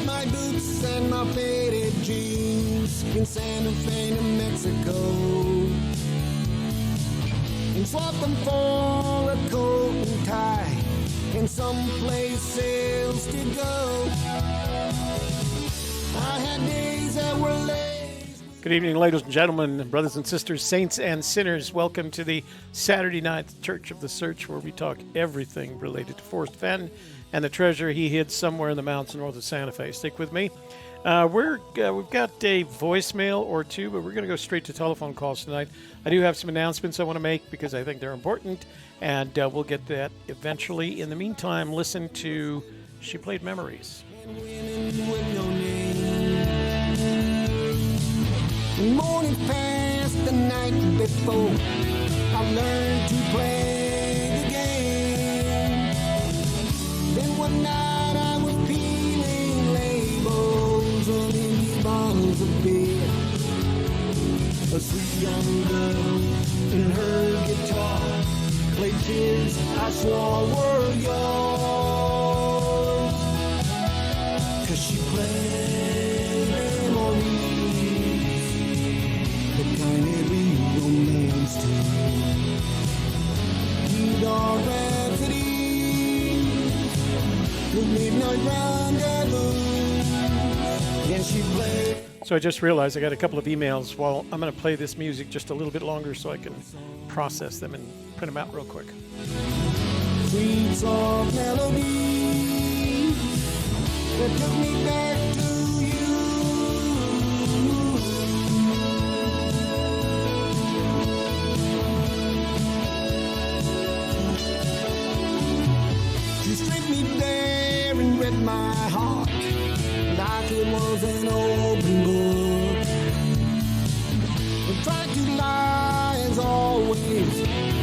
my boots and my faded jeans in Santa Fe, New Mexico, and swap them for a coat and tie and someplace else to go. I had days that were lazy. Good evening, ladies and gentlemen, brothers and sisters, saints and sinners. Welcome to the Saturday Night Church of the Search, where we talk everything related to Forrest Fenn and the treasure he hid somewhere in the mountains north of Santa Fe. Stick with me. We've got a voicemail or two, but we're going to go straight to telephone calls tonight. I do have some announcements I want to make because I think they're important, and we'll get that eventually. In the meantime, listen to She Played Memories. Morning past the night before, I learned to play the game. Then one night I was peeling labels on empty bottles of beer. A sweet young girl and her guitar played tunes I swore were yours. 'Cause she played memories, the kind that we romance to. Dog Rhapsody, the midnight rendezvous. Yeah, she played. So I just realized I got a couple of emails. Well, I'm going to play this music just a little bit longer so I can process them and print them out real quick. Sweet soft melody that took me back to you. You stripped me bare and read my heart like it was an open book. I tried to lie as always,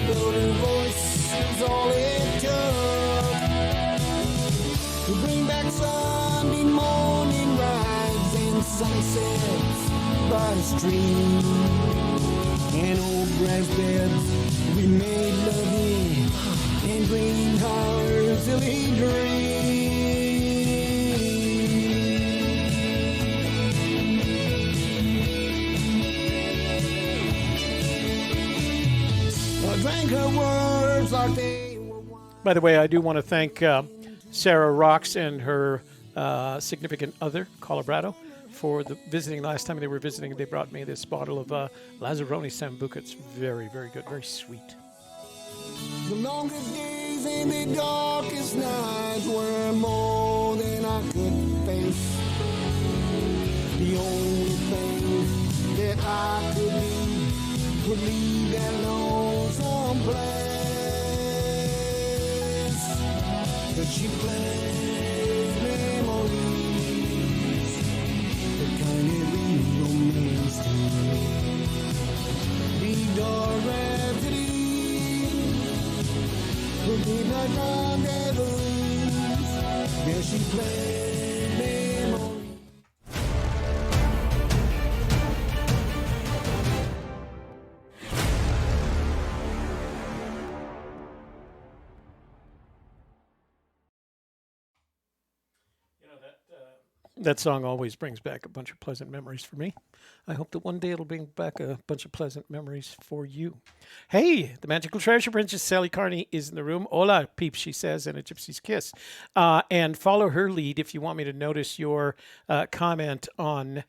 but her voice is all it took to bring back Sunday morning rides and sunsets by the stream and old grass beds we made love in and dreamed our silly dreams. Drank her words like they were wine. By the way, I do want to thank Sarah Rocks and her significant other, Colorado, for visiting. Last time they were visiting, they brought me this bottle of Lazzaroni Sambuca. It's very, very good, very sweet. The longest days and the darkest nights were more than I could face. The only thing that I could do would leave that lonesome place. 'Cause she played memories, the kind that we romance to. The dark rhapsody, the midnight rendezvous. Yeah, she played memories. That song always brings back a bunch of pleasant memories for me. I hope that one day it'll bring back a bunch of pleasant memories for you. Hey, the magical treasure princess Sally Carney is in the room. Hola, peeps, she says, and a gypsy's kiss. And follow her lead if you want me to notice your comment on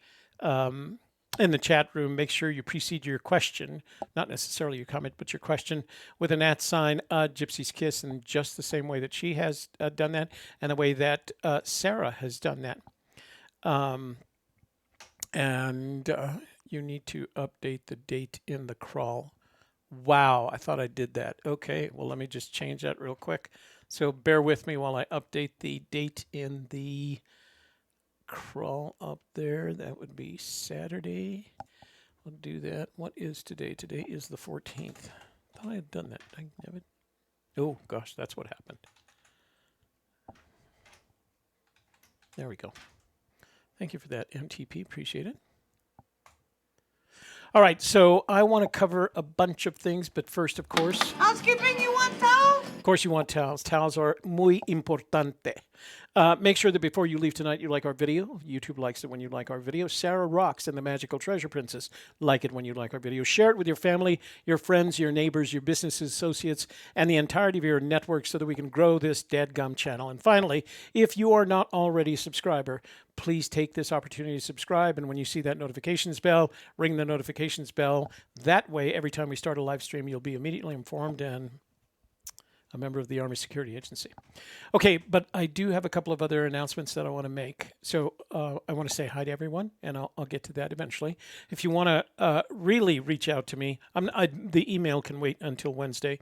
in the chat room. Make sure you precede your question, not necessarily your comment, but your question with an @ sign, gypsy's kiss, in just the same way that she has done that, and the way that Sarah has done that. You need to update the date in the crawl. Wow, I thought I did that. Okay, well, let me just change that real quick. So bear with me while I update the date in the crawl up there. That would be Saturday. We'll do that. What is today? Today is the 14th. I thought I had done that. I never. Oh, gosh, that's what happened. There we go. Thank you for that, MTP. Appreciate it. All right, so I want to cover a bunch of things, but first, of course... Housekeeping, you want towel? Of course, you want towels. Towels are muy importante. Make sure that before you leave tonight, you like our video. YouTube likes it when you like our video. Sarah Rocks and the Magical Treasure Princess like it when you like our video. Share it with your family, your friends, your neighbors, your business associates, and the entirety of your network so that we can grow this dadgum channel. And finally, if you are not already a subscriber, please take this opportunity to subscribe. And when you see that notifications bell, ring the notifications bell. That way, every time we start a live stream, you'll be immediately informed and a member of the Army Security Agency. Okay, but I do have a couple of other announcements that I want to make. So I want to say hi to everyone, and I'll get to that eventually. If you want to really reach out to me, the email can wait until Wednesday.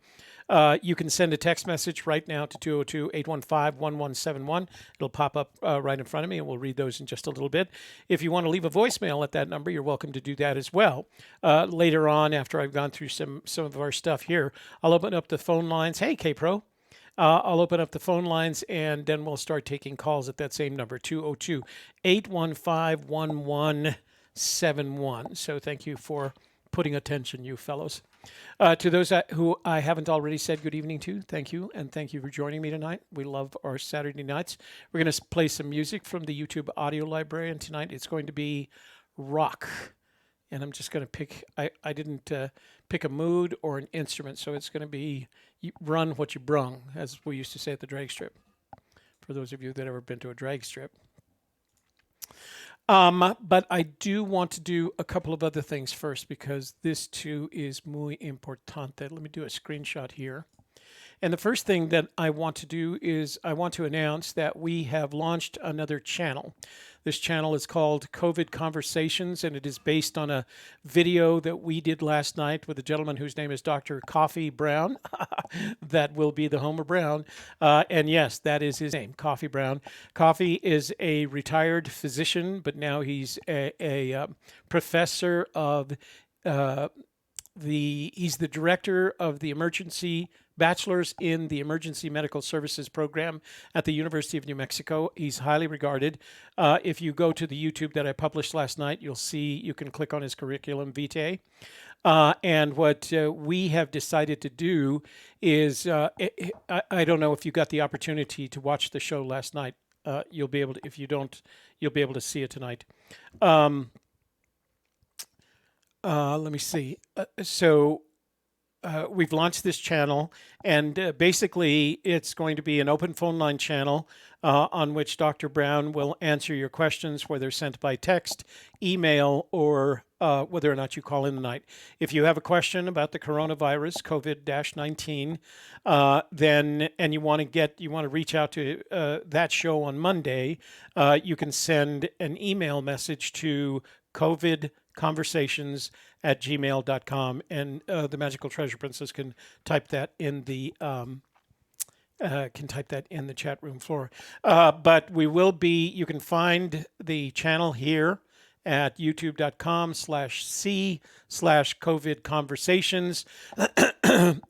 You can send a text message right now to 202-815-1171. It'll pop up right in front of me, and we'll read those in just a little bit. If you want to leave a voicemail at that number, you're welcome to do that as well. Later on, after I've gone through some of our stuff here, I'll open up the phone lines. Hey, K-Pro. I'll open up the phone lines, and then we'll start taking calls at that same number, 202-815-1171. So thank you for putting attention, you fellows. To those who I haven't already said good evening to, thank you, and thank you for joining me tonight. We love our Saturday nights. We're going to play some music from the YouTube audio library, and tonight it's going to be rock. And I'm just going to pick, I didn't pick a mood or an instrument, so it's going to be run what you brung, as we used to say at the drag strip, for those of you that ever been to a drag strip. But I do want to do a couple of other things first, because this too is muy importante. Let me do a screenshot here. And the first thing that I want to do is I want to announce that we have launched another channel. This channel is called COVID Conversations, and it is based on a video that we did last night with a gentleman whose name is Dr. Coffee Brown. That will be the Homer Brown. And yes, that is his name, Coffee Brown. Coffee is a retired physician, but now he's a professor of he's the director of the bachelor's in the emergency medical services program at the University of New Mexico. He's highly regarded. If you go to the YouTube that I published last night, you'll see, you can click on his curriculum vitae. And what we have decided to do is, I don't know if you got the opportunity to watch the show last night. You'll be able to, if you don't, you'll be able to see it tonight. Let me see. We've launched this channel, and basically it's going to be an open phone line channel on which Dr. Brown will answer your questions, whether sent by text, email, or whether or not you call in tonight. If you have a question about the coronavirus, COVID-19, then, and you want to reach out to that show on Monday, you can send an email message to covidconversations@gmail.com, and the Magical Treasure Princess can type that in the chat room floor. But we will be, you can find the channel here at youtube.com/c/COVID Conversations.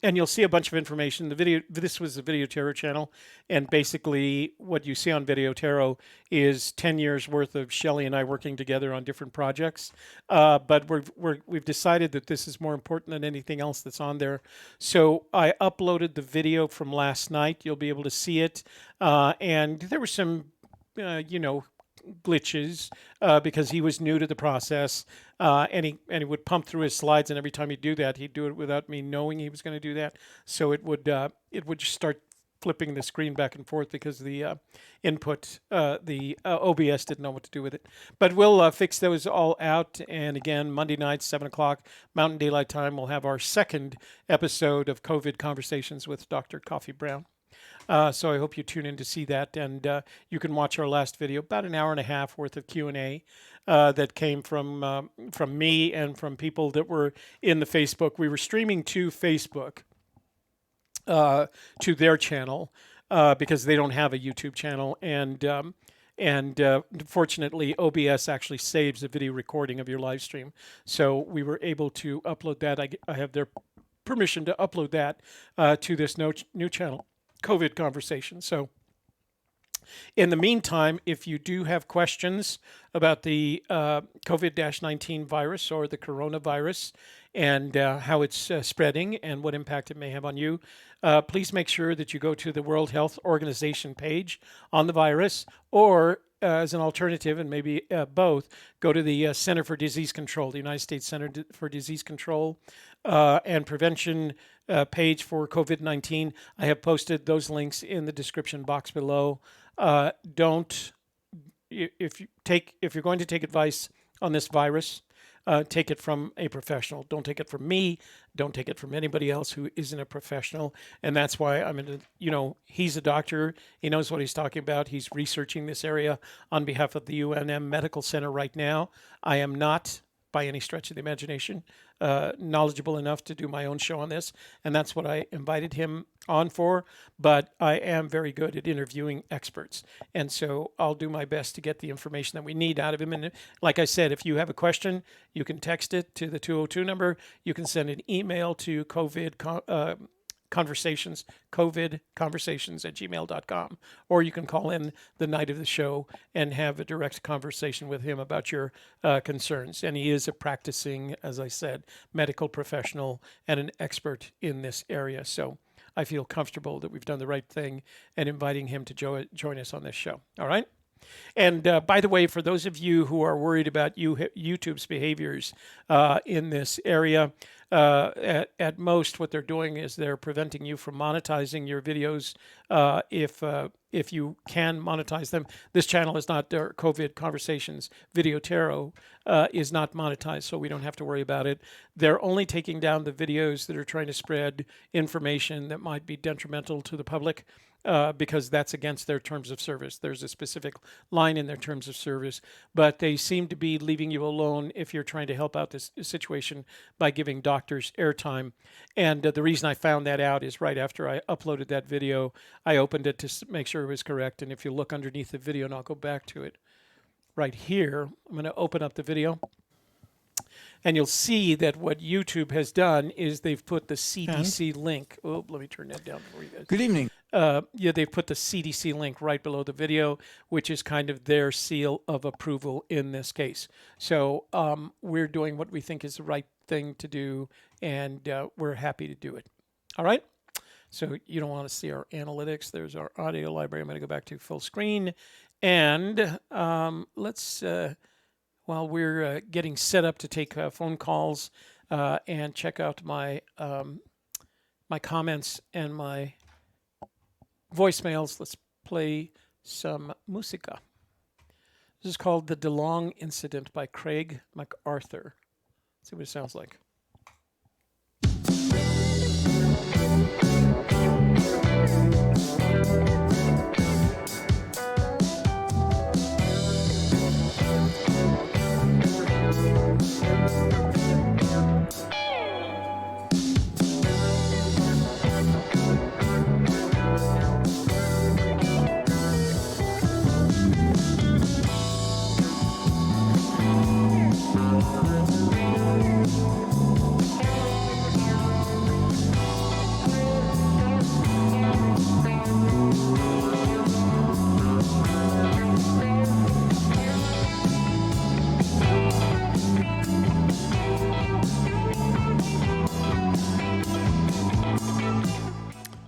And you'll see a bunch of information. This was the Video Tarot channel, and basically what you see on Video Tarot is 10 years worth of Shelley and I working together on different projects. But we've decided that this is more important than anything else that's on there. So I uploaded the video from last night. You'll be able to see it, and there were some, glitches because he was new to the process, and he would pump through his slides, and every time he'd do that, he'd do it without me knowing he was going to do that. So it would just start flipping the screen back and forth because the OBS didn't know what to do with it. But we'll fix those all out. And again, Monday night, 7 o'clock Mountain Daylight Time, we'll have our second episode of COVID Conversations with Dr. Coffee Brown. So I hope you tune in to see that, and you can watch our last video, about an hour and a half worth of Q&A that came from me and from people that were in the Facebook. We were streaming to Facebook, to their channel, because they don't have a YouTube channel, and fortunately OBS actually saves a video recording of your live stream, so we were able to upload that. I have their permission to upload that to this new channel, COVID Conversation. So In the meantime, if you do have questions about the COVID-19 virus or the coronavirus and how it's spreading and what impact it may have on you, please make sure that you go to the World Health Organization page on the virus, or as an alternative, and maybe both, go to the Center for Disease Control, the United States Center for Disease Control and Prevention page for COVID-19. I have posted those links in the description box below. If you're going to take advice on this virus, take it from a professional. Don't take it from me. Don't take it from anybody else who isn't a professional. And that's why he's a doctor. He knows what he's talking about. He's researching this area on behalf of the UNM Medical Center right now. I am not, by any stretch of the imagination, knowledgeable enough to do my own show on this, and that's what I invited him on for. But I am very good at interviewing experts, and so I'll do my best to get the information that we need out of him. And like I said, if you have a question, you can text it to the 202 number. You can send an email to covidconversations@gmail.com, or you can call in the night of the show and have a direct conversation with him about your concerns. And he is a practicing, as I said, medical professional and an expert in this area. So I feel comfortable that we've done the right thing and inviting him to join us on this show. All right. And by the way, for those of you who are worried about YouTube's behaviors in this area, at most what they're doing is they're preventing you from monetizing your videos if you can monetize them. This channel is not, COVID Conversations Video Tarot is not monetized, so we don't have to worry about it. They're only taking down the videos that are trying to spread information that might be detrimental to the public. Because that's against their terms of service. There's a specific line in their terms of service, but they seem to be leaving you alone if you're trying to help out this situation by giving doctors airtime. And the reason I found that out is right after I uploaded that video, I opened it to make sure it was correct. And if you look underneath the video, and I'll go back to it right here, I'm going to open up the video. And you'll see that what YouTube has done is they've put the CDC link. Oh, let me turn that down for you guys. Good evening. They've put the CDC link right below the video, which is kind of their seal of approval in this case. So we're doing what we think is the right thing to do, and we're happy to do it. All right? So you don't want to see our analytics. There's our audio library. I'm going to go back to full screen. And let's... while we're getting set up to take phone calls and check out my my comments and my voicemails, let's play some musica. This is called The DeLong Incident by Craig MacArthur. Let's see what it sounds like.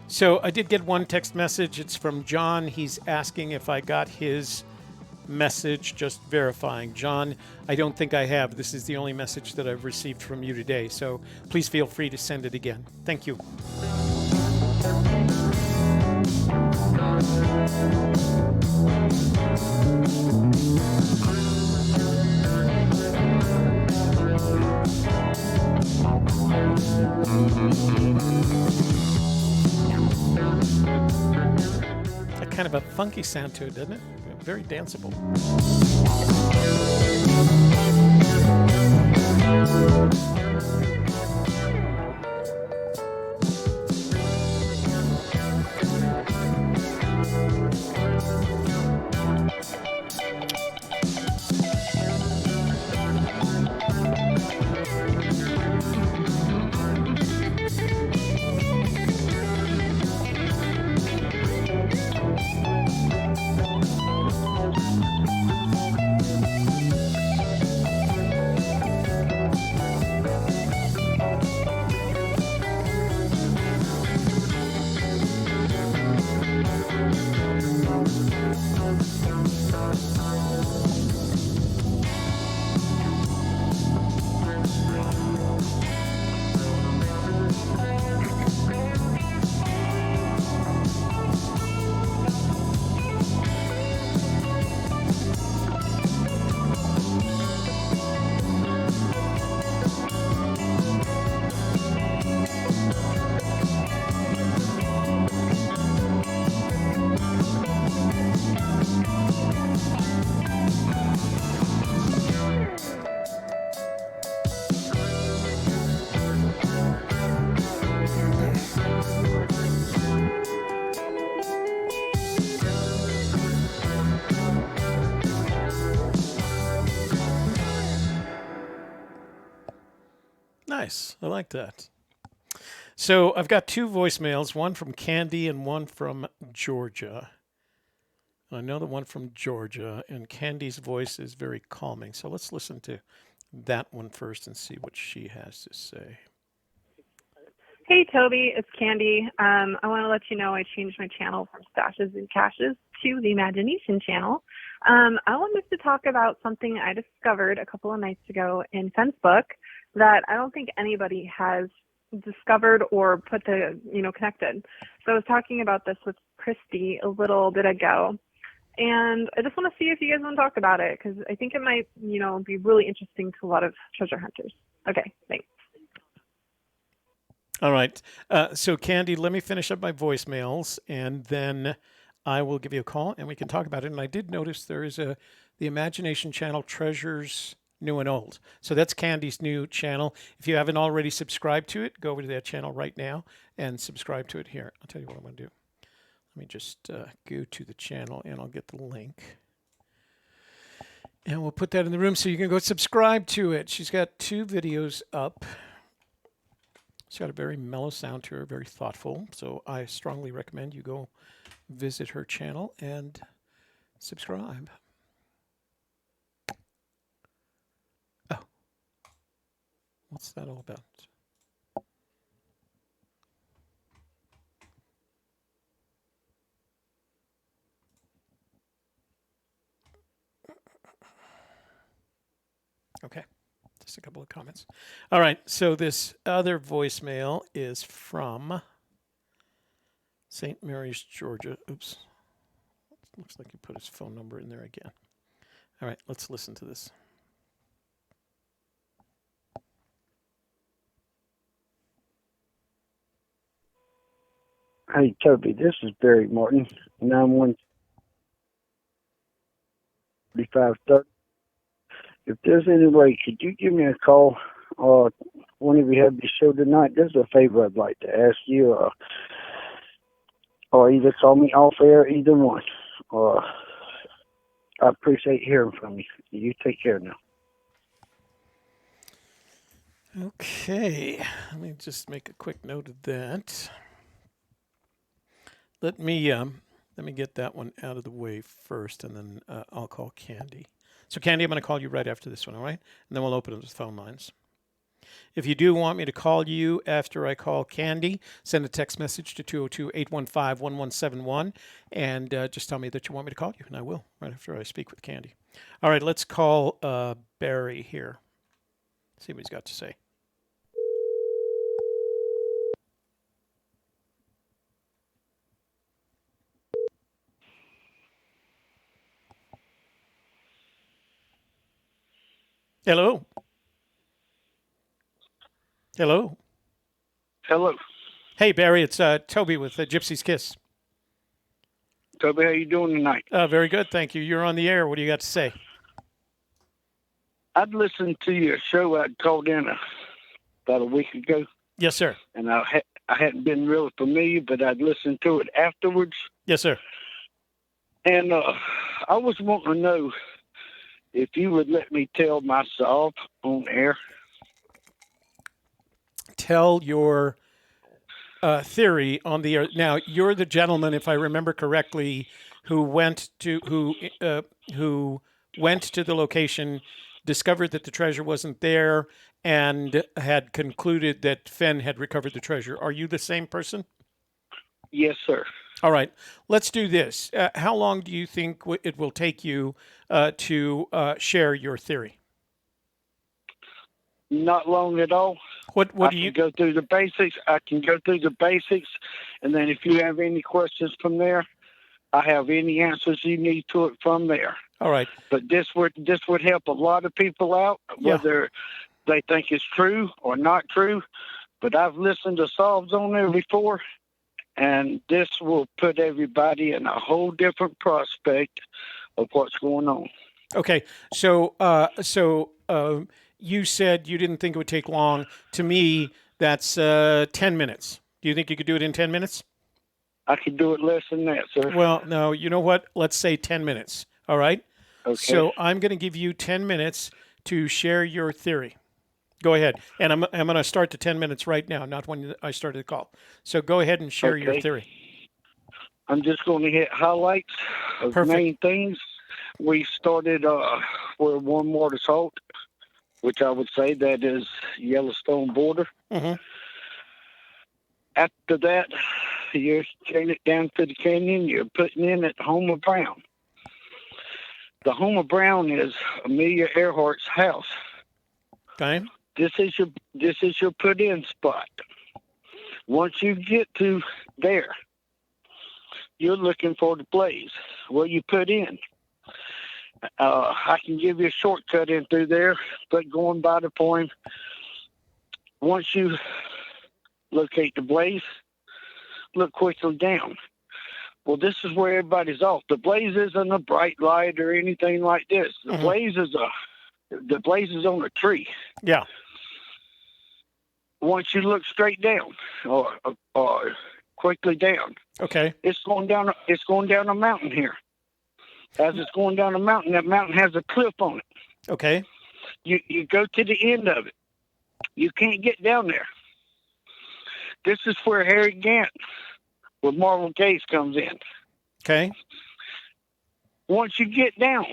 So I did get one text message. It's from John. He's asking if I got his message, just verifying. John, I don't think I have. This is the only message that I've received from you today. So please feel free to send it again. Thank you. Kind of a funky sound to it, doesn't it? Very danceable. Nice. I like that. So I've got two voicemails, one from Candy and one from Georgia. I know the one from Georgia, and Candy's voice is very calming. So let's listen to that one first and see what she has to say. Hey, Toby, it's Candy. I want to let you know I changed my channel from Stashes and Caches to the Imagination channel. I wanted to talk about something I discovered a couple of nights ago in Fenn's book that I don't think anybody has discovered or put the, connected. So I was talking about this with Christy a little bit ago, and I just want to see if you guys want to talk about it, because I think it might, be really interesting to a lot of treasure hunters. Okay, thanks. All right. So, Candy, let me finish up my voicemails, and then I will give you a call, and we can talk about it. And I did notice there is the Imagination channel, Treasures New and Old. So that's Candy's new channel. If you haven't already subscribed to it, go over to that channel right now and subscribe to it here. I'll tell you what I'm going to do. Let me just go to the channel, and I'll get the link. And we'll put that in the room so you can go subscribe to it. She's got 2 videos up. She's got a very mellow sound to her, very thoughtful. So I strongly recommend you go visit her channel and subscribe. Oh, what's that all about? Okay. Just a couple of comments. All right, so this other voicemail is from St. Mary's, Georgia. Oops. Looks like he put his phone number in there again. All right, let's listen to this. Hey, Toby, this is Barry Martin, 91530. If there's any way, could you give me a call whenever you have the show tonight? There's a favor I'd like to ask you, or either call me off air, either one. I appreciate hearing from you. You take care now. Okay, let me just make a quick note of that. Let me get that one out of the way first, and then I'll call Candy. So, Candy, I'm going to call you right after this one, all right? And then we'll open up the phone lines. If you do want me to call you after I call Candy, send a text message to 202-815-1171, and just tell me that you want me to call you, and I will right after I speak with Candy. All right, let's call Barry here. See what he's got to say. Hello. Hello. Hello. Hey, Barry, it's Toby with Gypsy's Kiss. Toby, how you doing tonight? Very good, thank you. You're on the air. What do you got to say? I'd listened to your show. I'd called in about a week ago. Yes, sir. And I hadn't been really familiar, but I'd listened to it afterwards. Yes, sir. And I was wanting to know if you would let me tell myself on air. Tell your theory on the air. Now, you're the gentleman, if I remember correctly, who went to the location, discovered that the treasure wasn't there, and had concluded that Fenn had recovered the treasure. Are you the same person? Yes, sir. All right. Let's do this. How long do you think it will take you to share your theory? Not long at all. What do you go through the basics? I can go through the basics, and then if you have any questions from there, I have any answers you need to it from there. All right. But this would help a lot of people out, whether they think it's true or not true. But I've listened to solves on there before, and this will put everybody in a whole different prospect of what's going on. Okay. So you said you didn't think it would take long. To me, that's 10 minutes. Do you think you could do it in 10 minutes? I could do it less than that, sir. Well, no, you know what? Let's say 10 minutes. All right? Okay. So I'm going to give you 10 minutes to share your theory. Go ahead. And I'm going to start the 10 minutes right now, not when I started the call. So go ahead and share your theory. I'm just going to hit highlights of main things. We started with warm water salt, which I would say that is Yellowstone border. Mm-hmm. After that, you're taking it down to the canyon. You're putting in at Homer Brown. The Homer Brown is Amelia Earhart's house. Okay. This is your put-in spot. Once you get to there, you're looking for the blaze where you put in. I can give you a shortcut in through there, but going by the point, once you locate the blaze, look quickly down. Well, this is where everybody's off. The blaze isn't a bright light or anything like this. The blaze is on a tree. Yeah. Once you look straight down or quickly down, okay, it's going down a mountain here. As it's going down a mountain, that mountain has a cliff on it. Okay. You go to the end of it. You can't get down there. This is where Harry Gant with Marvel Gaze comes in. Okay. Once you get down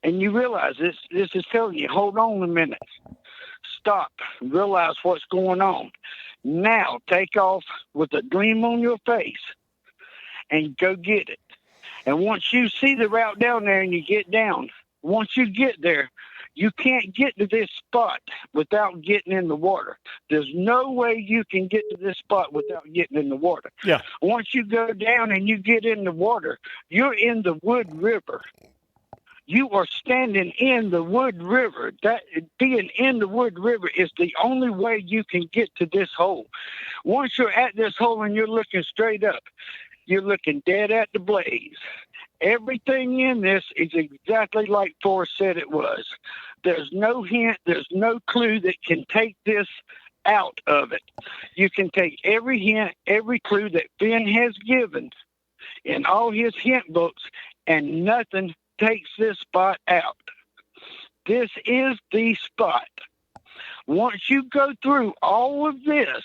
and you realize this is telling you, hold on a minute. Stop. Realize what's going on. Now take off with a gleam on your face and go get it. And once you see the route down there and you get down, once you get there, you can't get to this spot without getting in the water. There's no way you can get to this spot without getting in the water. Yeah. Once you go down and you get in the water, you're in the Wood River. You are standing in the Wood River. That being in the Wood River is the only way you can get to this hole. Once you're at this hole and you're looking straight up, you're looking dead at the blaze. Everything in this is exactly like Forrest said it was. There's no hint, there's no clue that can take this out of it. You can take every hint, every clue that Fenn has given in all his hint books, and nothing takes this spot out. This is the spot. Once you go through all of this,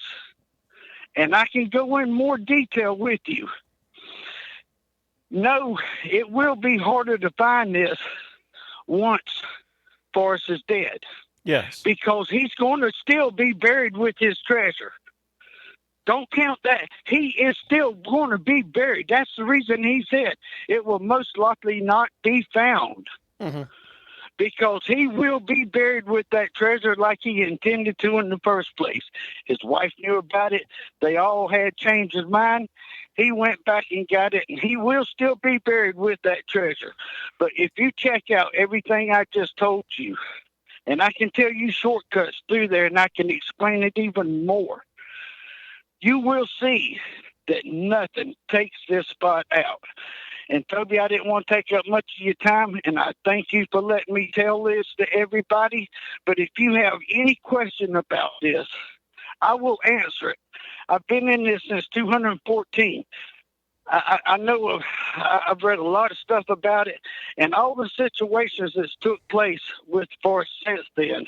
and I can go in more detail with you, no, it will be harder to find this once Forrest is dead. Yes. Because he's going to still be buried with his treasure. Don't count that. He is still going to be buried. That's the reason he said it will most likely not be found. Mm-hmm. Because he will be buried with that treasure like he intended to in the first place. His wife knew about it. They all had changed his mind. He went back and got it, and he will still be buried with that treasure. But if you check out everything I just told you, and I can tell you shortcuts through there, and I can explain it even more, you will see that nothing takes this spot out. And Toby, I didn't want to take up much of your time, and I thank you for letting me tell this to everybody. But if you have any question about this, I will answer it. I've been in this since 2014. I know I've read a lot of stuff about it, and all the situations that took place with Forrest since then.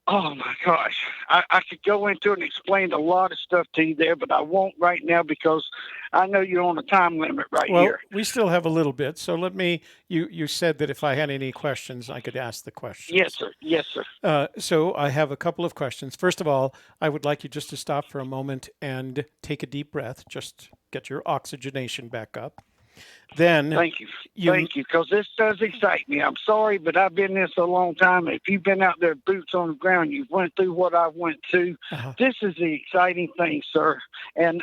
Oh, my gosh. I could go into it and explain a lot of stuff to you there, but I won't right now because I know you're on a time limit here. Well, we still have a little bit, so let me, you said that if I had any questions, I could ask the questions. Yes, sir. Yes, sir. So I have a couple of questions. First of all, I would like you just to stop for a moment and take a deep breath, just get your oxygenation back up. Then thank you, because this does excite me. I'm sorry, but I've been in this a long time. If you've been out there, boots on the ground, you've went through what I went through. This is the exciting thing, sir. And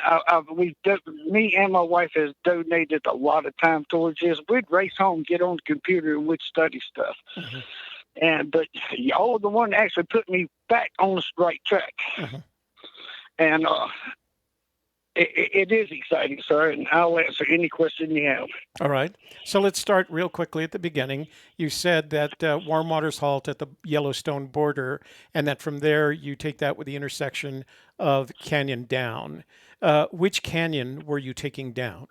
me and my wife has donated a lot of time towards this. We'd race home, get on the computer, and we'd study stuff. But y'all are the one that actually put me back on the right track. And it is exciting, sir, and I'll answer any question you have. All right. So let's start real quickly at the beginning. You said that warm water's halt at the Yellowstone border, and that from there you take that with the intersection of Canyon down. Which canyon were you taking down?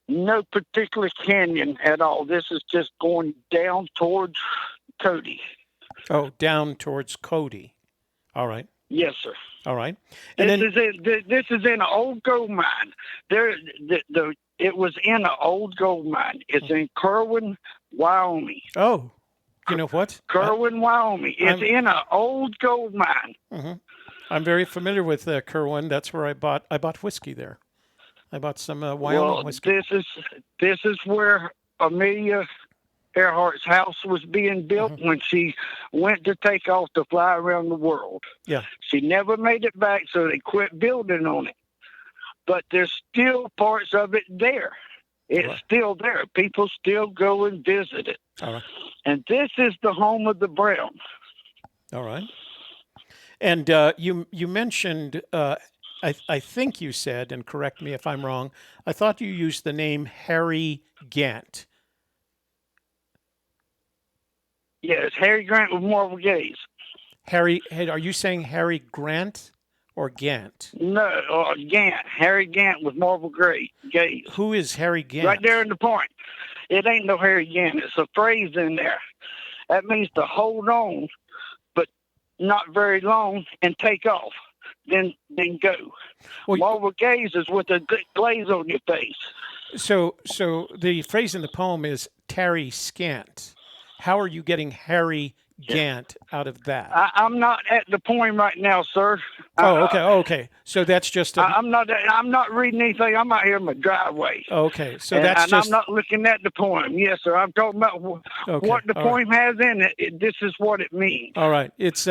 No particular canyon at all. This is just going down towards Cody. Oh, down towards Cody. All right. Yes, sir. All right. And this is in an old gold mine. It was in an old gold mine. It's in Kerwin, Wyoming. Oh, you know what? Kerwin, Wyoming. It's in an old gold mine. Mm-hmm. I'm very familiar with Kerwin. That's where I bought whiskey there. I bought some Wyoming whiskey. This is where Amelia Earhart's house was being built when she went to take off to fly around the world. Yeah. She never made it back, so they quit building on it. But there's still parts of it there. It's still there. People still go and visit it. All right. And this is the home of the Brown. All right. And you mentioned, I think you said, and correct me if I'm wrong, I thought you used the name Harry Gant. Yes, Harry Grant with Marvel Gaze. Harry, are you saying Harry Grant or Gant? No, Gant. Harry Gant with Marvel Gaze. Who is Harry Gant? Right there in the point. It ain't no Harry Gant. It's a phrase in there. That means to hold on, but not very long, and take off. Then go. Well, Marvel Gaze is with a glaze on your face. So the phrase in the poem is Tarry Scant. How are you getting Harry Gant out of that? I'm not at the point right now, sir. Okay. So that's just. I'm not reading anything. I'm out here in my driveway. Okay, so I'm not looking at the poem. Yes, sir. I'm talking about what the poem has in it. This is what it means. All right. It's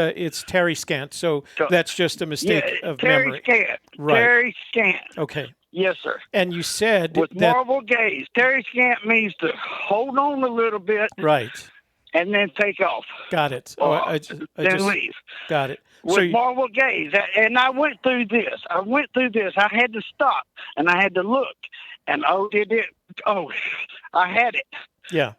Tarry Scant. So that's just a mistake of memory. Scant. Right. Tarry Scant. Okay. Yes, sir. And you said with Marvel Gaze, Tarry Scant means to hold on a little bit. Right. And then take off. Got it. Then leave. Got it. With Marvel Gaze. And I went through this. I had to stop, and I had to look. And I had it. Yeah.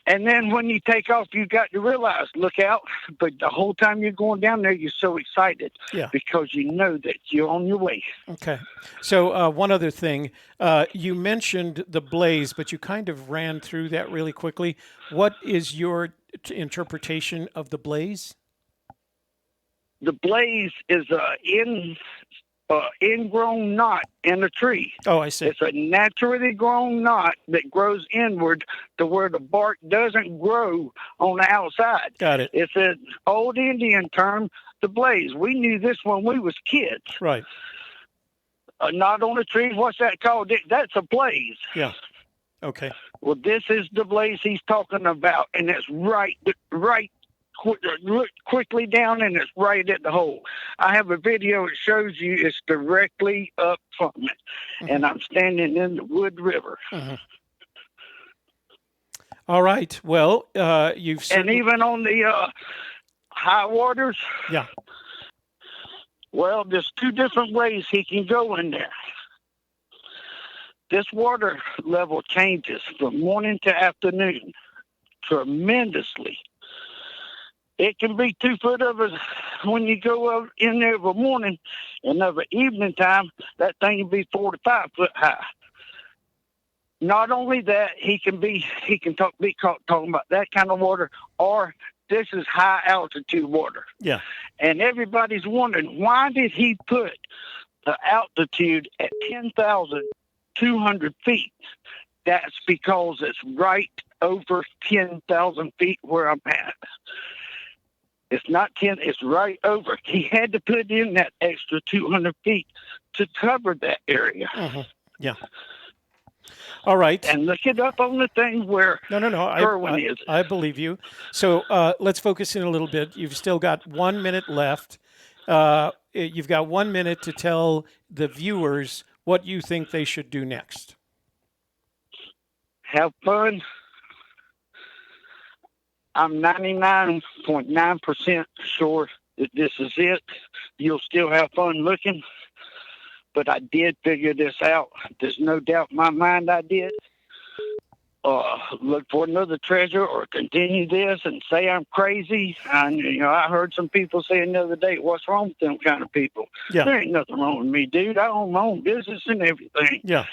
And then when you take off, you got to realize, look out. But the whole time you're going down there, you're so excited. Yeah. Because you know that you're on your way. Okay. So one other thing. You mentioned the blaze, but you kind of ran through that really quickly. What is your interpretation of the blaze? The blaze is ingrown knot in a tree. Oh, I see. It's a naturally grown knot that grows inward to where the bark doesn't grow on the outside. Got it. It's an old Indian term, the blaze. We knew this when we was kids. Right. A knot on a tree, what's that called? That's a blaze. Yeah. Okay. Well, this is the blaze he's talking about, and it's right. Look quickly down, and it's right at the hole. I have a video that shows you it's directly up from it, and I'm standing in the Wood River. All right. Well, you've and even on the high waters. Yeah. Well, there's two different ways he can go in there. This water level changes from morning to afternoon tremendously. It can be 2 foot of it when you go in there of a morning, and of an evening time, that thing can be 4 to 5 foot high. Not only that, he can be caught talking about that kind of water, or this is high altitude water. Yeah. And everybody's wondering, why did he put the altitude at 10,200 feet? That's because it's right over 10,000 feet where I'm at. It's not 10, it's right over. He had to put in that extra 200 feet to cover that area. Yeah. All right. And look it up on the thing where Kerwin is. I believe you. So let's focus in a little bit. You've still got 1 minute left. You've got 1 minute to tell the viewers what you think they should do next. Have fun. I'm 99.9% sure that this is it. You'll still have fun looking. But I did figure this out. There's no doubt in my mind I did. Look for another treasure or continue this and say I'm crazy. And, I heard some people saying the other day, what's wrong with them kind of people? Yeah. There ain't nothing wrong with me, dude. I own my own business and everything. Yeah.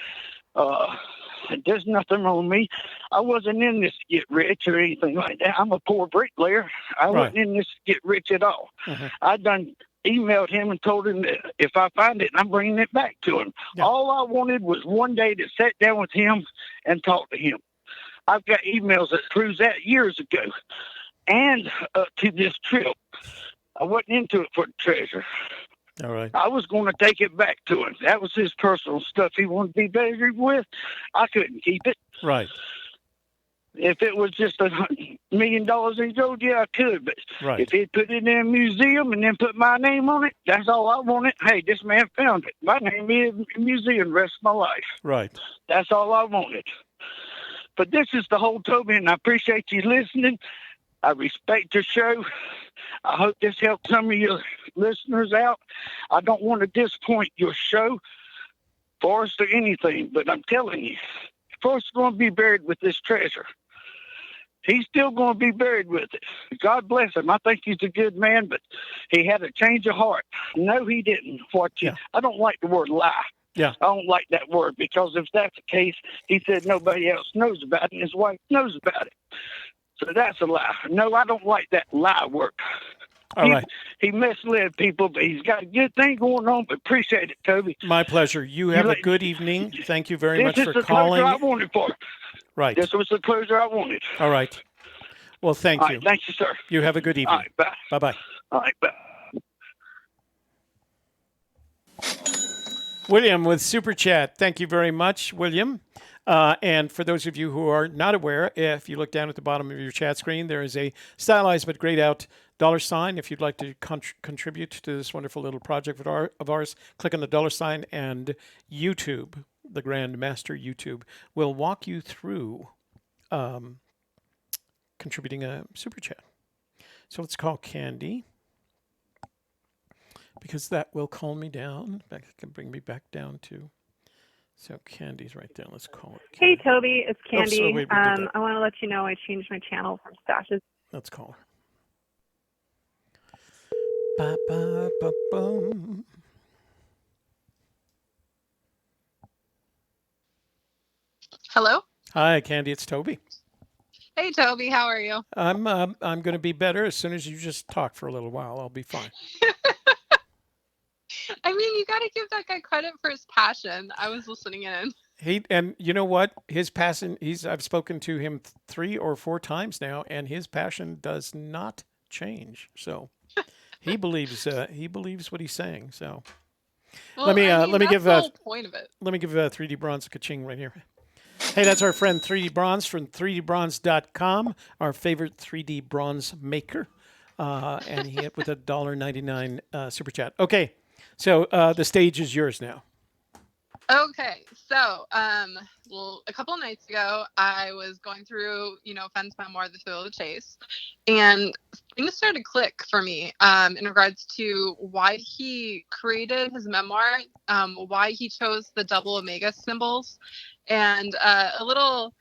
There's nothing wrong with me. I wasn't in this to get rich or anything like that. I'm a poor bricklayer. I wasn't in this to get rich at all. I done emailed him and told him that if I find it, I'm bringing it back to him. Yeah. All I wanted was one day to sit down with him and talk to him. I've got emails that proves that years ago. And to this trip, I wasn't into it for the treasure. All right. I was going to take it back to him. That was his personal stuff he wanted to be buried with. I couldn't keep it. Right. If it was just $1 million in gold, yeah, I could. But if he'd put it in a museum and then put my name on it, that's all I wanted. Hey, this man found it. My name is in the museum the rest of my life. Right. That's all I wanted. But this is the whole Toby, and I appreciate you listening. I respect your show. I hope this helps some of your listeners out. I don't want to disappoint your show, Forrest, or anything, but I'm telling you, Forrest's going to be buried with this treasure. He's still going to be buried with it. God bless him. I think he's a good man, but he had a change of heart. No, he didn't. I don't like the word lie. Yeah. I don't like that word because if that's the case, he said nobody else knows about it and his wife knows about it. So that's a lie. No, I don't like that lie word. All right. He misled people, but he's got a good thing going on, but appreciate it, Toby. My pleasure. You have a good evening. Thank you very much for calling. This is the closure I wanted for. Right. This was the closure I wanted. All right. Well, thank you. Right, thank you, sir. You have a good evening. All right, bye. Bye-bye. All right, bye. William with Super Chat. Thank you very much, William. And for those of you who are not aware, if you look down at the bottom of your chat screen, there is a stylized but grayed out $. If you'd like to contribute to this wonderful little project of ours, click on the $, and YouTube, the Grand Master YouTube, will walk you through contributing a Super Chat. So let's call Candy, because that will calm me down. That can bring me back down to... So Candy's right there. Let's call it Candy. Hey, Toby. It's Candy. Oh, wait, I want to let you know I changed my channel from Stashes. Let's call her. Ba, ba, ba, boom. Hello? Hi, Candy. It's Toby. Hey, Toby. How are you? I'm going to be better as soon as you just talk for a little while. I'll be fine. I mean, you got to give that guy credit for his passion. I was listening in. And you know what? His passion, I've spoken to him 3 or 4 times now, and his passion does not change. So he believes what he's saying. So well, let me give the whole point of it. Let me give 3D Bronze a ka-ching right here. Hey, that's our friend 3D Bronze from 3dbronze.com, our favorite 3D bronze maker. And he hit with a $1.99 Super Chat. Okay. So the stage is yours now. Okay, so well, a couple of nights ago, I was going through, Fenn's memoir, The Thrill of the Chase, and things started to click for me in regards to why he created his memoir, why he chose the double omega symbols, and a little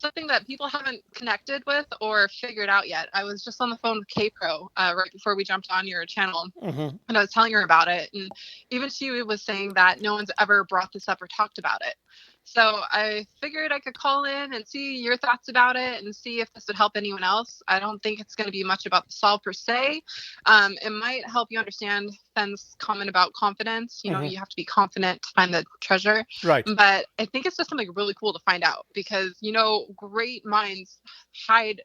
something that people haven't connected with or figured out yet. I was just on the phone with K-Pro right before we jumped on your channel, and I was telling her about it. And even she was saying that no one's ever brought this up or talked about it. So I figured I could call in and see your thoughts about it and see if this would help anyone else. I don't think it's going to be much about the solve per se. It might help you understand Fenn's comment about confidence. You have to be confident to find the treasure. Right. But I think it's just something really cool to find out because, great minds hide,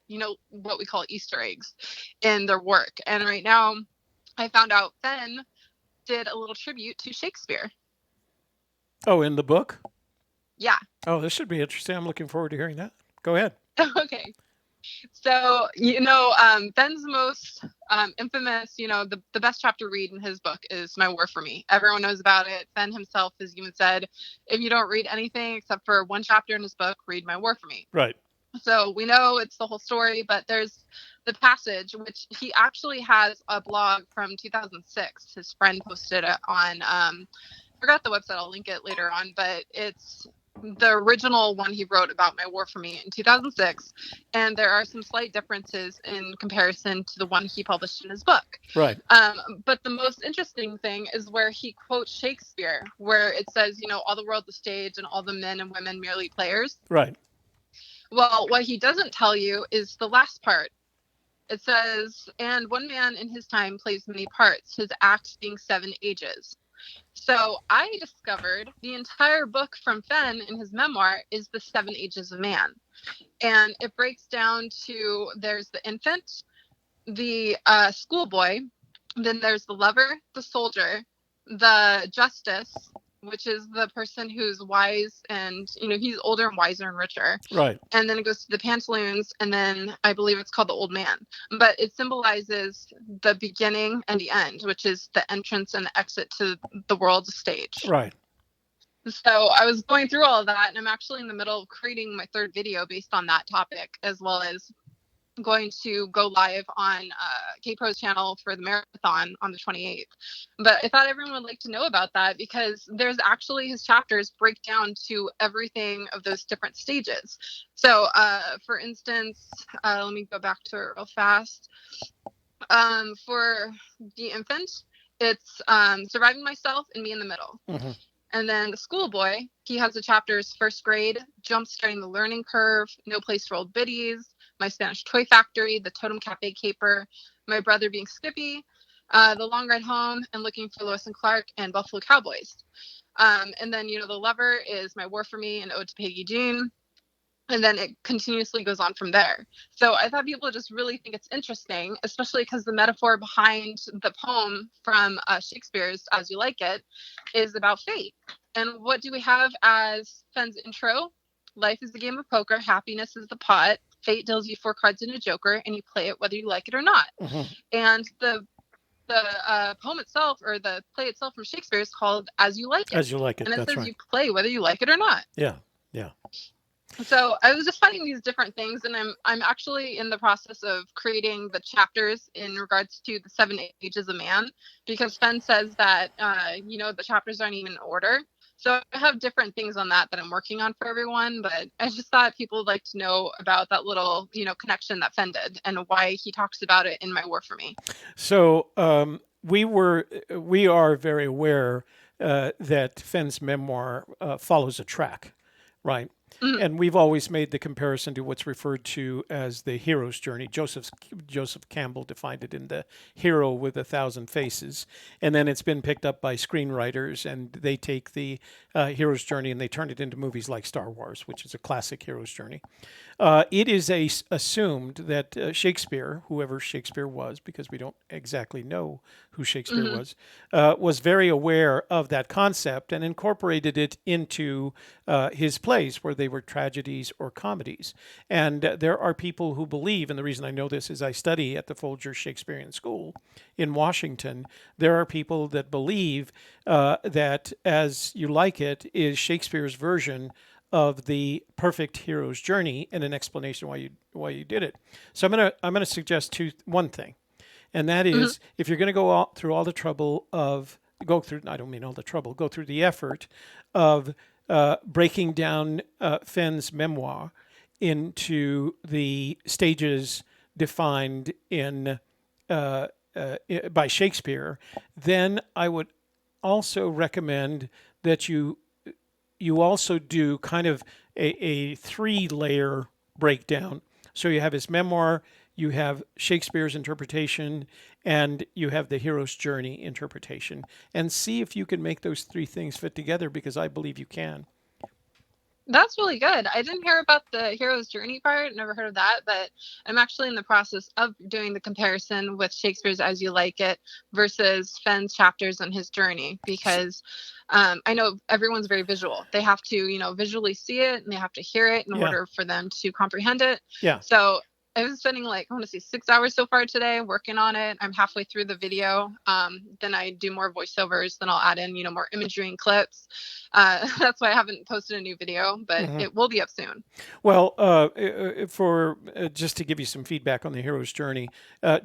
what we call Easter eggs in their work. And right now I found out Fenn did a little tribute to Shakespeare. Oh, in the book? Yeah. Oh, this should be interesting. I'm looking forward to hearing that. Go ahead. Okay. So, Fenn's most infamous, the best chapter read in his book is My War for Me. Everyone knows about it. Fenn himself has even said, if you don't read anything except for one chapter in his book, read My War for Me. Right. So we know it's the whole story, but there's the passage, which he actually has a blog from 2006. His friend posted it on, forgot the website. I'll link it later on, but it's the original one he wrote about My War for Me in 2006, and there are some slight differences in comparison to the one he published in his book. Right. But the most interesting thing is where he quotes Shakespeare, where it says, all the world's a stage and all the men and women merely players. Right. Well, what he doesn't tell you is the last part. It says, and one man in his time plays many parts, his acts being 7 ages. So I discovered the entire book from Fenn in his memoir is the 7 ages of man. And it breaks down to, there's the infant, the schoolboy, then there's the lover, the soldier, the justice, which is the person who's wise and, he's older and wiser and richer. Right. And then it goes to the pantaloons, and then I believe it's called the old man. But it symbolizes the beginning and the end, which is the entrance and the exit to the world's stage. Right. So I was going through all of that, and I'm actually in the middle of creating my 3rd video based on that topic, as well as going to go live on K-Pro's channel for the marathon on the 28th. But I thought everyone would like to know about that, because there's actually, his chapters break down to everything of those different stages. So for instance, let me go back to it real fast. For the infant, it's surviving myself and me in the middle. Mm-hmm. And then the schoolboy, he has the chapters 1st grade, jump starting the learning curve, no place for old biddies, my Spanish toy factory, the Totem Cafe caper, my brother being Skippy, the long ride home, and looking for Lois and Clark and Buffalo Cowboys. And then, the lover is My War for Me and Ode to Peggy Jean. And then it continuously goes on from there. So I thought people just really think it's interesting, especially because the metaphor behind the poem from Shakespeare's As You Like It is about fate. And what do we have as Fenn's intro? Life is a game of poker. Happiness is the pot. Fate deals you 4 cards and a joker, and you play it whether you like it or not. Mm-hmm. And the poem itself, or the play itself from Shakespeare, is called As You Like It. As You Like It. And it That's says right. you play whether you like it or not. Yeah. Yeah. So I was just finding these different things, and I'm actually in the process of creating the chapters in regards to the 7 ages of man, because Fenn says that the chapters aren't even in order. So I have different things on that I'm working on for everyone, but I just thought people would like to know about that little connection that Fenn did and why he talks about it in My War for Me. So we are very aware that Fenn's memoir follows a track, right? Mm-hmm. And we've always made the comparison to what's referred to as the hero's journey. Joseph Campbell defined it in The Hero with 1,000 Faces. And then it's been picked up by screenwriters, and they take the hero's journey and they turn it into movies like Star Wars, which is a classic hero's journey. It is assumed that Shakespeare, whoever Shakespeare was, because we don't exactly know who Shakespeare mm-hmm. Was very aware of that concept and incorporated it into his plays, where they were tragedies or comedies. And there are people who believe, and the reason I know this is I study at the Folger Shakespearean School in Washington, there are people that believe that As You Like It is Shakespeare's version of the perfect hero's journey and an explanation why you did it. So I'm gonna suggest one thing, and that is mm-hmm. if you're going to go through all the trouble of go through the effort of breaking down Fenn's memoir into the stages defined in by Shakespeare, then I would also recommend that you also do kind of a 3-layer breakdown. So you have his memoir, you have Shakespeare's interpretation, and you have the hero's journey interpretation. And see if you can make those 3 things fit together, because I believe you can. That's really good. I didn't hear about the hero's journey part, never heard of that, but I'm actually in the process of doing the comparison with Shakespeare's As You Like It versus Fenn's chapters on his journey, because I know everyone's very visual. They have to, visually see it, and they have to hear it in order for them to comprehend it. Yeah. So I've been spending like, I want to say 6 hours so far today working on it. I'm halfway through the video. Then I do more voiceovers. Then I'll add in, more imagery and clips. That's why I haven't posted a new video, but it will be up soon. Well, just to give you some feedback on the hero's journey,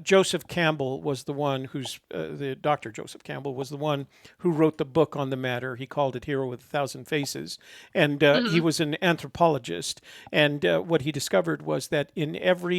Joseph Campbell was the one the Dr. Joseph Campbell was the one who wrote the book on the matter. He called it Hero with a Thousand Faces. And he was an anthropologist. And what he discovered was that in every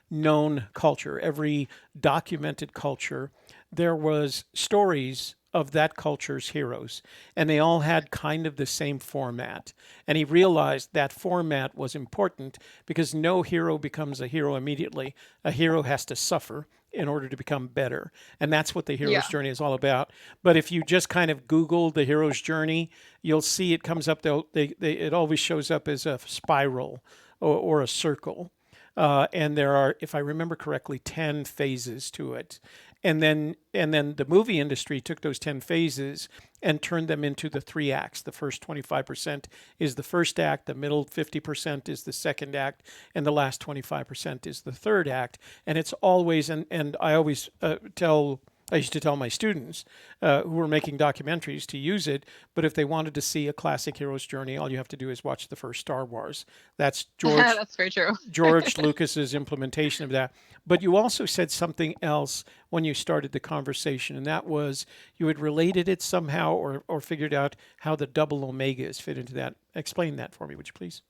known culture, every documented culture, there was stories of that culture's heroes, and they all had kind of the same format. And he realized that format was important because no hero becomes a hero immediately. A hero has to suffer in order to become better. And that's what the hero's journey is all about. But if you just kind of Google the hero's journey, you'll see it comes up, it always shows up as a spiral or a circle. And there are, if I remember correctly, 10 phases to it. And then the movie industry took those 10 phases and turned them into the 3 acts. The first 25% is the first act, the middle 50% is the second act, and the last 25% is the third act. And it's always, and I always I used to tell my students who were making documentaries to use it, but if they wanted to see a classic hero's journey, all you have to do is watch the first Star Wars. That's That's very true. George Lucas's implementation of that. But you also said something else when you started the conversation, and that was you had related it somehow or figured out how the double omegas fit into that. Explain that for me, would you please?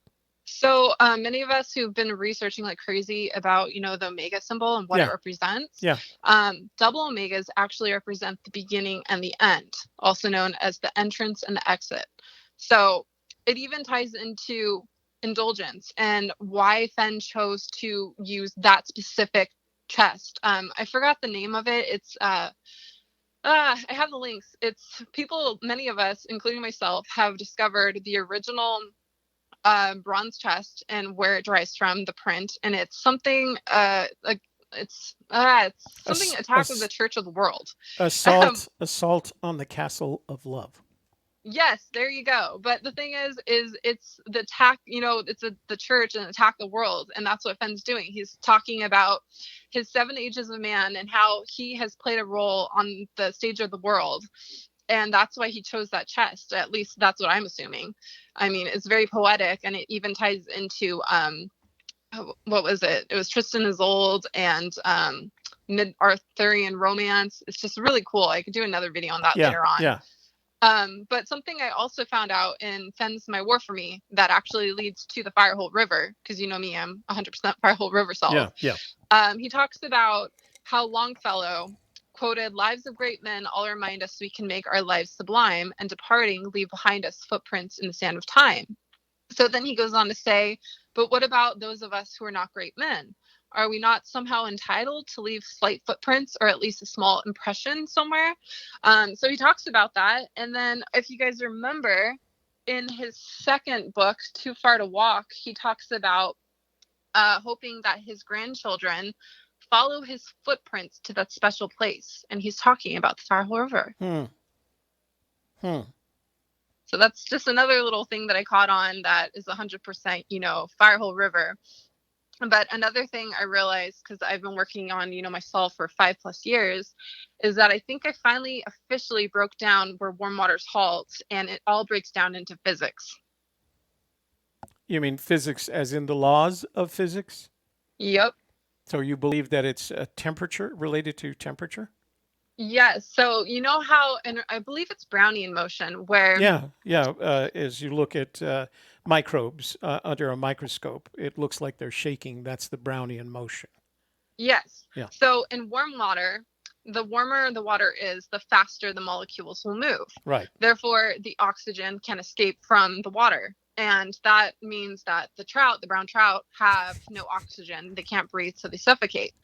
So many of us who've been researching like crazy about, the omega symbol and what it represents. Yeah. Double omegas actually represent the beginning and the end, also known as the entrance and the exit. So it even ties into indulgence and why Fenn chose to use that specific chest. I forgot the name of it. It's I have the links. It's many of us, including myself, have discovered the original bronze chest and where it derives from, the print, and it's something it's something Attack of the Church of the World. Assault on the Castle of Love. Yes, there you go. But the thing is it's the attack, it's the church and attack the world, and that's what Fenn's doing. He's talking about his 7 ages of man and how he has played a role on the stage of the world. And that's why he chose that chest. At least that's what I'm assuming. I mean, it's very poetic, and it even ties into what was it? It was Tristan Isolde and mid-Arthurian romance. It's just really cool. I could do another video on that later on. Yeah. But something I also found out in Fenn's My War for Me that actually leads to the Firehole River, because you know me, I'm 100% Firehole River solid. Yeah. He talks about how Longfellow quoted, "Lives of great men all remind us we can make our lives sublime, and departing leave behind us footprints in the sand of time." So then he goes on to say, "But what about those of us who are not great men? Are we not somehow entitled to leave slight footprints or at least a small impression somewhere?" So he talks about that. And then if you guys remember, in his second book, Too Far to Walk, he talks about hoping that his grandchildren follow his footprints to that special place. And he's talking about the Firehole River. So that's just another little thing that I caught on that is 100%, Firehole River. But another thing I realized, because I've been working on, myself for 5+ years, is that I think I finally officially broke down where warm waters halt, and it all breaks down into physics. You mean physics as in the laws of physics? Yep. So you believe that it's temperature, related to temperature? Yes. So you know how, and I believe it's Brownian motion, where as you look at microbes under a microscope, it looks like they're shaking. That's the Brownian motion. Yes. Yeah. So in warm water, the warmer the water is, the faster the molecules will move. Right. Therefore, the oxygen can escape from the water. And that means that the brown trout, have no oxygen. They can't breathe, so they suffocate.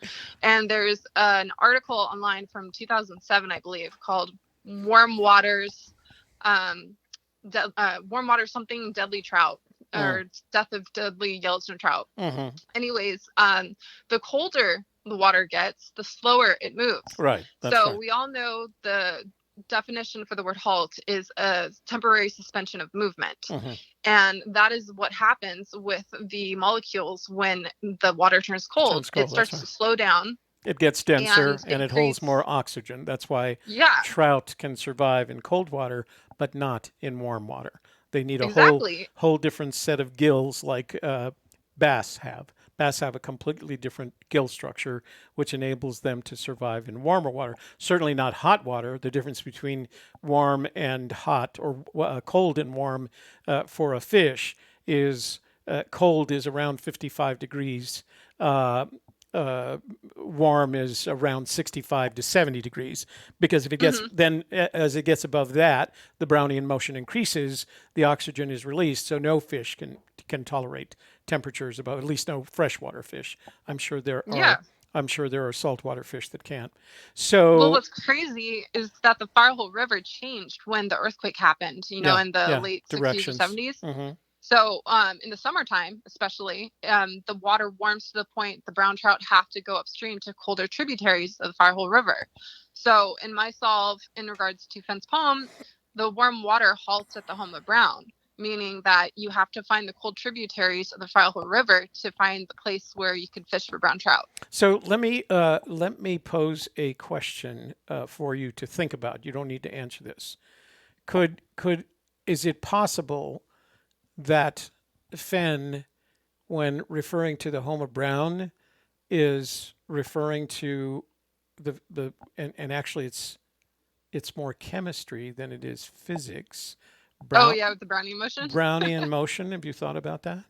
And there's an article online from 2007, I believe, called Warm Waters, Warm Water something Deadly Trout, or Death of Deadly Yellowstone Trout. Mm-hmm. Anyways, the colder the water gets, the slower it moves. Right. So we all know the definition for the word halt is a temporary suspension of movement. Mm-hmm. And that is what happens with the molecules when the water turns cold. It starts to slow down. It gets denser and it holds creates more oxygen. That's why Yeah, trout can survive in cold water, but not in warm water. They need a exactly. whole different set of gills like bass have. Bass have a completely different gill structure, which enables them to survive in warmer water. Certainly not hot water. The difference between warm and hot, or cold and warm for a fish, is cold is around 55 degrees. Warm is around 65 to 70 degrees, because if it gets then as it gets above that, the Brownian motion increases, the oxygen is released, so no fish can tolerate temperatures above, at least no freshwater fish. I'm sure there are saltwater fish that can't. So well, what's crazy is that the Firehole River changed when the earthquake happened, in the late 60s or 70s. Mm-hmm. So in the summertime, especially, the water warms to the point the brown trout have to go upstream to colder tributaries of the Firehole River. So in my solve, in regards to Fenn's poem, the warm water halts at the home of brown, meaning that you have to find the cold tributaries of the Firehole River to find the place where you can fish for brown trout. So let me pose a question for you to think about. You don't need to answer this. Is it possible that Fenn, when referring to the home of brown, is referring to and actually it's more chemistry than it is physics. With the Brownian motion. Brownian motion. Have you thought about that?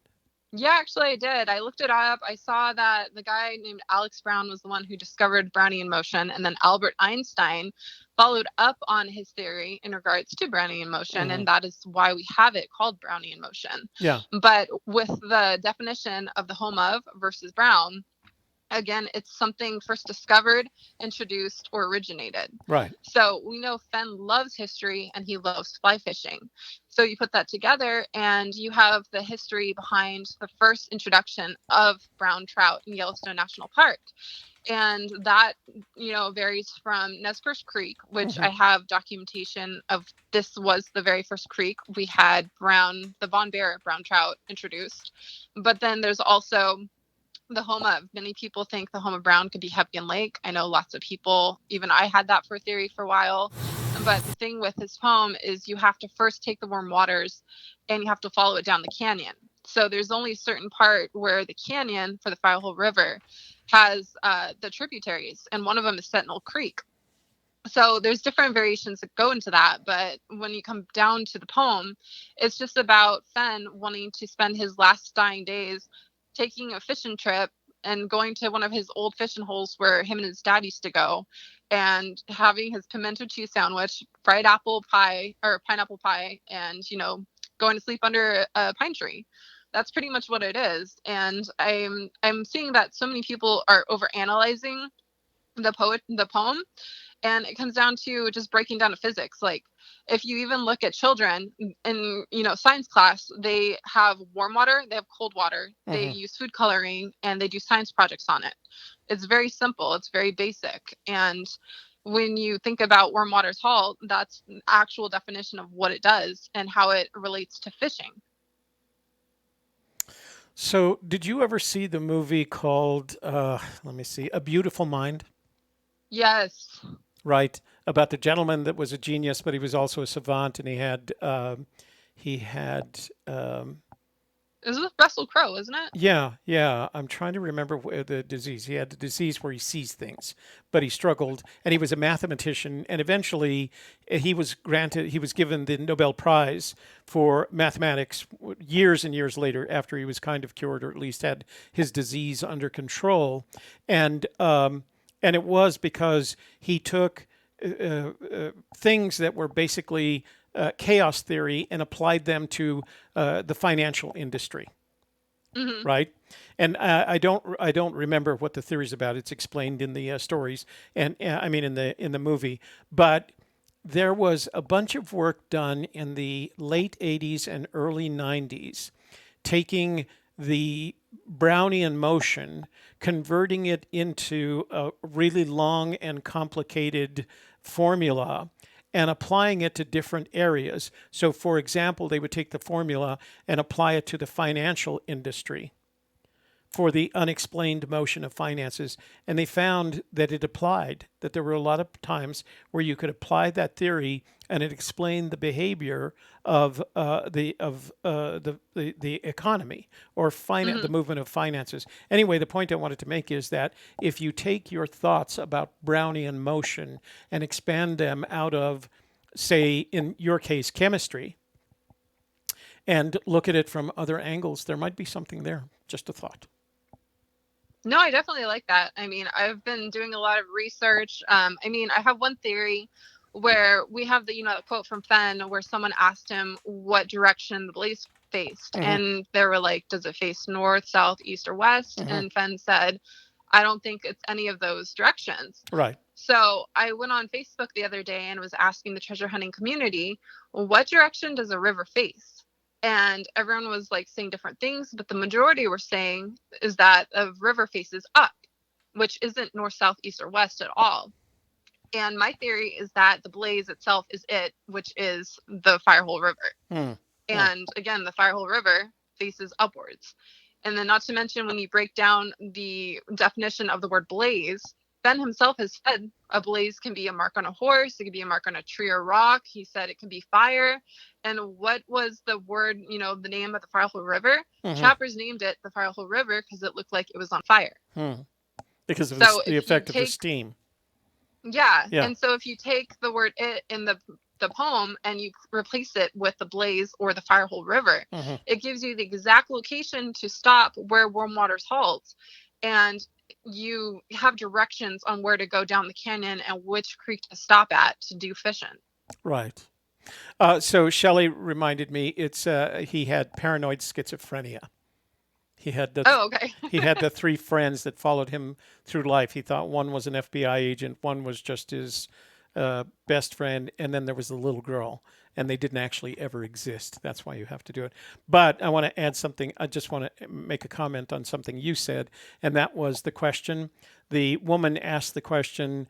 Yeah, actually I did. I looked it up. I saw that the guy named Alex Brown was the one who discovered Brownian motion, and then Albert Einstein followed up on his theory in regards to Brownian motion, and that is why we have it called Brownian motion. Yeah. But with the definition of the home of versus brown, again, it's something first discovered, introduced, or originated. Right. So we know Fenn loves history and he loves fly fishing. So you put that together and you have the history behind the first introduction of brown trout in Yellowstone National Park. And that, varies from Nez Perce Creek, which I have documentation of. This was the very first creek we had the Von Bear brown trout introduced. But then there's also the home of. Many people think the home of brown could be Hepkin Lake. I know lots of people, even I had that for a theory for a while. But the thing with his poem is you have to first take the warm waters and you have to follow it down the canyon. So there's only a certain part where the canyon for the Firehole River has the tributaries, and one of them is Sentinel Creek. So there's different variations that go into that. But when you come down to the poem, it's just about Fenn wanting to spend his last dying days taking a fishing trip and going to one of his old fishing holes where him and his dad used to go, and having his pimento cheese sandwich, fried apple pie or pineapple pie, and going to sleep under a pine tree. That's pretty much what it is. And I'm seeing that so many people are overanalyzing the poem, and it comes down to just breaking down to physics. Like, if you even look at children in science class, they have warm water, they have cold water, they use food coloring, and they do science projects on it. It's very simple, it's very basic. And when you think about warm water's halt, that's an actual definition of what it does and how it relates to fishing. So did you ever see the movie called A Beautiful Mind? Yes. Right, about the gentleman that was a genius, but he was also a savant, and he had it was with Russell Crowe, isn't it? Yeah. I'm trying to remember the disease. He had the disease where he sees things, but he struggled, and he was a mathematician, and eventually he was given the Nobel Prize for mathematics years and years later, after he was kind of cured, or at least had his disease under control, and it was because he took things that were basically chaos theory and applied them to the financial industry, right? And I don't remember what the theory's about. It's explained in the stories, and in the movie. But there was a bunch of work done in the late 80s and early 90s, taking the Brownian motion, converting it into a really long and complicated formula, and applying it to different areas. So, for example, they would take the formula and apply it to the financial industry for the unexplained motion of finances. And they found that it applied, that there were a lot of times where you could apply that theory and it explained the behavior of the economy or the movement of finances. Anyway, the point I wanted to make is that if you take your thoughts about Brownian motion and expand them out of, say, in your case, chemistry, and look at it from other angles, there might be something there. Just a thought. No, I definitely like that. I mean, I've been doing a lot of research. I mean, I have one theory where we have the, quote from Fenn where someone asked him what direction the blaze faced. And they were like, does it face north, south, east, or west? And Fenn said, I don't think it's any of those directions. Right. So I went on Facebook the other day and was asking the treasure hunting community, well, what direction does a river face? And everyone was like saying different things, but the majority were saying is that a river faces up, which isn't north, south, east, or west at all. And my theory is that the blaze itself is it, which is the Firehole River. And again, the Firehole River faces upwards. And then not to mention when you break down the definition of the word blaze, Ben himself has said a blaze can be a mark on a horse, it can be a mark on a tree or rock. He said it can be fire. And what was the word, the name of the Firehole River? Chappers named it the Firehole River because it looked like it was on fire. Because of the effect of the steam. Yeah. And so if you take the word it in the poem and you replace it with the blaze or the Firehole River, it gives you the exact location to stop where Warm Waters halts. And you have directions on where to go down the canyon and which creek to stop at to do fishing. Right. So Shelley reminded me he had paranoid schizophrenia. He had he had the three friends that followed him through life. He thought one was an FBI agent, one was just his best friend, and then there was the little girl, and they didn't actually ever exist. That's why you have to do it. But I want to add something. I just want to make a comment on something you said, and that was the question. The woman asked the question,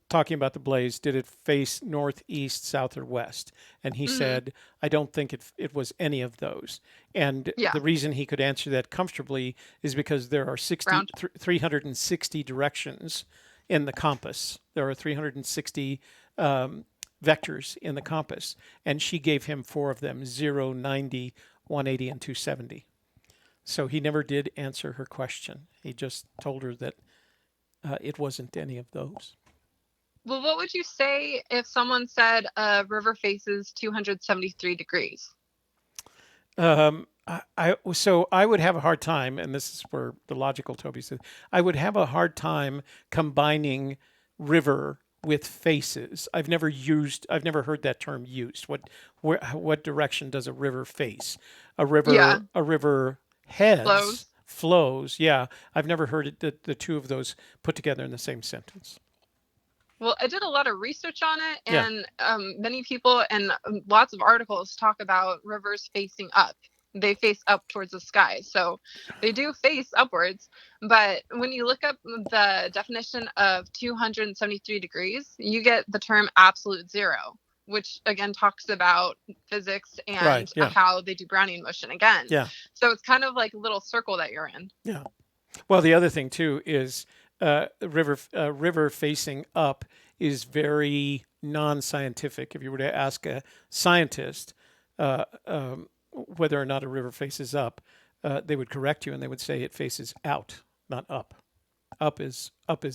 talking about the blaze, did it face north, east, south, or west? And he said, I don't think it was any of those. And the reason he could answer that comfortably is because there are 360 directions in the compass. There are 360 vectors in the compass. And she gave him 4 of them, 0, 90, 180, and 270. So he never did answer her question. He just told her that it wasn't any of those. Well, what would you say if someone said a river faces 273 degrees? So I would have a hard time, and this is where the logical Toby said, I would have a hard time combining river with faces. I've never heard that term used. What direction does a river face? A river heads, flows. Yeah, I've never heard the two of those put together in the same sentence. Well, I did a lot of research on it, and many people and lots of articles talk about rivers facing up. They face up towards the sky. So they do face upwards. But when you look up the definition of 273 degrees, you get the term absolute zero, which again talks about physics and how they do Brownian motion again. Yeah. So it's kind of like a little circle that you're in. Yeah. Well, the other thing too is river facing up is very non-scientific. If you were to ask a scientist whether or not a river faces up, they would correct you and they would say it faces out, not up. Up is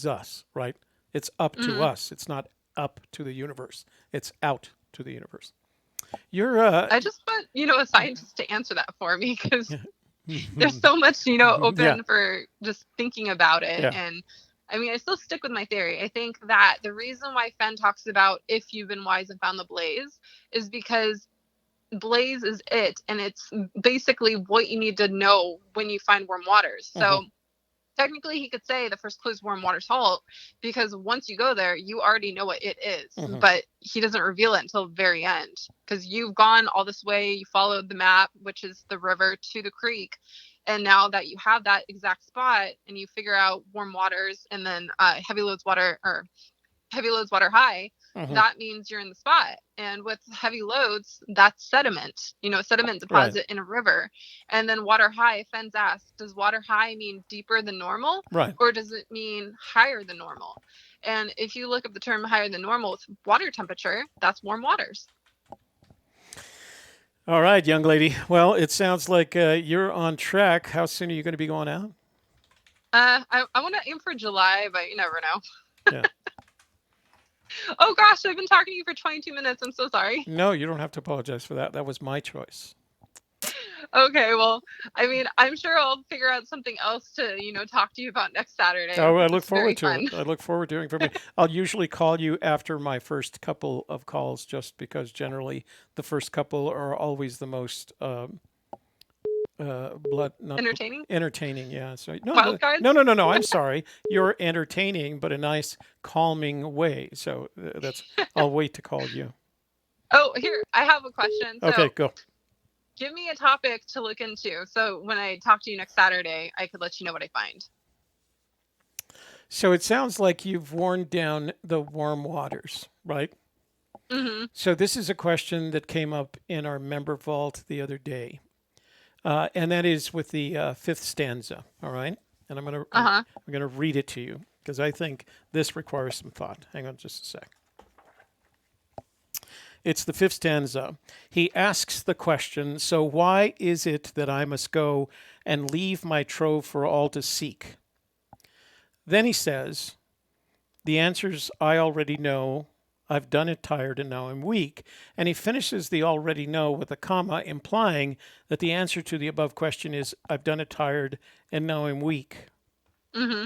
us, right? It's up to us. It's not up to the universe. It's out to the universe. I just want a scientist to answer that for me because there's so much open for just thinking about it. And I mean, I still stick with my theory. I think that the reason why Fenn talks about if you've been wise and found the blaze is because blaze is it, and it's basically what you need to know when you find warm waters. So technically he could say the first clue is Warm Waters Halt because once you go there, you already know what it is, but he doesn't reveal it until the very end because you've gone all this way, you followed the map, which is the river to the creek. And now that you have that exact spot and you figure out warm waters and then heavy loads water high, that means you're in the spot. And with heavy loads, that's sediment, sediment deposit in a river. And then water high, Fenn's asked, does water high mean deeper than normal? Right. Or does it mean higher than normal? And if you look up the term higher than normal with water temperature, that's warm waters. All right, young lady. Well, it sounds like you're on track. How soon are you going to be going out? I want to aim for July, but you never know. Yeah. Oh, gosh, I've been talking to you for 22 minutes. I'm so sorry. No, you don't have to apologize for that. That was my choice. Okay, well, I mean, I'm sure I'll figure out something else to, talk to you about next Saturday. Oh, I look forward to it. I look forward to hearing from you. I'll usually call you after my first couple of calls, just because generally the first couple are always the most entertaining. Yeah. So Wild cards? No. I'm sorry. You're entertaining, but a nice, calming way. So I'll wait to call you. Oh, here, I have a question. So, okay, go. Give me a topic to look into, so when I talk to you next Saturday, I could let you know what I find. So it sounds like you've worn down the warm waters, right? Mm-hmm. So this is a question that came up in our member vault the other day, and that is with the fifth stanza. All right, and I'm gonna read it to you because I think this requires some thought. Hang on just a sec. It's the fifth stanza. He asks the question, so why is it that I must go and leave my trove for all to seek? Then he says, the answers I already know. I've done it tired and now I'm weak. And he finishes the already know with a comma, implying that the answer to the above question is, I've done it tired and now I'm weak. Mm-hmm.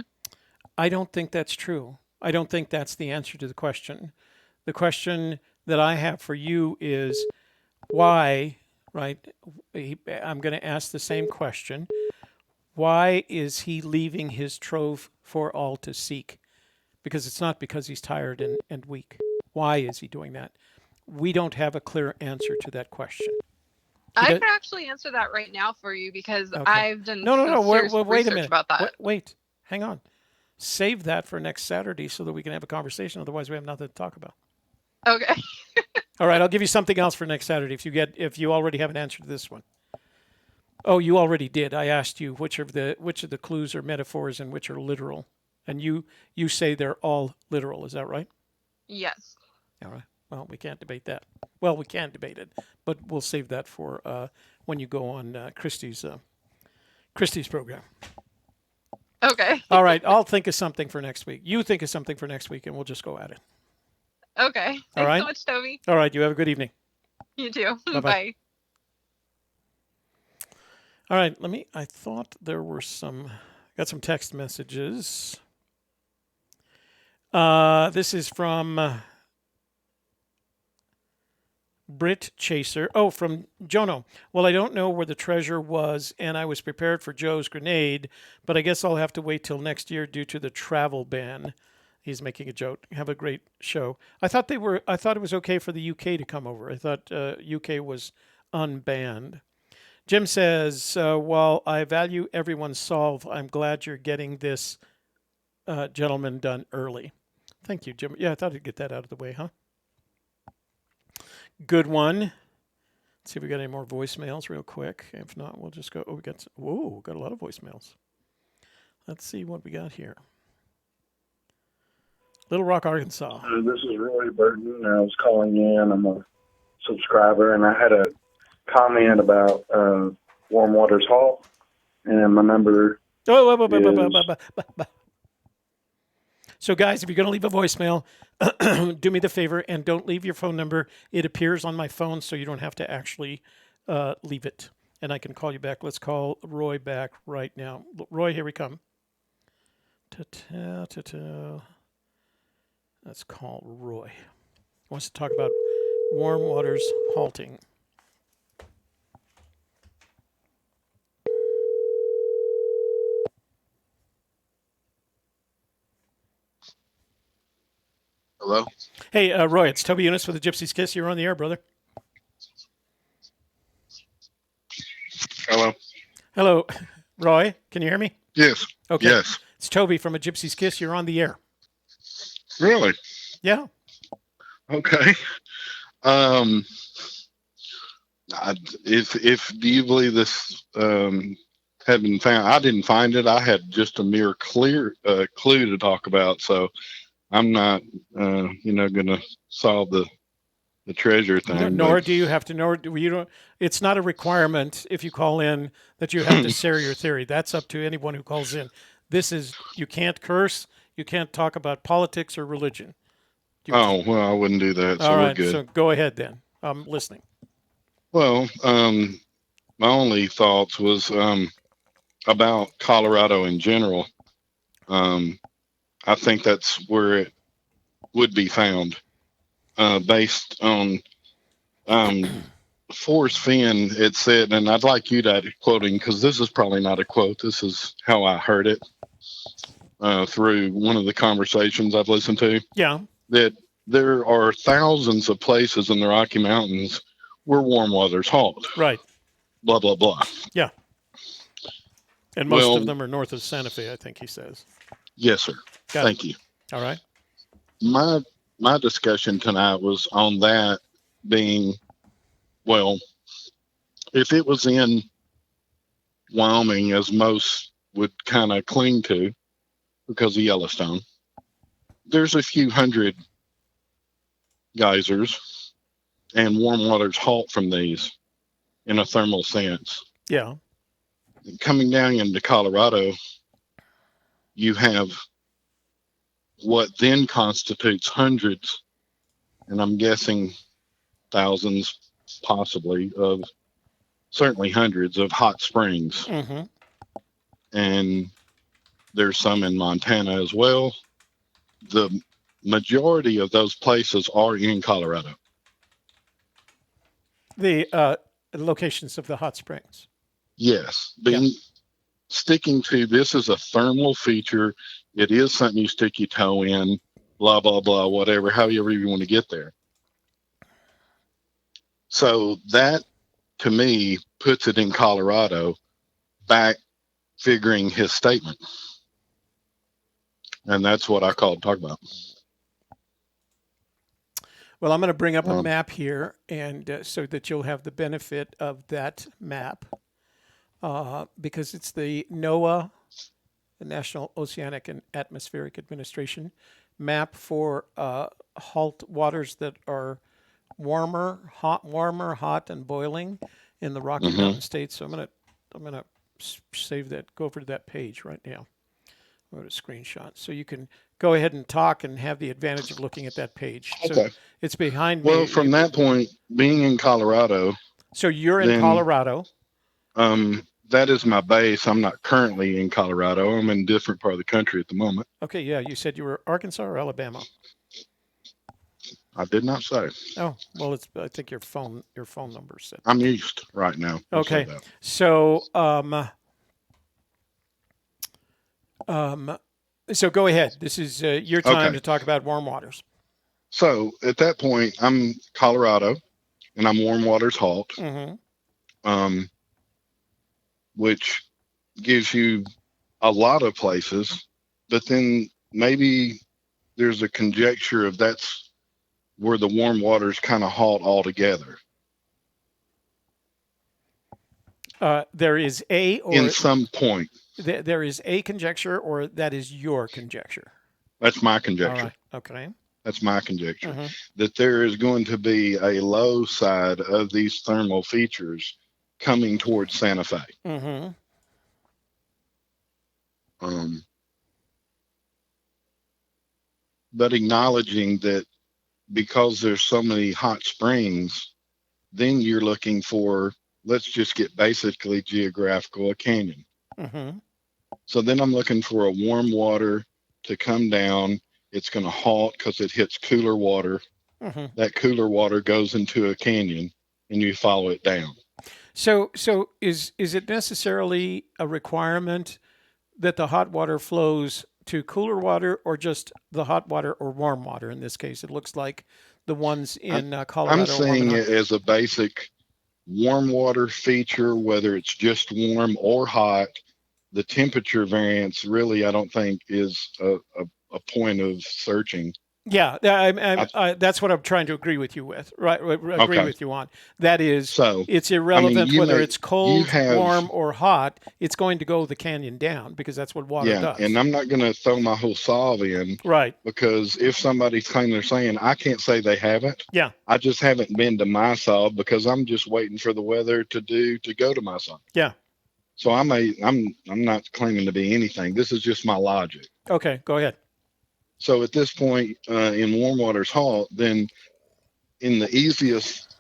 I don't think that's true. I don't think that's the answer to the question. The question that I have for you is why, right? I'm going to ask the same question. Why is he leaving his trove for all to seek? Because it's not because he's tired and weak. Why is he doing that? We don't have a clear answer to that question. I could actually answer that right now for you because I've done wait a minute. About that. Wait, hang on. Save that for next Saturday so that we can have a conversation. Otherwise, we have nothing to talk about. Okay. All right, I'll give you something else for next Saturday if you already have an answer to this one. Oh, you already did. I asked you which of the clues are metaphors and which are literal, and you say they're all literal. Is that right? Yes. All right. Well, we can't debate that. Well, we can debate it, but we'll save that for when you go on Christy's program. Okay. All right. I'll think of something for next week. You think of something for next week, and we'll just go at it. Okay. Thanks so much, Toby. All right. You have a good evening. You too. Bye-bye. Bye. All right. I thought there were got some text messages. This is from Brit Chaser. Oh, from Jono. Well, I don't know where the treasure was, and I was prepared for Joe's grenade, but I guess I'll have to wait till next year due to the travel ban. He's making a joke. Have a great show. I thought it was okay for the UK to come over. I thought UK was unbanned. Jim says, while I value everyone's solve, I'm glad you're getting this gentleman done early. Thank you, Jim. Yeah, I thought I'd get that out of the way, huh? Good one. Let's see if we got any more voicemails real quick. If not, we'll just go. Oh, we got a lot of voicemails. Let's see what we got here. Little Rock, Arkansas. This is Roy Burton. I was calling in. I'm a subscriber, and I had a comment about Warm Waters Hall, and my number So, guys, if you're going to leave a voicemail, do me the favor and don't leave your phone number. It appears on my phone, so you don't have to actually leave it, and I can call you back. Let's call Roy back right now. Roy, here we come. Let's call Roy. He wants to talk about Warm Waters halting. Hello? Hey, Roy, it's Toby Younis with the Gypsy's Kiss. You're on the air, brother. Hello? Hello. Roy, can you hear me? Yes. Okay. Yes. It's Toby from a Gypsy's Kiss. You're on the air. Really? Yeah. Okay. Um, if do you believe this had been found? I didn't find it. I had just a mere clue to talk about. So I'm not, going to solve the treasure thing. Nor do you have to. Nor do you don't. It's not a requirement if you call in that you have to share your theory. That's up to anyone who calls in. This is you can't curse. You can't talk about politics or religion. Well, I wouldn't do that. So all right, we're good. so go ahead then. I'm listening. Well, my only thoughts was about Colorado in general. I think that's where it would be found, based on Forrest Fenn. It said, and I'd like you to quoting because this is probably not a quote. This is how I heard it through one of the conversations I've listened to. Yeah, that there are thousands of places in the Rocky Mountains where warm water's hauled. Right. Blah blah blah. Yeah. And most of them are north of Santa Fe, I think he says. Yes, sir. Thank you. All right. My discussion tonight was on that being, well, if it was in Wyoming, as most would kind of cling to because of Yellowstone, there's a few hundred geysers and warm water's hauled from these in a thermal sense. Yeah. Coming down into Colorado, you have what then constitutes hundreds, and I'm guessing thousands, possibly, of certainly hundreds of hot springs. Mm-hmm. And there's some in Montana as well. The majority of those places are in Colorado. The locations of the hot springs. Yes. Sticking to this is a thermal feature. It is something you stick your toe in, blah, blah, blah, whatever, however you want to get there. So that, to me, puts it in Colorado, back figuring his statement. And that's what I called talk about. Well, I'm going to bring up a map here, and so that you'll have the benefit of that map, because it's the NOAA, the National Oceanic and Atmospheric Administration, map for halt waters that are warmer, hot, and boiling in the Rocky Mountain states. So I'm gonna save that. Go over to that page right now. Go to screenshot, so you can go ahead and talk and have the advantage of looking at that page. Okay. So it's behind me. Well, from that point, being in Colorado. So you're in Colorado. That is my base. I'm not currently in Colorado. I'm in a different part of the country at the moment. Okay, yeah. You said you were Arkansas or Alabama? I did not say. Oh, well, I think your phone number said. I'm east right now. Okay. So, so go ahead. This is your time to talk about warm waters. So at that point, I'm Colorado, and I'm warm waters halt, which gives you a lot of places, but then maybe there's a conjecture of that's where the warm waters kind of halt altogether. There is in some point. There is a conjecture, or that is your conjecture? That's my conjecture. All right. Okay. That's my conjecture. That there is going to be a low side of these thermal features coming towards Santa Fe. But acknowledging that because there's so many hot springs, then you're looking for, let's just get basically geographical, a canyon. So then I'm looking for a warm water to come down. It's going to halt because it hits cooler water. That cooler water goes into a canyon, and you follow it down. So is it necessarily a requirement that the hot water flows to cooler water, or just the hot water or warm water? In this case, it looks like the ones in Colorado. I'm seeing it as a basic warm water feature, whether it's just warm or hot. The temperature variance really, I don't think, is a point of searching. Yeah, that's what I'm trying to agree with you with. Right, agree with you on. That is, So it's irrelevant whether it's cold, have, warm, or hot. It's going to go the canyon down because that's what water does. And I'm not going to throw my whole solve in, right? Because if somebody's claiming they're saying, I can't say they haven't. Yeah, I just haven't been to my solve because I'm just waiting for the weather to go to my solve. Yeah. So I'm not claiming to be anything. This is just my logic. Okay, go ahead. So at this point, in warm water's halt, then in the easiest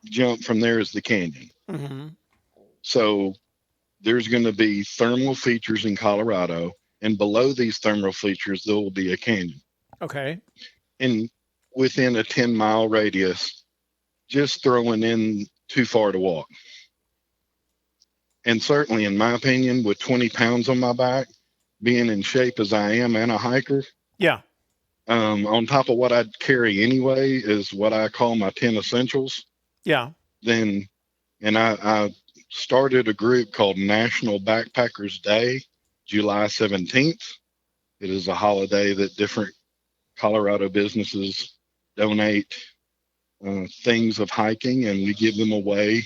jump from there is the canyon. Mm-hmm. So there's going to be thermal features in Colorado, and below these thermal features, there will be a canyon. Okay. And within a 10-mile radius, just throwing in too far to walk. And certainly, in my opinion, with 20 pounds on my back, being in shape as I am and a hiker, yeah. On top of what I'd carry anyway is what I call my 10 essentials. Yeah. Then, and I started a group called National Backpackers Day, July 17th. It is a holiday that different Colorado businesses donate things of hiking, and we give them away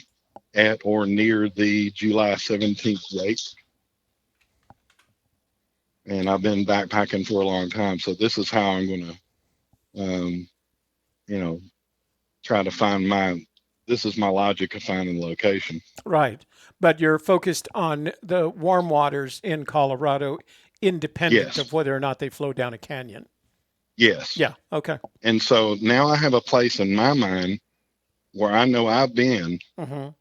at or near the July 17th date. And I've been backpacking for a long time, so this is how I'm going to, try to find this is my logic of finding the location. Right. But you're focused on the warm waters in Colorado, independent of whether or not they flow down a canyon. Yes. Yeah. Okay. And so now I have a place in my mind where I know I've been,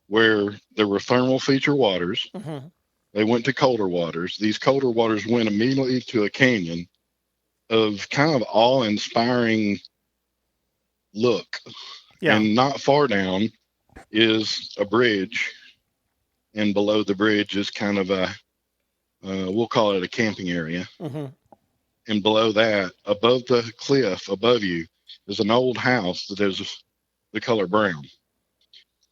where there were thermal feature waters. They went to colder waters. These colder waters went immediately to a canyon of kind of awe-inspiring look. Yeah. And not far down is a bridge, and below the bridge is kind of a, we'll call it a camping area. And below that, above the cliff above you, is an old house that is the color brown.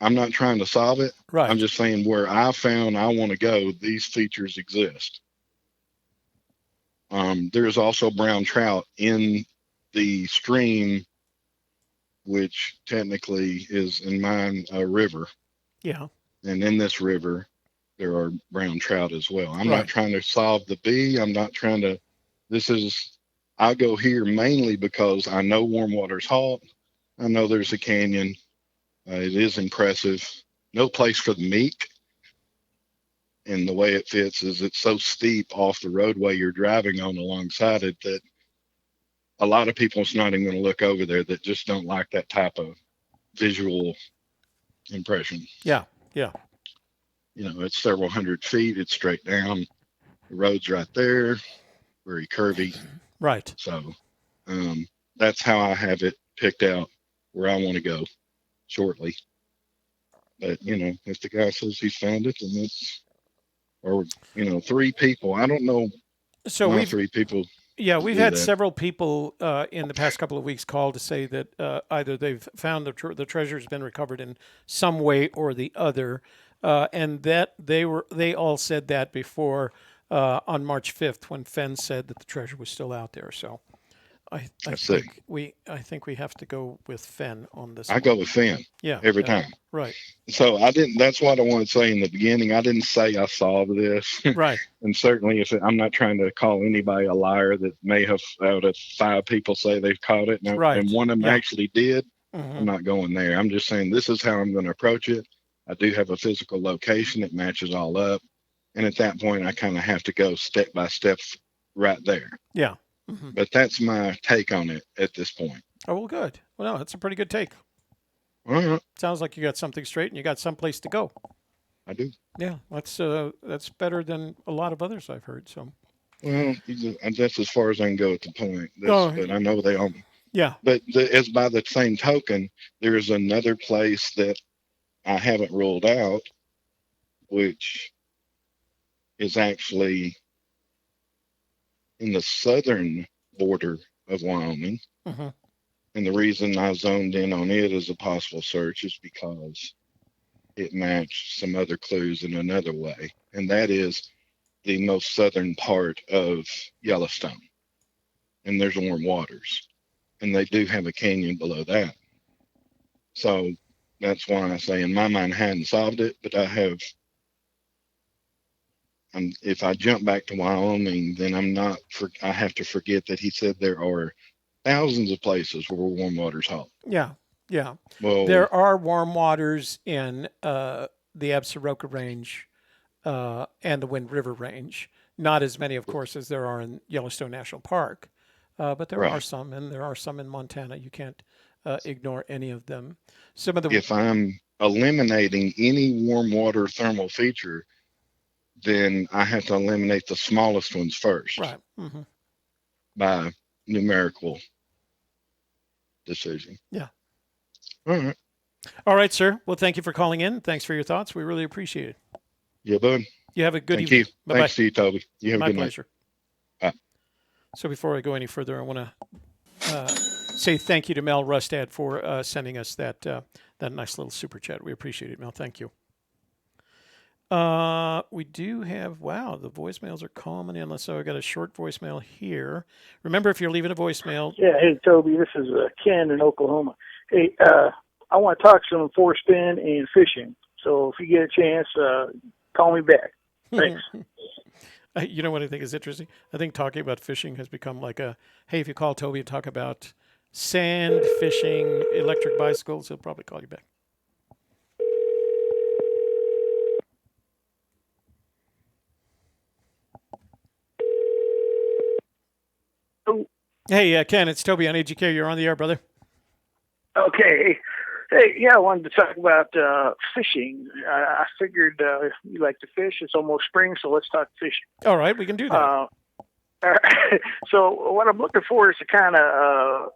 I'm not trying to solve it. Right. I'm just saying where I found I want to go, these features exist. There's also brown trout in the stream, which technically is in mine a river. Yeah. And in this river, there are brown trout as well. I'm not trying to solve the B. I'm not trying to. I go here mainly because I know warm water's halt. I know there's a canyon. It is impressive. No place for the meek. And the way it fits is it's so steep off the roadway you're driving on alongside it that a lot of people is not even going to look over there that just don't like that type of visual impression. Yeah. Yeah. It's several hundred feet. It's straight down. The road's right there, very curvy. Right. So that's how I have it picked out where I want to go shortly. But, if the guy says he's found it, then it's, or, 3 people. I don't know. So we've 3 people. Yeah, we've had several people in the past couple of weeks call to say that either they've found the treasure's been recovered in some way or the other, and that they all said that before on March 5th when Fenn said that the treasure was still out there. So I think we have to go with Fenn on this. I go with Fenn. Yeah, every time. Right. So that's what I want to say in the beginning. I didn't say I solved this. Right. And certainly I'm not trying to call anybody a liar that may have out of 5 people say they've caught it. And one of them actually did. I'm not going there. I'm just saying this is how I'm going to approach it. I do have a physical location that matches all up. And at that point, I kind of have to go step by step right there. Yeah. But that's my take on it at this point. Oh, well, good. Well, no, that's a pretty good take. All right. Sounds like you got something straight and you got someplace to go. I do. Yeah, that's better than a lot of others I've heard. So. Well, that's as far as I can go at the point. But I know they all. Yeah. But as by the same token, there is another place that I haven't ruled out, which is actually in the southern border of Wyoming. And the reason I zoned in on it as a possible search is because it matched some other clues in another way. And that is the most southern part of Yellowstone. and there's warm waters, and they do have a canyon below that. So that's why I say in my mind I hadn't solved it, but I have. If I jump back to Wyoming, then I have to forget that he said there are thousands of places where warm water's hot. Yeah, yeah. Well, there are warm waters in the Absaroka Range and the Wind River Range. Not as many, of course, as there are in Yellowstone National Park, but there are some, and there are some in Montana. You can't ignore any of them. If I'm eliminating any warm water thermal feature, then I have to eliminate the smallest ones first. Right. Mm-hmm. By numerical decision. Yeah. All right. All right, sir. Well, thank you for calling in. Thanks for your thoughts. We really appreciate it. Yeah, bud. You have a good Thank evening. you. Bye-bye. Thanks to you, Toby. You have My a good pleasure. night. Bye. So before I go any further, I want to say thank you to Mel Rustad for sending us that nice little super chat. We appreciate it, Mel. Thank you. We do have, the voicemails are coming in. So I got a short voicemail here. Remember, if you're leaving a voicemail. Yeah, hey, Toby, this is Ken in Oklahoma. Hey, I want to talk some forest spin and fishing. So if you get a chance, call me back. Thanks. You know what I think is interesting? I think talking about fishing has become like hey, if you call Toby and talk about sand, fishing, electric bicycles, he'll probably call you back. Hey, Ken, it's Toby on AGK. You're on the air, brother. Okay. Hey, yeah, I wanted to talk about fishing. I figured you like to fish. It's almost spring, so let's talk fishing. All right, we can do that. All right. So what I'm looking for is to kind of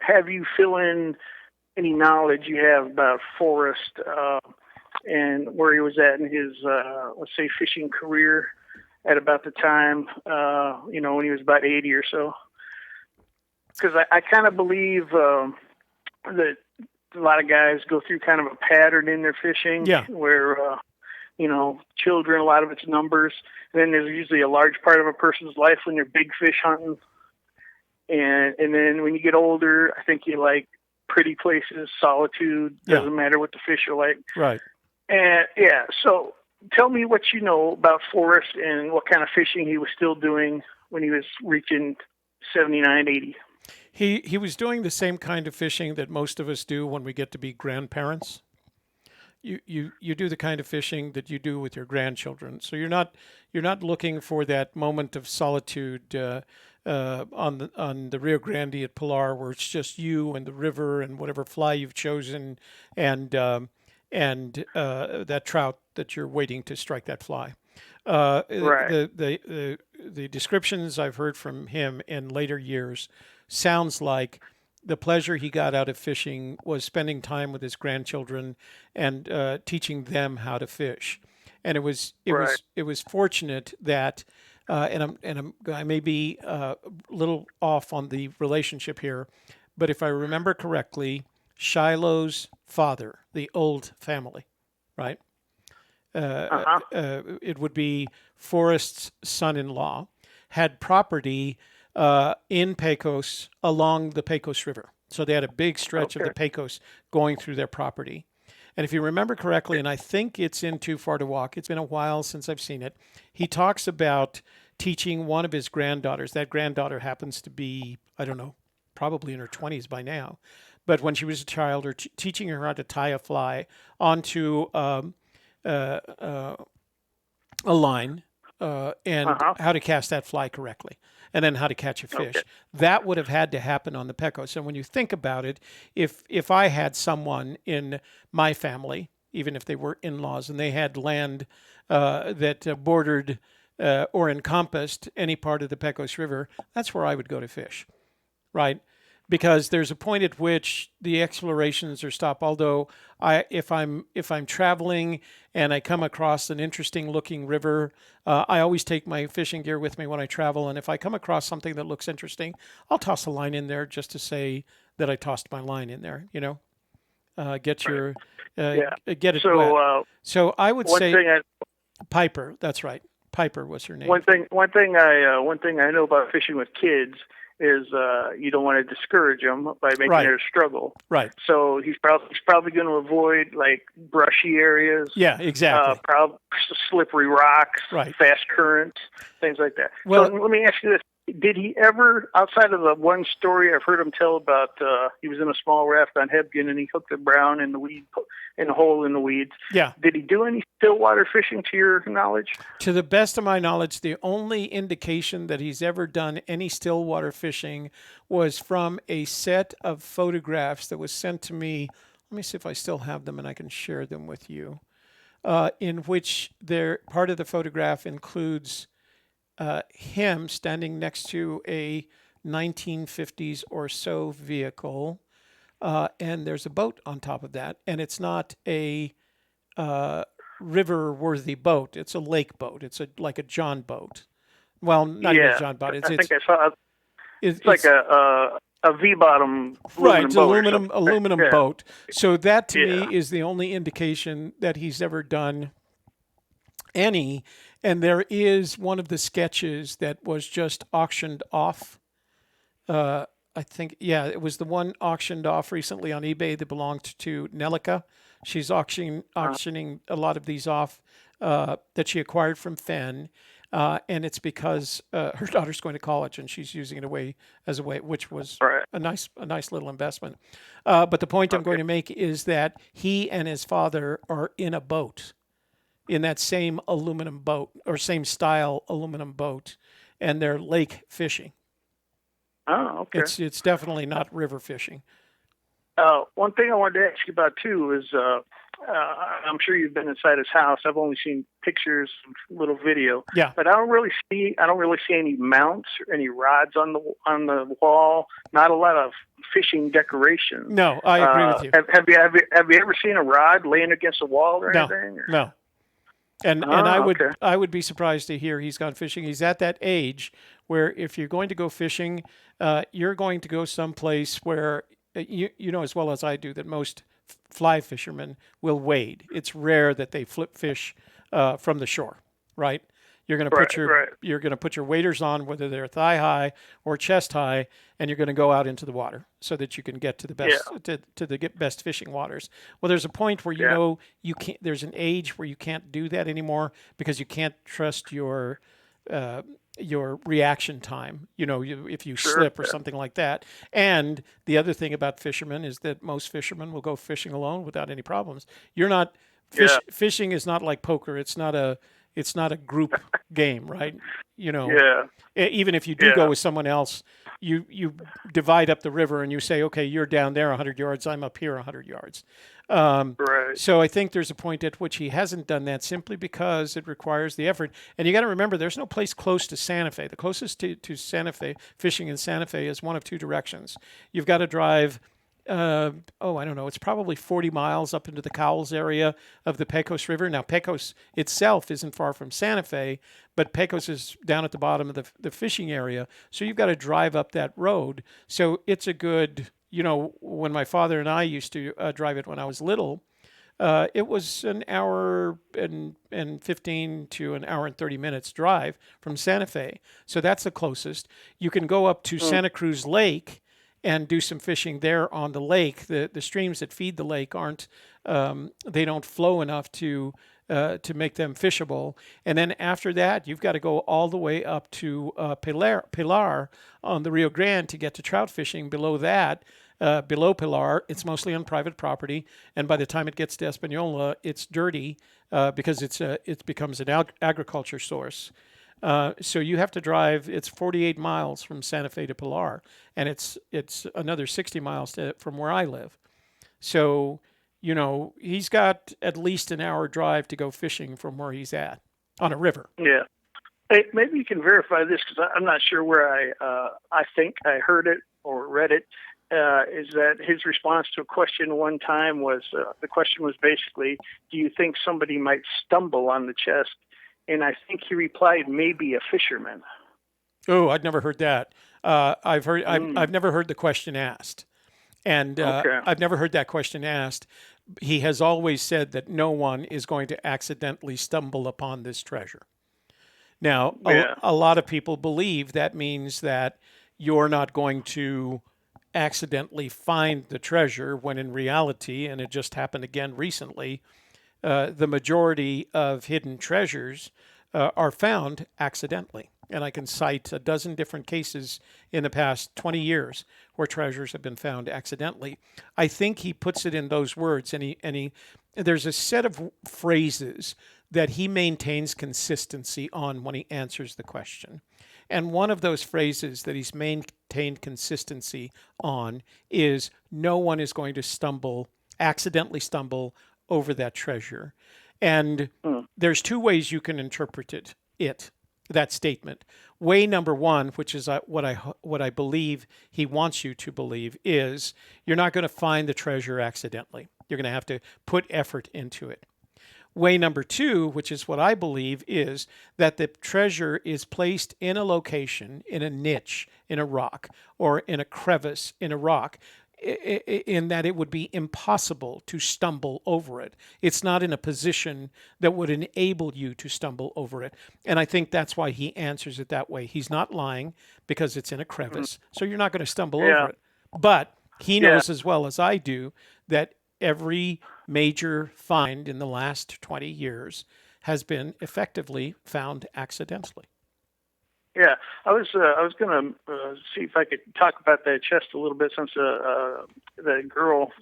have you fill in any knowledge you have about Forrest and where he was at in his, let's say, fishing career at about the time, when he was about 80 or so. Because I kind of believe that a lot of guys go through kind of a pattern in their fishing where, children, a lot of it's numbers. And then there's usually a large part of a person's life when they're big fish hunting. And then when you get older, I think you like pretty places, solitude, doesn't matter what the fish are like. Right. And so tell me what you know about Forrest and what kind of fishing he was still doing when he was reaching 79, 80. He was doing the same kind of fishing that most of us do when we get to be grandparents. You do the kind of fishing that you do with your grandchildren. So you're not looking for that moment of solitude on the Rio Grande at Pilar where it's just you and the river and whatever fly you've chosen and that trout that you're waiting to strike that fly. Right. The descriptions I've heard from him in later years sounds like the pleasure he got out of fishing was spending time with his grandchildren and teaching them how to fish. And it was fortunate that I may be a little off on the relationship here, but if I remember correctly, Shiloh's father, the old family, right? It would be Forrest's son-in-law, had property in Pecos along the Pecos River. So they had a big stretch of the Pecos going through their property. And if you remember correctly, and I think it's in Too Far to Walk, it's been a while since I've seen it, he talks about teaching one of his granddaughters. That granddaughter happens to be, I don't know, probably in her 20s by now. But when she was a child, or teaching her how to tie a fly onto a line and how to cast that fly correctly, and then how to catch a fish. That would have had to happen on the Pecos. And when you think about it, if I had someone in my family, even if they were in-laws, and they had land that bordered or encompassed any part of the Pecos River, that's where I would go to fish, right? Because there's a point at which the explorations are stopped. Although if I'm traveling and I come across an interesting looking river, I always take my fishing gear with me when I travel. And if I come across something that looks interesting, I'll toss a line in there just to say that I tossed my line in there. Get it wet. So I would say Piper. That's right. Piper was her name. One thing I know about fishing with kids is you don't want to discourage them by making Right. it a struggle. Right. So he's probably going to avoid like brushy areas. Yeah, exactly. Probably slippery rocks, Right. fast currents, things like that. Well- so let me ask you this. Did he ever, outside of the one story I've heard him tell about, he was in a small raft on Hebgen and he hooked a brown in a hole in the weeds. Yeah. Did he do any stillwater fishing to your knowledge? To the best of my knowledge, the only indication that he's ever done any stillwater fishing was from a set of photographs that was sent to me. Let me see if I still have them and I can share them with you. In which part of the photograph includes him standing next to a 1950s or so vehicle, and there's a boat on top of that, and it's not a river-worthy boat. It's a lake boat. It's like a John boat. Well, not even a John boat. I think I saw. It's like a V-bottom right, it's boat aluminum boat. So that to Yeah. me is the only indication that he's ever done any. And there is one of the sketches that was just auctioned off. I think, yeah, it was the one auctioned off recently on eBay that belonged to Nelica. She's auctioning a lot of these off that she acquired from Fenn. And it's because her daughter's going to college and she's using it as a way, which was Right. a nice little investment. But the point I'm going to make is that he and his father are in a boat, in that same aluminum boat or same style aluminum boat, and they're lake fishing. Oh, okay. It's definitely not river fishing. One thing I wanted to ask you about too is I'm sure you've been inside his house. I've only seen pictures, little video. Yeah. But I don't really see any mounts or any rods on the wall. Not a lot of fishing decoration. No, I agree with you. Have you ever seen a rod laying against a wall or anything? Or? No. And I would be surprised to hear he's gone fishing. He's at that age where if you're going to go fishing, you're going to go someplace where you know as well as I do that most fly fishermen will wade. It's rare that they flip fish from the shore, right? You're going to put your waders on, whether they're thigh high or chest high, and you're going to go out into the water so that you can get to the best to the best fishing waters. Well, there's a point where you know you can't. There's an age where you can't do that anymore because you can't trust your reaction time. You know, if you slip or something like that. And the other thing about fishermen is that most fishermen will go fishing alone without any problems. You're not fishing is not like poker. It's not a group game, right? You know, even if you do go with someone else, you divide up the river and you say, okay, you're down there 100 yards, I'm up here 100 yards. Right. So I think there's a point at which he hasn't done that simply because it requires the effort. And you got to remember, there's no place close to Santa Fe. The closest to Santa Fe, fishing in Santa Fe, is one of two directions. You've got to drive I don't know, it's probably 40 miles up into the Cowles area of the Pecos River. Now, Pecos itself isn't far from Santa Fe, but Pecos is down at the bottom of the fishing area. So you've got to drive up that road. So it's a good, you know, when my father and I used to drive it when I was little, it was an hour and 15 to an hour and 30 minutes drive from Santa Fe. So that's the closest. You can go up to Santa Cruz Lake and do some fishing there on the lake. The streams that feed the lake aren't, they don't flow enough to make them fishable. And then after that, you've got to go all the way up to Pilar on the Rio Grande to get to trout fishing. Below that, below Pilar, it's mostly on private property. And by the time it gets to Espanola, it's dirty because it becomes an agriculture source. So you have to drive, it's 48 miles from Santa Fe to Pilar, and it's another 60 miles from where I live. So, you know, he's got at least an hour drive to go fishing from where he's at on a river. Yeah. Hey, maybe you can verify this because I'm not sure where I think I heard it or read it. Is that his response to a question one time was, the question was basically, do you think somebody might stumble on the chest? And I think he replied, maybe a fisherman. Oh, I'd never heard that. I've never heard the question asked. And I've never heard that question asked. He has always said that no one is going to accidentally stumble upon this treasure. Now, a lot of people believe that means that you're not going to accidentally find the treasure, when in reality, and it just happened again recently, the majority of hidden treasures are found accidentally. And I can cite a dozen different cases in the past 20 years where treasures have been found accidentally. I think he puts it in those words, and there's a set of phrases that he maintains consistency on when he answers the question. And one of those phrases that he's maintained consistency on is, no one is going to accidentally stumble over that treasure. And there's two ways you can interpret that statement. Way number one, which is what I believe he wants you to believe, is you're not going to find the treasure accidentally. You're going to have to put effort into it. Way number two, which is what I believe, is that the treasure is placed in a location, in a niche, in a rock, or in a crevice in a rock, in that it would be impossible to stumble over it. It's not in a position that would enable you to stumble over it. And I think that's why he answers it that way. He's not lying, because it's in a crevice, so you're not going to stumble over it. But he knows as well as I do that every major find in the last 20 years has been effectively found accidentally. Yeah, I was going to see if I could talk about that chest a little bit, since the girl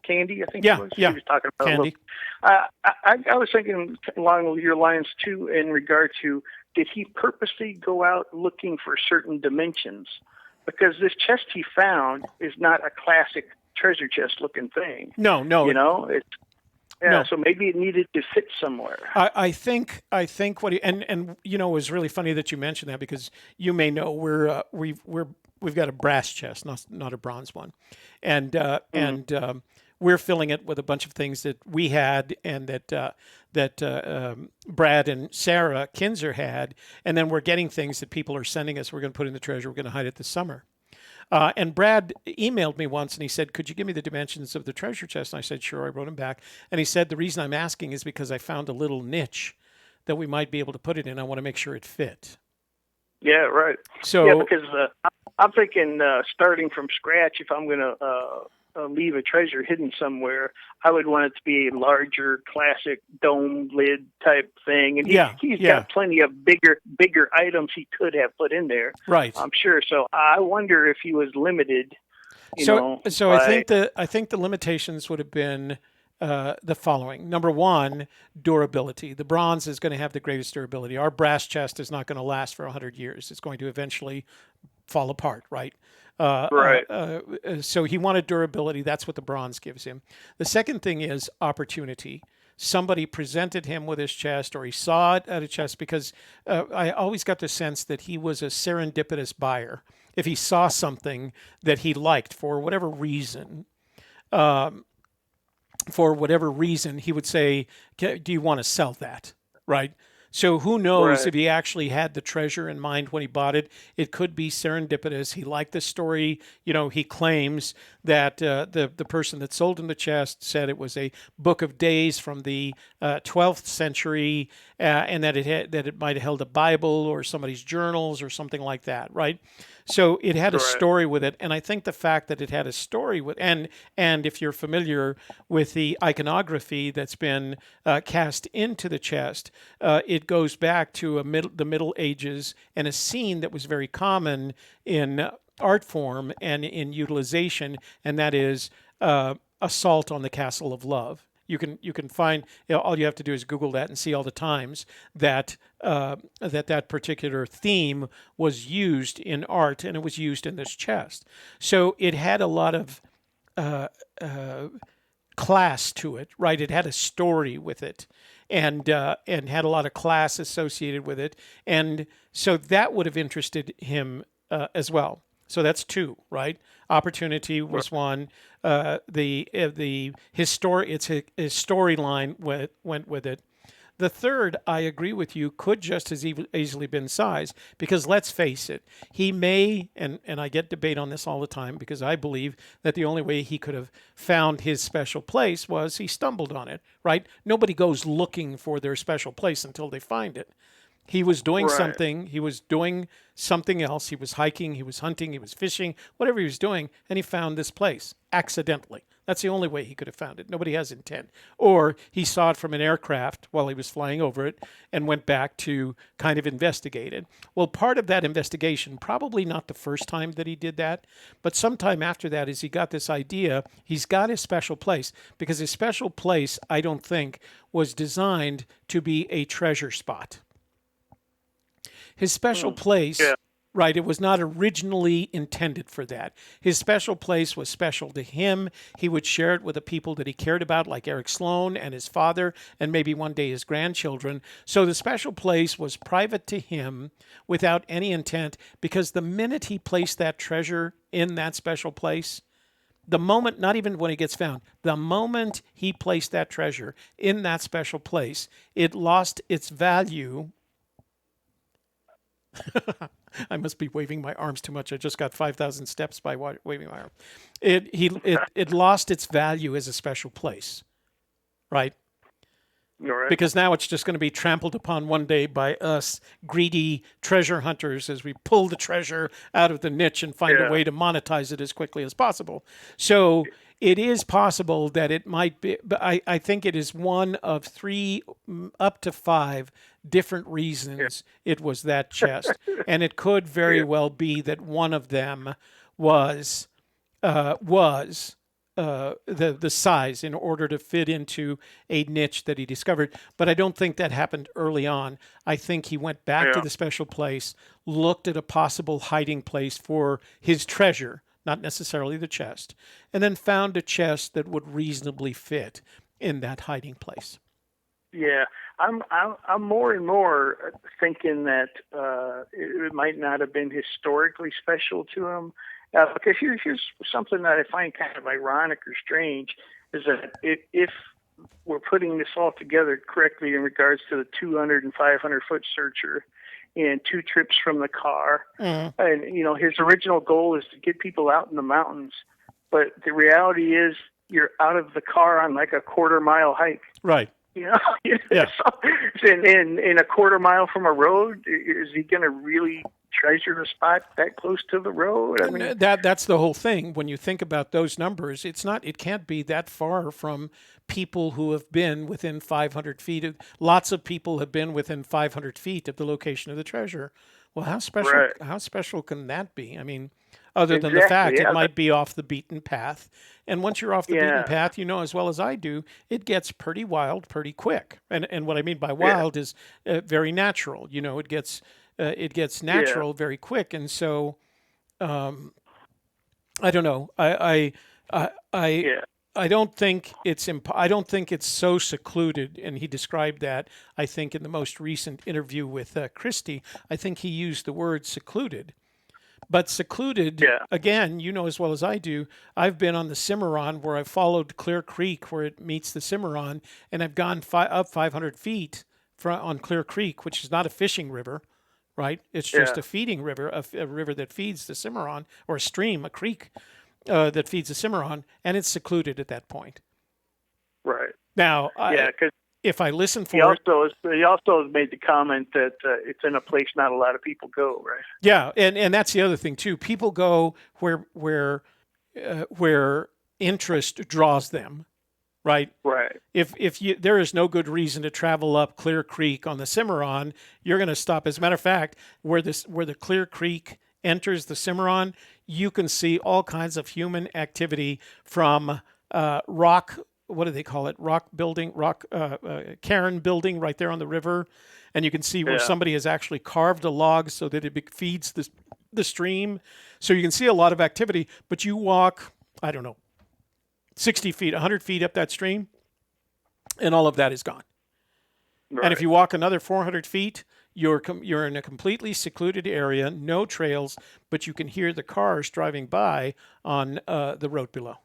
Candy, I think she was talking about Candy. I was thinking along your lines too, in regard to, did he purposely go out looking for certain dimensions? Because this chest he found is not a classic treasure chest looking thing. No. So maybe it needed to fit somewhere. I think what he, and it was really funny that you mentioned that, because you may know we've got a brass chest, not a bronze one, and we're filling it with a bunch of things that we had, and that Brad and Sarah Kinzer had, and then we're getting things that people are sending us. We're going to put in the treasure. We're going to hide it this summer. And Brad emailed me once, and he said, could you give me the dimensions of the treasure chest? And I said, sure. I wrote him back. And he said, the reason I'm asking is because I found a little niche that we might be able to put it in. I want to make sure it fit. Yeah, right. So, because I'm thinking starting from scratch, if I'm going to leave a treasure hidden somewhere, I would want it to be a larger, classic dome lid type thing. And he's got plenty of bigger items he could have put in there. Right. I'm sure. So I wonder if he was limited. So I think the limitations would have been the following. Number one, durability. The bronze is going to have the greatest durability. Our brass chest is not going to last for 100 years. It's going to eventually fall apart, right? So he wanted durability. That's what the bronze gives him. The second thing is opportunity. Somebody presented him with his chest, or he saw it at a chest, because I always got the sense that he was a serendipitous buyer. If he saw something that he liked for whatever reason, he would say, do you want to sell that? Right? So who knows if he actually had the treasure in mind when he bought it? It could be serendipitous. He liked the story. He claims that the person that sold him the chest said it was a book of days from the 12th century, and that it might have held a Bible or somebody's journals or something like that, right? So it had a story with it, and I think the fact that it had a story with, and if you're familiar with the iconography that's been cast into the chest, it goes back to the Middle Ages and a scene that was very common in art form and in utilization, and that is assault on the Castle of Love. You can find, all you have to do is Google that and see all the times that that particular theme was used in art, and it was used in this chest. So it had a lot of class to it, right? It had a story with it, and had a lot of class associated with it, and so that would have interested him as well. So that's two, right? Opportunity was one. His storyline went with it. The third, I agree with you, could just as easily been size, because let's face it, he may, and I get debate on this all the time, because I believe that the only way he could have found his special place was he stumbled on it, right? Nobody goes looking for their special place until they find it. He was doing Right. something. He was doing something else. He was hiking. He was hunting. He was fishing. Whatever he was doing, and he found this place accidentally. That's the only way he could have found it. Nobody has intent. Or he saw it from an aircraft while he was flying over it and went back to kind of investigate it. Well, part of that investigation, probably not the first time that he did that, but sometime after that, is he got this idea. He's got his special place, because his special place, I don't think, was designed to be a treasure spot. His special place, right, it was not originally intended for that. His special place was special to him. He would share it with the people that he cared about, like Eric Sloan and his father, and maybe one day his grandchildren. So the special place was private to him without any intent, because the minute he placed that treasure in that special place, the moment, not even when it gets found, the moment he placed that treasure in that special place, it lost its value. I must be waving my arms too much. I just got 5,000 steps by waving my arm. It lost its value as a special place, right? Right. Because now it's just going to be trampled upon one day by us greedy treasure hunters as we pull the treasure out of the niche and find a way to monetize it as quickly as possible. So it is possible that it might be, but I think it is one of 3 up to 5 different reasons it was that chest. And it could very well be that one of them was the size in order to fit into a niche that he discovered. But I don't think that happened early on. I think he went back to the special place, looked at a possible hiding place for his treasure, not necessarily the chest, and then found a chest that would reasonably fit in that hiding place. Yeah, I'm more and more thinking that it might not have been historically special to him. Because here's something that I find kind of ironic or strange, is that if we're putting this all together correctly in regards to the 200 and 500 foot searcher and 2 trips from the car, and his original goal is to get people out in the mountains, but the reality is you're out of the car on like a 1/4 mile hike. Right. Yeah. In a 1/4 mile from a road, is he going to really treasure a spot that close to the road? I mean, that's the whole thing. When you think about those numbers, it can't be that far from people who have been within 500 feet. Lots of people have been within 500 feet of the location of the treasure. Well, how special can that be? I mean, other than the fact it might be off the beaten path. And once you're off the beaten path, you know as well as I do, it gets pretty wild pretty quick. And what I mean by wild is very natural. You know, it gets natural very quick. And so I don't know. I don't think it's so secluded, and he described that, I think, in the most recent interview with Christy. I think he used the word secluded. But secluded, again, you know as well as I do, I've been on the Cimarron where I've followed Clear Creek where it meets the Cimarron, and I've gone up 500 feet on Clear Creek, which is not a fishing river, right? It's just a feeding river, a river that feeds the Cimarron, or a stream, a creek that feeds the Cimarron, and it's secluded at that point. Right. Now, if I listen for he also has made the comment that it's in a place not a lot of people go, right? Yeah, and that's the other thing too. People go where interest draws them, right? Right. If there is no good reason to travel up Clear Creek on the Cimarron, you're going to stop. As a matter of fact, where the Clear Creek enters the Cimarron, you can see all kinds of human activity from rock. What do they call it? Cairn building right there on the river. And you can see where somebody has actually carved a log so that it feeds the stream. So you can see a lot of activity, but you walk, I don't know, 60 feet, 100 feet up that stream, and all of that is gone. Right. And if you walk another 400 feet, you're in a completely secluded area, no trails, but you can hear the cars driving by on the road below.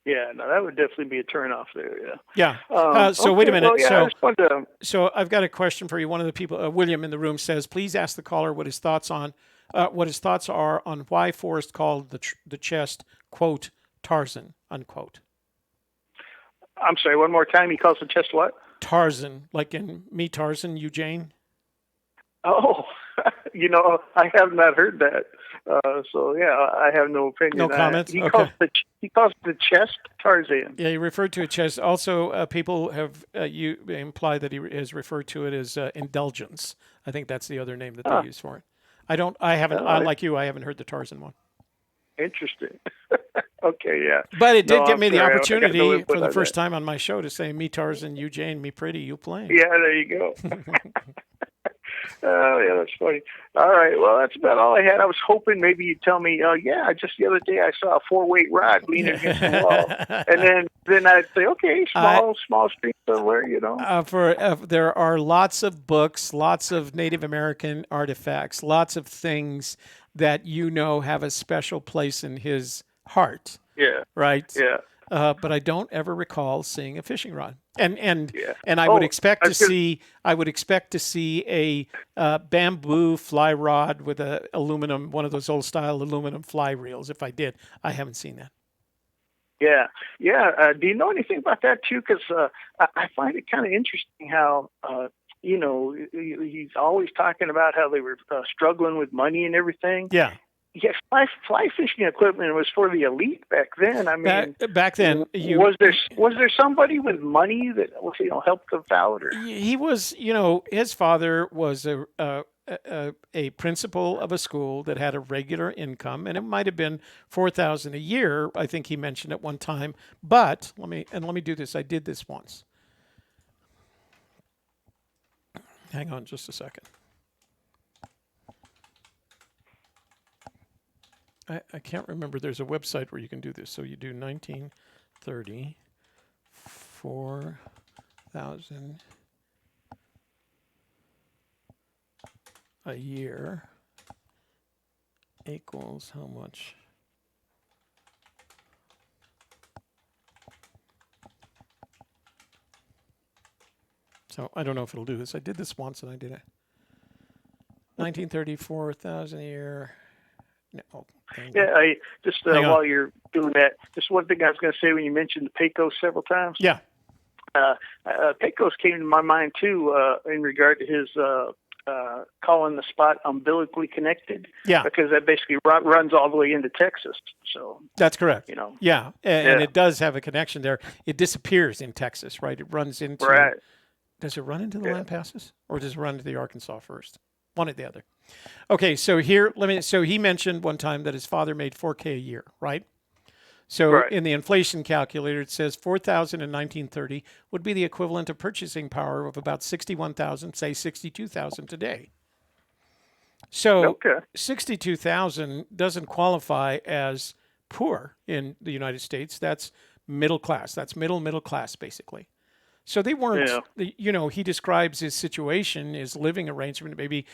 Yeah, no, that would definitely be a turnoff there. Yeah. So wait a minute. Well, so I've got a question for you. One of the people, William in the room, says, please ask the caller what his thoughts are on why Forrest called the chest, quote, Tarzan, unquote. I'm sorry, one more time. He calls the chest what? Tarzan, like in Me Tarzan, you Jane. Oh, I have not heard that. So yeah, I have no opinion. No comments. He Okay. calls the chest Tarzan. Yeah, he referred to a chest. Also, people have you imply that he has referred to it as indulgence. I think that's the other name that they use for it. I haven't. Like you, I haven't heard the Tarzan one. Interesting. Okay, yeah. But it did give I'm me the sorry, opportunity for the first time on my show to say, "Me Tarzan, you Jane, me pretty, you Plain." Yeah, there you go. Oh, yeah, that's funny. All right, well, that's about all I had. I was hoping maybe you'd tell me, just the other day I saw a 4-weight rod leaning against the wall. And then I'd say, okay, small stream somewhere, There are lots of books, lots of Native American artifacts, lots of things that have a special place in his heart. Yeah. Right? Yeah. But I don't ever recall seeing a fishing rod, and I would expect to see a bamboo fly rod with one of those old style aluminum fly reels. If I did, I haven't seen that. Yeah, yeah. Do you know anything about that too? Because I find it kind of interesting how he's always talking about how they were struggling with money and everything. Yeah. Yeah, fly fishing equipment was for the elite back then. I mean, back then, was there somebody with money that helped them out? Or? He was, his father was a principal of a school that had a regular income, and it might have been $4,000 a year. I think he mentioned at one time. But let me do this. I did this once. Hang on, just a second. I can't remember. There's a website where you can do this. So you do 1930, 4,000 a year equals how much? So I don't know if it'll do this. I did this once and I did it. 1934,000 a year. No, yeah, I just while you're doing that, just one thing I was going to say when you mentioned the Pecos several times. Yeah. Pecos came to my mind too in regard to his calling the spot umbilically connected. Yeah. Because that basically runs all the way into Texas. So that's correct. Yeah, and it does have a connection there. It disappears in Texas, right? It runs into. Right. Does it run into the land passes, or does it run into the Arkansas first? One or the other. Okay, so here, so he mentioned one time that his father made $4,000 a year, right? So in the inflation calculator, it says 4,000 in 1930 would be the equivalent of purchasing power of about 61,000, say 62,000 today. So 62,000 doesn't qualify as poor in the United States. That's middle class. That's middle class, basically. So they weren't, he describes his situation, his living arrangement, maybe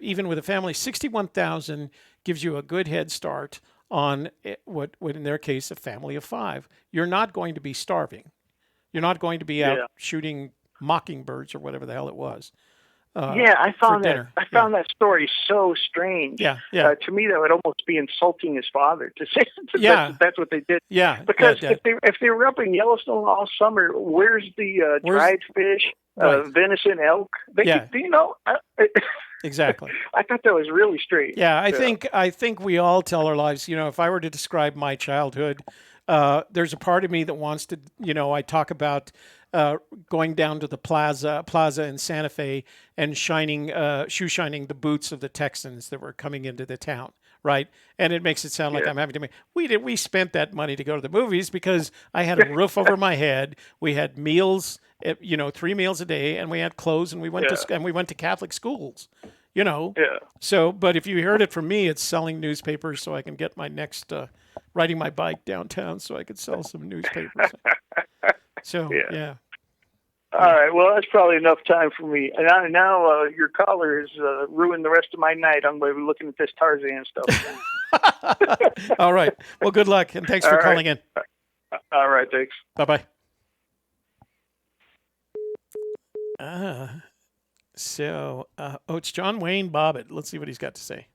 even with a family. 61,000 gives you a good head start on what in their case, a family of 5. You're not going to be starving. You're not going to be out shooting mockingbirds or whatever the hell it was. I found that story so strange. Yeah. To me, that would almost be insulting his father to say that's what they did. Yeah. Because if they were up in Yellowstone all summer, where's the dried fish, venison, elk? Exactly. I thought that was really strange. Yeah, I think we all tell our lives. If I were to describe my childhood, there's a part of me that wants to. I talk about. Going down to the plaza in Santa Fe and shoe shining the boots of the Texans that were coming into the town, right? And it makes it sound like I'm having to. We spent that money to go to the movies because I had a roof over my head. We had meals, 3 meals a day, and we had clothes, and we went to Catholic schools, Yeah. So, but if you heard it from me, it's selling newspapers so I can get my next riding my bike downtown so I could sell some newspapers. So, yeah. All right. Well, that's probably enough time for me. And now your caller has ruined the rest of my night. I'm going to be looking at this Tarzan stuff. All right. Well, good luck, and thanks for calling in. All right. Thanks. Bye-bye. It's John Wayne Bobbitt. Let's see what he's got to say.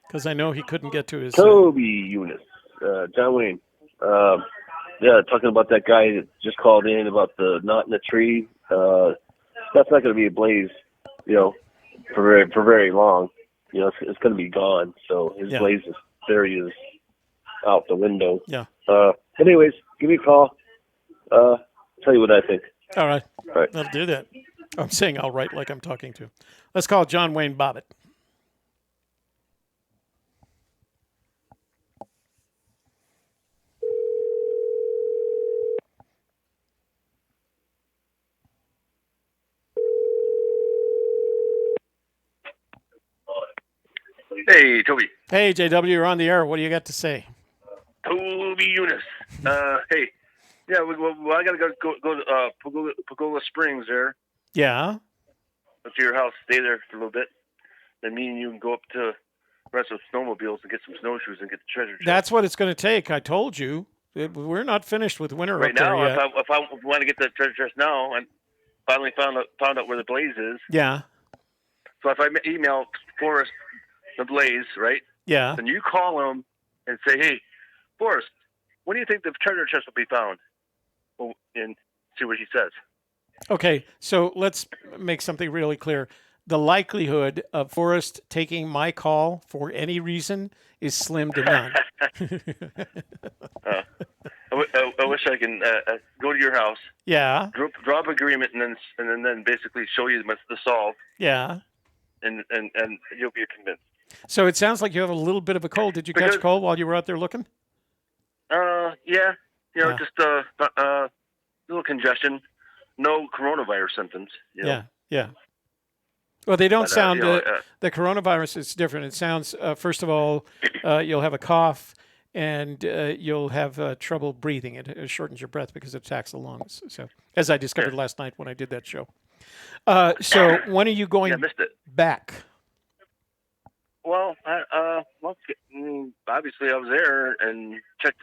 Because I know he couldn't get to his... Toby, Younis. John Wayne. Talking about that guy that just called in about the knot in the tree. That's not going to be a blaze, for very long. You know, it's going to be gone. So his blaze theory is out the window. Yeah. Anyways, give me a call. Tell you what I think. All right. All right. I'll do that. I'm saying all right like I'm talking to. Let's call John Wayne Bobbitt. Hey, Toby. Hey, JW, you're on the air. What do you got to say? Toby Younis. Hey. Yeah, I got to go to Pagola Springs there. Yeah. Up to your house, stay there for a little bit. Then me and you can go up to rest of snowmobiles and get some snowshoes and get the treasure chest. That's what it's going to take. I told you. We're not finished with winter right up there now, yet. if I want to get the treasure chest now, I finally found out where the blaze is. Yeah. So if I email Forrest the blaze, right? Yeah. Then you call him and say, hey, Forrest, when do you think the treasure chest will be found? Well, and see what he says. Okay, so let's make something really clear. The likelihood of Forrest taking my call for any reason is slim to none. I wish I can go to your house. Yeah. Draw up agreement and then basically show you the solve. Yeah. And you'll be convinced. So it sounds like you have a little bit of a cold. Did you catch a cold while you were out there looking? Yeah. You know, just a little congestion. No coronavirus symptoms. You know? Yeah. Well, they don't sound. The coronavirus is different. It sounds. First of all, you'll have a cough, and you'll have trouble breathing. It shortens your breath because it attacks the lungs. So, as I discovered last night when I did that show. So, when are you going back? Well, obviously I was there and checked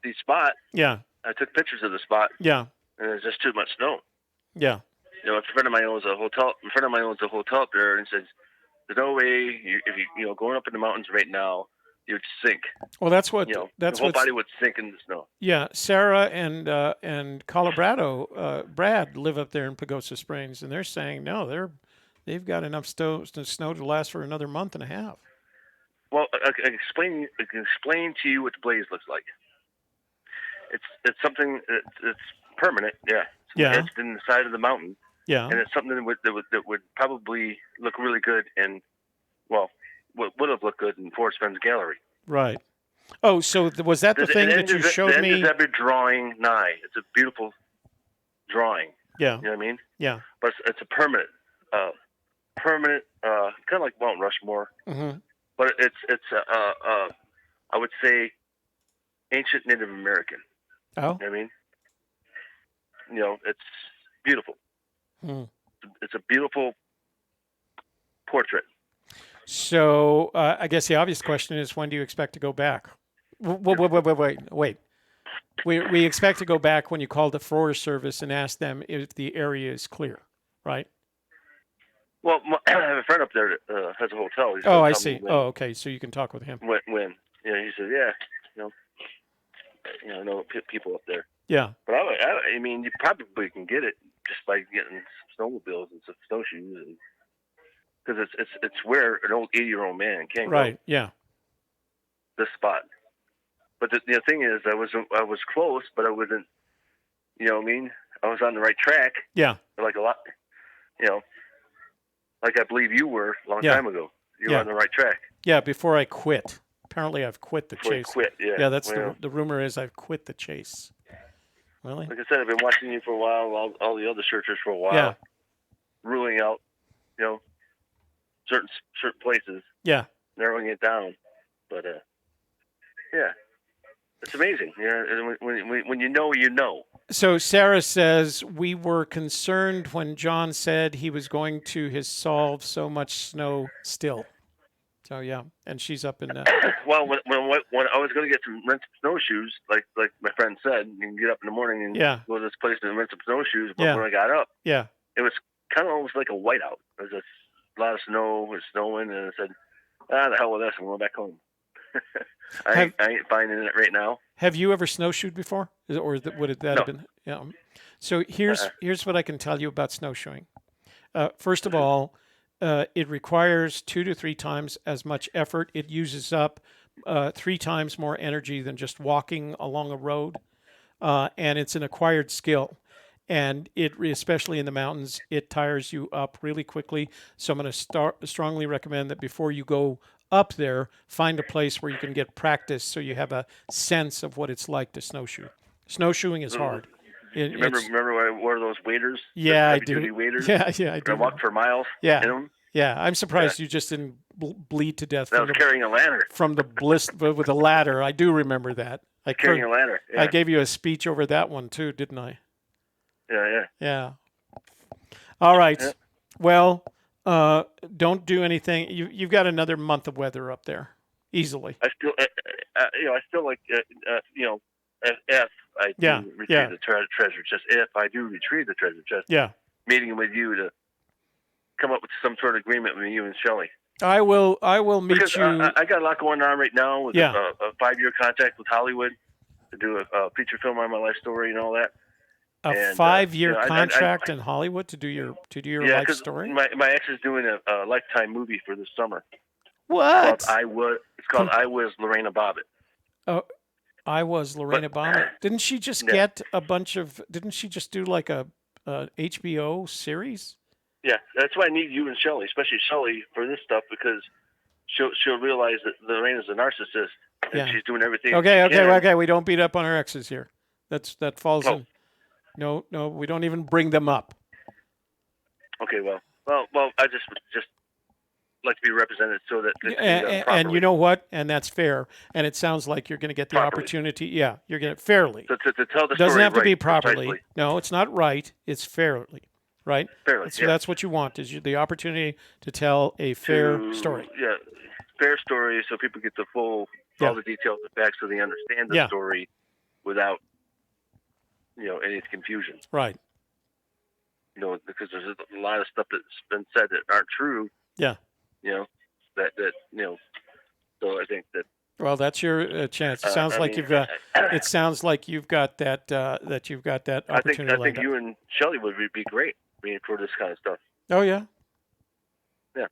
the spot. Yeah. I took pictures of the spot. Yeah. And there's just too much snow. Yeah. You know, a friend of mine owns a hotel. Up there, and says, "There's no way if you going up in the mountains right now, you'd sink." Well, that's what your whole body would sink in the snow. Yeah, Sarah and Colorado, Brad live up there in Pagosa Springs, and they're saying no, they've got enough snow to last for another month and a half. Well, I can explain to you what the blaze looks like. It's something it's permanent. Yeah. Yeah. It's in the side of the mountain. Yeah. And it's something that would probably look really good and would have looked good in Forrest Fenn's gallery. Right. Oh, so was that the thing that you showed me? The end is drawing nigh. It's a beautiful drawing. Yeah. You know what I mean? Yeah. But it's a permanent, kind of like Mount Rushmore. Mm-hmm. But it's I would say ancient Native American. Oh. You know what I mean? You know, it's beautiful. It's a beautiful portrait. So I guess the obvious question is, when do you expect to go back? Wait. We expect to go back when you call the Forest Service and ask them if the area is clear, right? Well, I have a friend up there that has a hotel. I see. Oh, okay. So you can talk with him. When? Yeah, he said, yeah, I know people up there. Yeah. But I mean, you probably can get it just by getting some snowmobiles and some snowshoes, because it's where an old 80-year-old man can go. Right. Yeah. This spot. But the thing is, I was close, but I wasn't. You know what I mean? I was on the right track. Yeah. Like a lot. You know, like I believe you were a long time ago. You were on the right track. Yeah. Before I quit. Apparently, I've quit the chase. Quit. Yeah. Yeah. That's the rumor is I've quit the chase. Really? Like I said, I've been watching you for a while, all the other searchers for a while. Yeah. Ruling out, certain places. Yeah. Narrowing it down. But yeah, it's amazing. Yeah, when you know. So Sarah says, we were concerned when John said he was going to solve so much snow still. So yeah, and she's up in. Well, when I was going to rent some snowshoes, like my friend said, you can get up in the morning and go to this place and rent some snowshoes. But when I got up, it was kind of almost like a whiteout. There was a lot of snow, it was snowing, and I said, the hell with this, I'm going back home. I ain't finding it right now. Have you ever snowshoed before, or would that have been? Yeah. So here's what I can tell you about snowshoeing. First of all, it requires 2 to 3 times as much effort. It uses up 3 times more energy than just walking along a road, and it's an acquired skill. And especially in the mountains, it tires you up really quickly. So I'm going to strongly recommend that before you go up there, find a place where you can get practice so you have a sense of what it's like to snowshoe. Snowshoeing is hard. Remember when I wore those waders? Yeah, I do. Heavy-duty waders? Yeah, I do. I walked for miles in them. Yeah, I'm surprised you just didn't bleed to death. I was carrying a ladder. From the bliss with a ladder. I do remember that. Carrying a ladder. Yeah. I gave you a speech over that one too, didn't I? Yeah. All right. Yeah. Well, don't do anything. You've got another month of weather up there, easily. I still like, if I do retrieve the treasure chest, if I do retrieve the treasure chest, meeting with you to come up with some sort of agreement with you and Shelley. I will meet you. I got a lot going on right now with a 5-year contract with Hollywood to do a feature film on my life story and all that. A 5-year contract in Hollywood to do your life story? My ex is doing a Lifetime movie for this summer. What? It's called I Was Lorena Bobbitt. Oh, I Was Lorena Bobbitt. Didn't she just get a bunch of? Didn't she just do like a HBO series? Yeah, that's why I need you and Shelley, especially Shelley, for this stuff, because she'll realize that Lorena's a narcissist and she's doing everything. Okay. We don't beat up on our exes here. That falls in. No, we don't even bring them up. Okay, well, I just like to be represented so that and you know what? And that's fair. And it sounds like you're going to get the opportunity. Yeah, you're going to fairly. To tell the story. It doesn't have to be properly. Precisely. No, it's not right. It's fairly. Right? Fairly. So that's what you want, is the opportunity to tell a fair story. Yeah, fair story, so people get all the details and facts, so they understand the story without any confusion. Right. Because there's a lot of stuff that's been said that aren't true. Yeah. So I think that. Well, that's your chance. It sounds like you've got. It sounds like you've got that. That you've got that opportunity. I think you and Shelley would be great for this kind of stuff. Oh yeah. Yeah.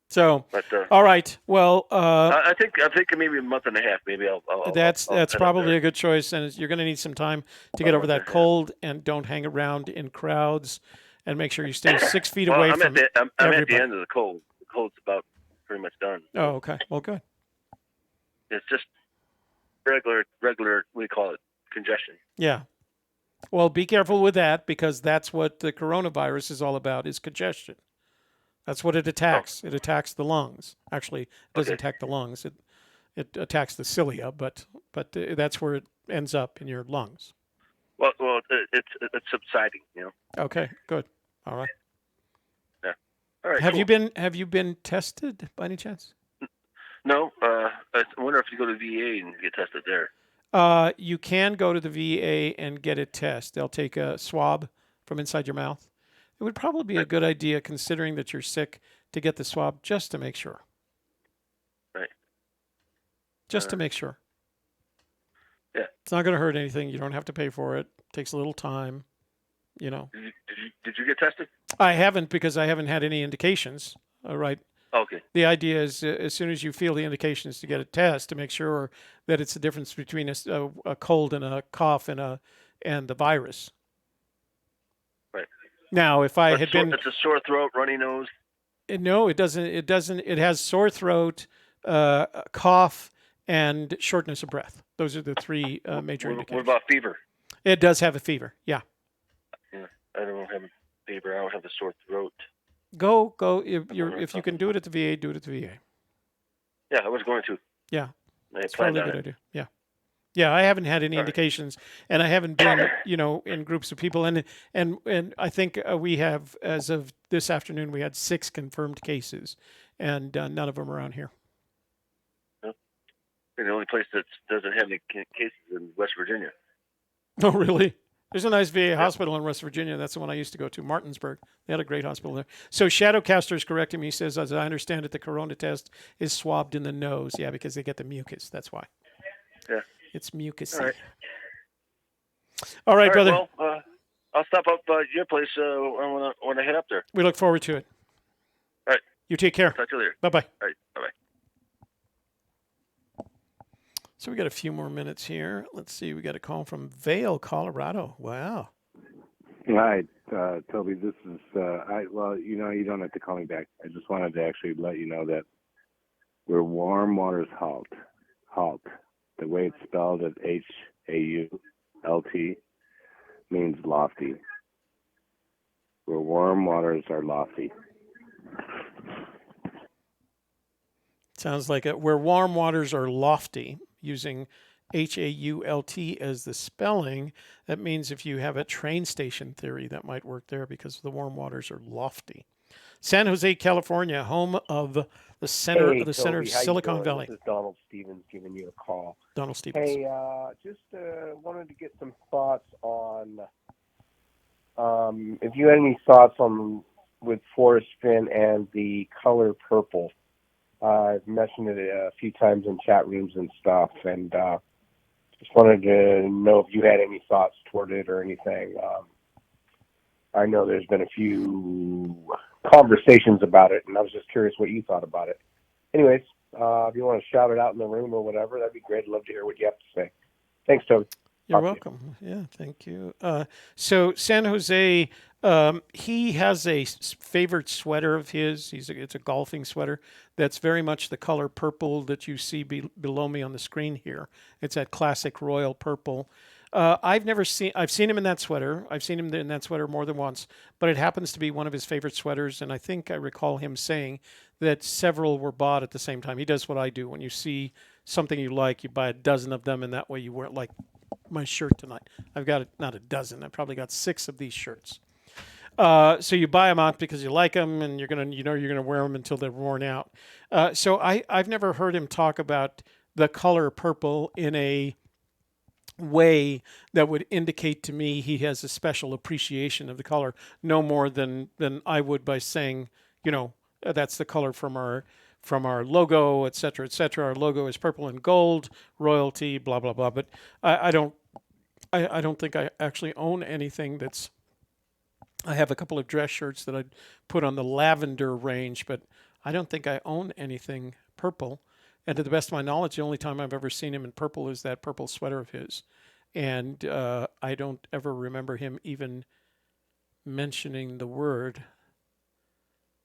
So, all right. Well, I think maybe a month and a half. Maybe I'll that's probably a good choice, and you're going to need some time to get over that cold, and don't hang around in crowds, and make sure you stay 6 feet away from everybody. I'm at the end of the cold. The cold's about pretty much done. Oh, okay. Well, good. It's just regular. What do you call it? Congestion. Yeah. Well, be careful with that, because that's what the coronavirus is all about: is congestion. That's what it attacks. It attacks the lungs. Actually, it doesn't attack the lungs. It attacks the cilia, but that's where it ends up in your lungs. Well, it's subsiding. Okay, good. All right. Yeah. All right. Have you been tested by any chance? No. I wonder if you go to VA and get tested there. You can go to the VA and get a test. They'll take a swab from inside your mouth. It would probably be a good idea, considering that you're sick, to get the swab just to make sure. Right. Just to make sure. Yeah. It's not going to hurt anything. You don't have to pay for it. It takes a little time. Did you get tested? I haven't, because I haven't had any indications. All right. Okay. The idea is, as soon as you feel the indications, to get a test to make sure that it's the difference between a cold and a cough and the virus. Right. Now, if I had been, it's a sore throat, runny nose. No, it doesn't. It doesn't. It has sore throat, cough, and shortness of breath. Those are the 3 major indications. What about fever? It does have a fever. Yeah. Yeah, I don't have a fever. I don't have a sore throat. Go. If you can do it at the VA, do it at the VA. Yeah, I was going to. Yeah, it's probably a good idea. Yeah. Yeah, I haven't had any indications, and I haven't been, in groups of people, and I think we have, as of this afternoon, we had 6 confirmed cases, and none of them around here. Yeah. The only place that doesn't have any cases is in West Virginia. Oh, really? There's a nice VA hospital in West Virginia. That's the one I used to go to, Martinsburg. They had a great hospital there. So Shadowcaster is correcting me. He says, as I understand it, the corona test is swabbed in the nose. Yeah, because they get the mucus. That's why. Yeah. It's mucus. All right. All right, brother. Well, I'll stop up at your place when I head up there. We look forward to it. All right. You take care. Talk to you later. Bye-bye. All right. Bye-bye. So we got a few more minutes here. Let's see. We got a call from Vail, Colorado. Wow. Hi, Toby. This is, you don't have to call me back. I just wanted to actually let you know that where warm waters halt, the way it's spelled at H-A-U-L-T, means lofty. Where warm waters are lofty. Sounds like it. Where warm waters are lofty, using H-A-U-L-T as the spelling, that means if you have a train station theory, that might work there because the warm waters are lofty. San Jose, California, home of the center of Silicon Valley. This is Donald Stevens giving you a call. Donald Stevens. Hey, just wanted to get some thoughts on if you had any thoughts on with Forrest Fenn and the color purple. I've mentioned it a few times in chat rooms and stuff, and just wanted to know if you had any thoughts toward it or anything. I know there's been a few conversations about it, and I was just curious what you thought about it. Anyways, if you want to shout it out in the room or whatever, that'd be great. I'd love to hear what you have to say. Thanks, Toby. You're welcome. Yeah, thank you. So San Jose, he has a favorite sweater of his. It's a golfing sweater that's very much the color purple that you see below me on the screen here. It's that classic royal purple. I've seen him in that sweater. I've seen him in that sweater more than once, but it happens to be one of his favorite sweaters. And I think I recall him saying that several were bought at the same time. He does what I do. When you see something you like, you buy a dozen of them, and that way you wear it, like my shirt tonight. I've got not a dozen. I've probably got 6 of these shirts. So you buy them out because you like them, and you're gonna wear them until they're worn out. So I've never heard him talk about the color purple in a way that would indicate to me he has a special appreciation of the color, no more than I would by saying, that's the color from our logo, et cetera, et cetera. Our logo is purple and gold, royalty, blah blah blah. But I don't think I actually own anything that's. I have a couple of dress shirts that I put on the lavender range, but I don't think I own anything purple. And to the best of my knowledge, the only time I've ever seen him in purple is that purple sweater of his. And I don't ever remember him even mentioning the word.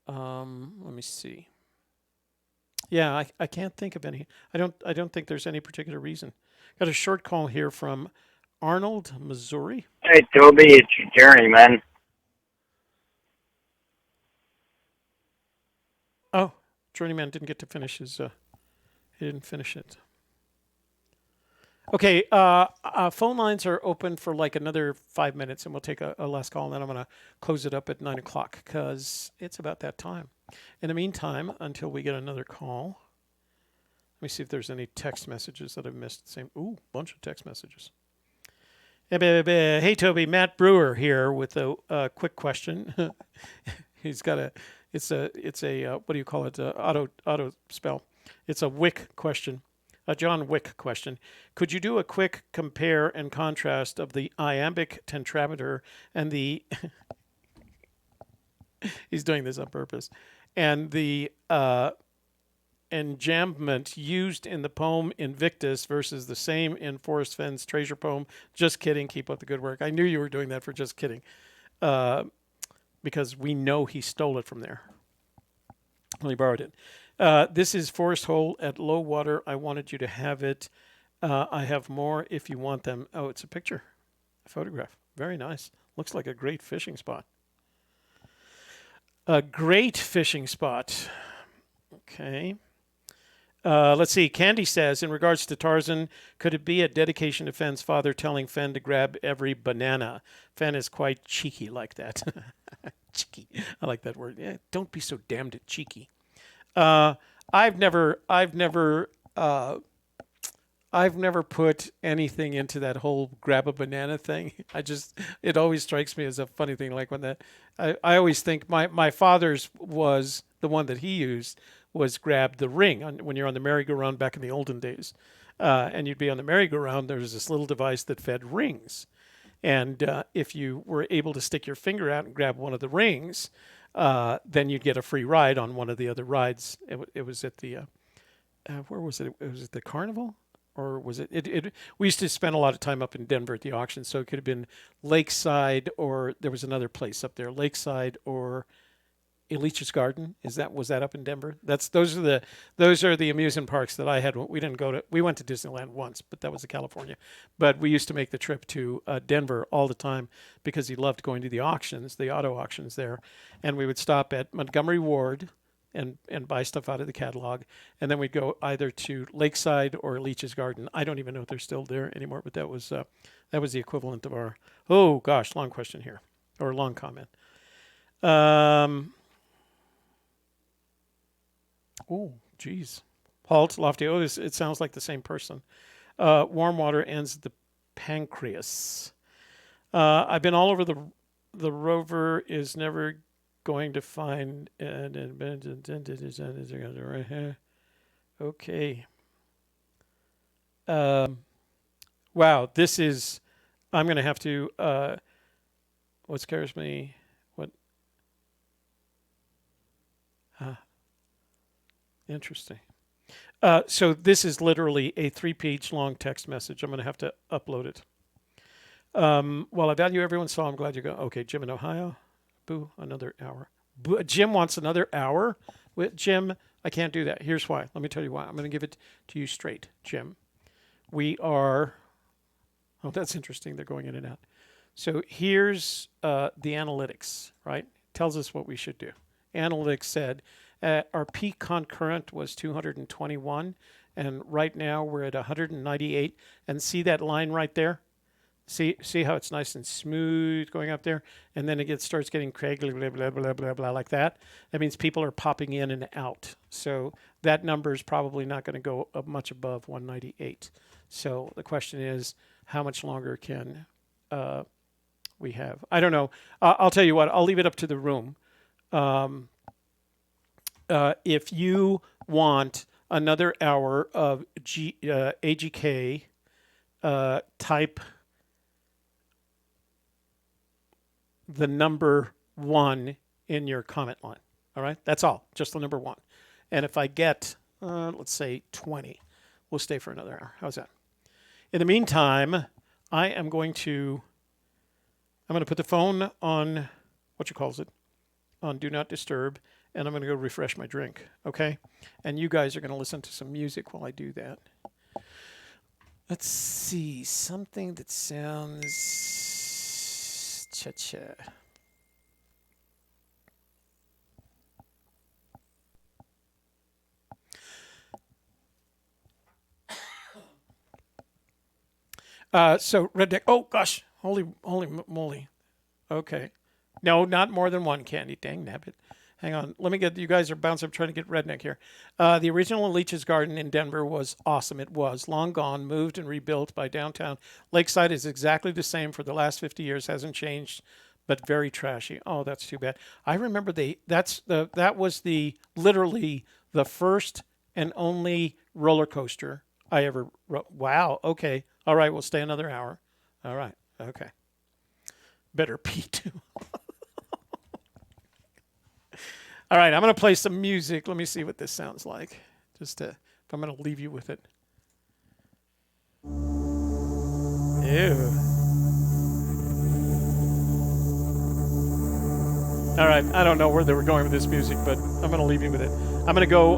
Let me see. Yeah, I can't think of any. I don't think there's any particular reason. Got a short call here from Arnold, Missouri. Hey, Toby, it's Jerry, man. Oh, Journeyman didn't get to finish his. He didn't finish it. Okay, phone lines are open for like another 5 minutes, and we'll take a last call, and then I'm going to close it up at 9 o'clock because it's about that time. In the meantime, until we get another call, let me see if there's any text messages that I've missed. Bunch of text messages. Hey, Toby, Matt Brewer here with a quick question. He's got it's a what do you call it? Auto spell. It's a Wick question, a John Wick question. Could you do a quick compare and contrast of the iambic tetrameter and the he's doing this on purpose, and the enjambment used in the poem Invictus versus the same in Forrest Fenn's treasure poem? Just kidding. Keep up the good work. I knew you were doing that for just kidding, because we know he stole it from there. Well, he borrowed it. This is Forest Hole at low water. I wanted you to have it. I have more if you want them. Oh, it's a picture, a photograph. Very nice. Looks like a great fishing spot. A great fishing spot. Okay. Let's see. Candy says, in regards to Tarzan, could it be a dedication to Fenn's father telling Fenn to grab every banana? Fenn is quite cheeky like that. Cheeky. I like that word. Yeah, don't be so damned cheeky. I've never put anything into that whole grab a banana thing. It always strikes me as a funny thing. Like when I always think my father's was the one that he used was grab the ring when you're on the merry-go-round back in the olden days. And you'd be on the merry-go-round, there was this little device that fed rings. And if you were able to stick your finger out and grab one of the rings, then you'd get a free ride on one of the other rides. It was at the, where was it? It was at the carnival? Or was it, we used to spend a lot of time up in Denver at the auction, so it could have been Lakeside, or there was another place up there, Lakeside or Elich's Garden. Was that up in Denver? Those are the amusement parks that I had. We went to Disneyland once, but that was in California. But we used to make the trip to Denver all the time because he loved going to the auctions, the auto auctions there. And we would stop at Montgomery Ward and buy stuff out of the catalog. And then we'd go either to Lakeside or Elich's Garden. I don't even know if they're still there anymore, but that was the equivalent of our, oh gosh, long question here, or long comment. Oh, geez. Halt, Lofty. Oh, it sounds like the same person. Warm water ends the pancreas. I've been all over the rover is never going to find okay. Wow, this is, I'm going to have to, what scares me, interesting. So this is literally a 3-page long text message. I'm going to have to upload it. Well, I value everyone, so I'm glad you go. Okay, Jim in Ohio. Boo, another hour. Jim wants another hour. Jim, I can't do that. Here's why. Let me tell you why. I'm going to give it to you straight, Jim. We are, oh, that's interesting. They're going in and out. So here's the analytics, right? Tells us what we should do. Analytics said our peak concurrent was 221, and right now we're at 198. And see that line right there? See how it's nice and smooth going up there, and then it starts getting craggly, blah, blah, blah, blah, blah, like that. That means people are popping in and out. So that number is probably not going to go up much above 198. So the question is, how much longer can we have? I don't know. I'll tell you what. I'll leave it up to the room. If you want another hour of AGK type the number 1 in your comment line. All right? That's all. Just the number 1. And if I get, let's say 20, we'll stay for another hour. How's that? In the meantime, I'm going to put the phone on, on Do Not Disturb, and I'm going to go refresh my drink, okay? And you guys are going to listen to some music while I do that. Let's see, something that sounds cha-cha. So Redneck, oh gosh, holy moly. Okay. No, not more than one candy. Dang nabbit. Hang on. Let me get, you guys are bouncing. I'm trying to get Redneck here. The original Elich's Garden in Denver was awesome. It was long gone, moved and rebuilt by downtown. Lakeside is exactly the same for the last 50 years. Hasn't changed, but very trashy. Oh, that's too bad. I remember that was literally the first and only roller coaster I ever rode. Wow. Okay. All right. We'll stay another hour. All right. Okay. Better pee too. All right, I'm going to play some music. Let me see what this sounds like. If I'm going to leave you with it. Ew. All right, I don't know where they were going with this music, but I'm going to leave you with it. I'm going to go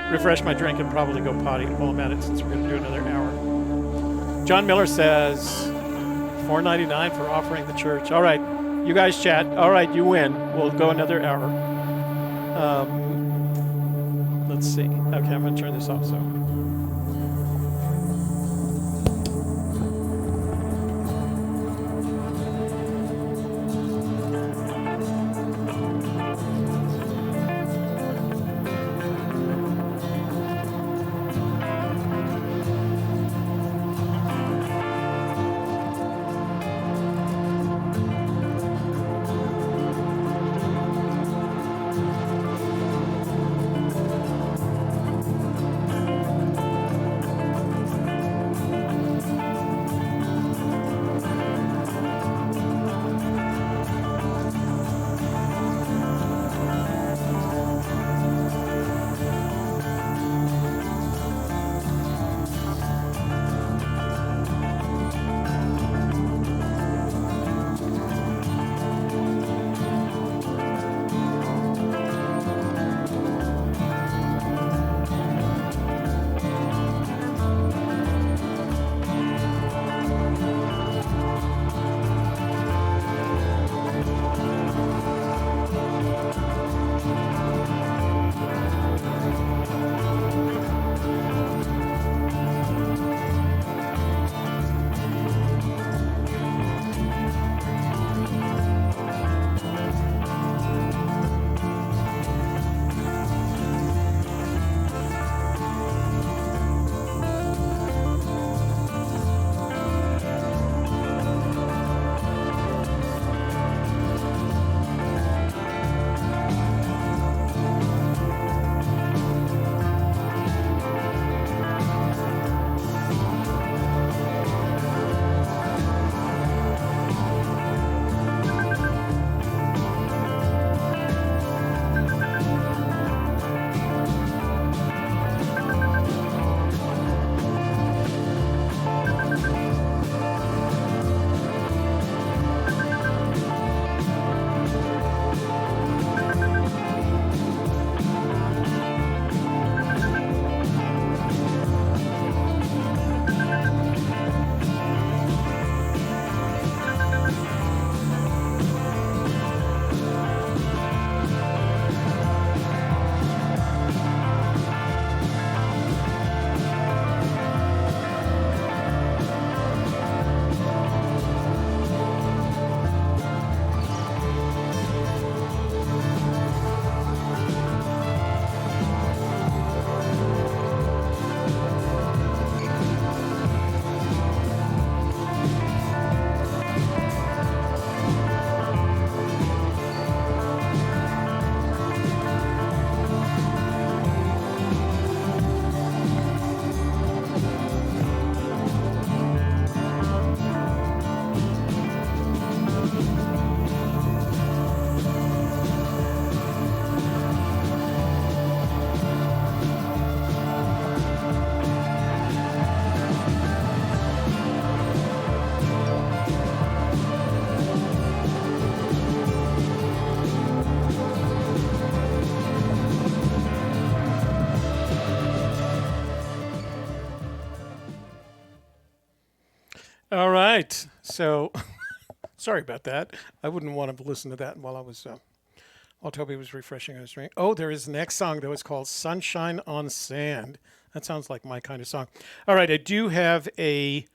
refresh my drink and probably go potty while I'm at it, since we're going to do another hour. John Miller says $4.99 for offering the church. All right, you guys chat. All right, you win. We'll go another hour. Let's see. Okay, I'm going to turn this off. So. right. So sorry about that. I wouldn't want to listen to that while Toby was refreshing his drink. Oh, there is the next song, though. It's called Sunshine on Sand. That sounds like my kind of song. All right, I do have a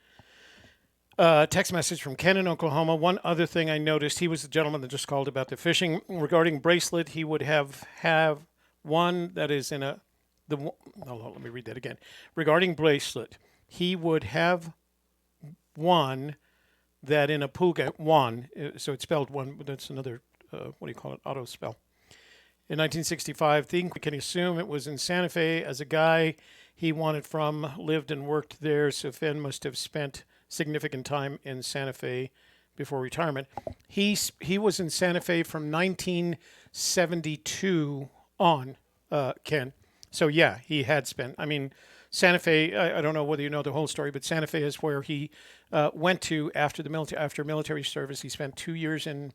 text message from Ken in Oklahoma. One other thing I noticed, he was the gentleman that just called about the fishing. Regarding bracelet, he would have one that is in let me read that again. Regarding bracelet, he would have one that in a puga, so it's spelled one, but that's another, auto spell. In 1965, think we can assume it was in Santa Fe. As a guy he wanted from, lived and worked there, so Fenn must have spent significant time in Santa Fe before retirement. He was in Santa Fe from 1972 on, Ken. So yeah, he had spent. I mean, Santa Fe. I don't know whether you know the whole story, but Santa Fe is where he went to after military service. He spent 2 years in,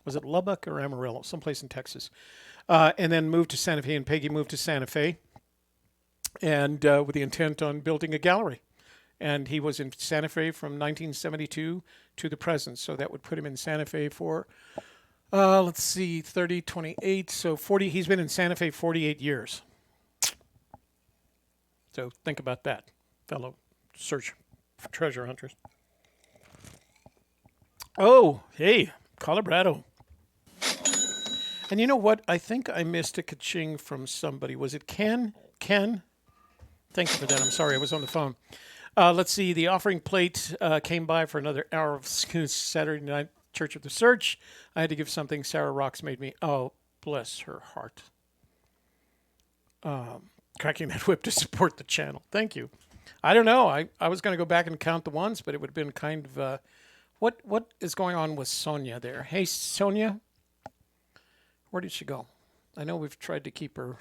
was it Lubbock or Amarillo, someplace in Texas, and then moved to Santa Fe. And Peggy moved to Santa Fe, and with the intent on building a gallery. And he was in Santa Fe from 1972 to the present. So that would put him in Santa Fe for, 30, 28. So 40. He's been in Santa Fe 48 years. So think about that, fellow search for treasure hunters. Oh, hey, Colorado. And you know what? I think I missed a ka-ching from somebody. Was it Ken? Ken? Thank you for that. I'm sorry, I was on the phone. Let's see. The offering plate came by for another hour of Saturday night Church of the Search. I had to give something. Sarah Rocks made me. Oh, bless her heart. Cracking that whip to support the channel. Thank you. I don't know. I was going to go back and count the ones, but it would have been kind of. What is going on with Sonia there? Hey, Sonia. Where did she go? I know we've tried to keep her.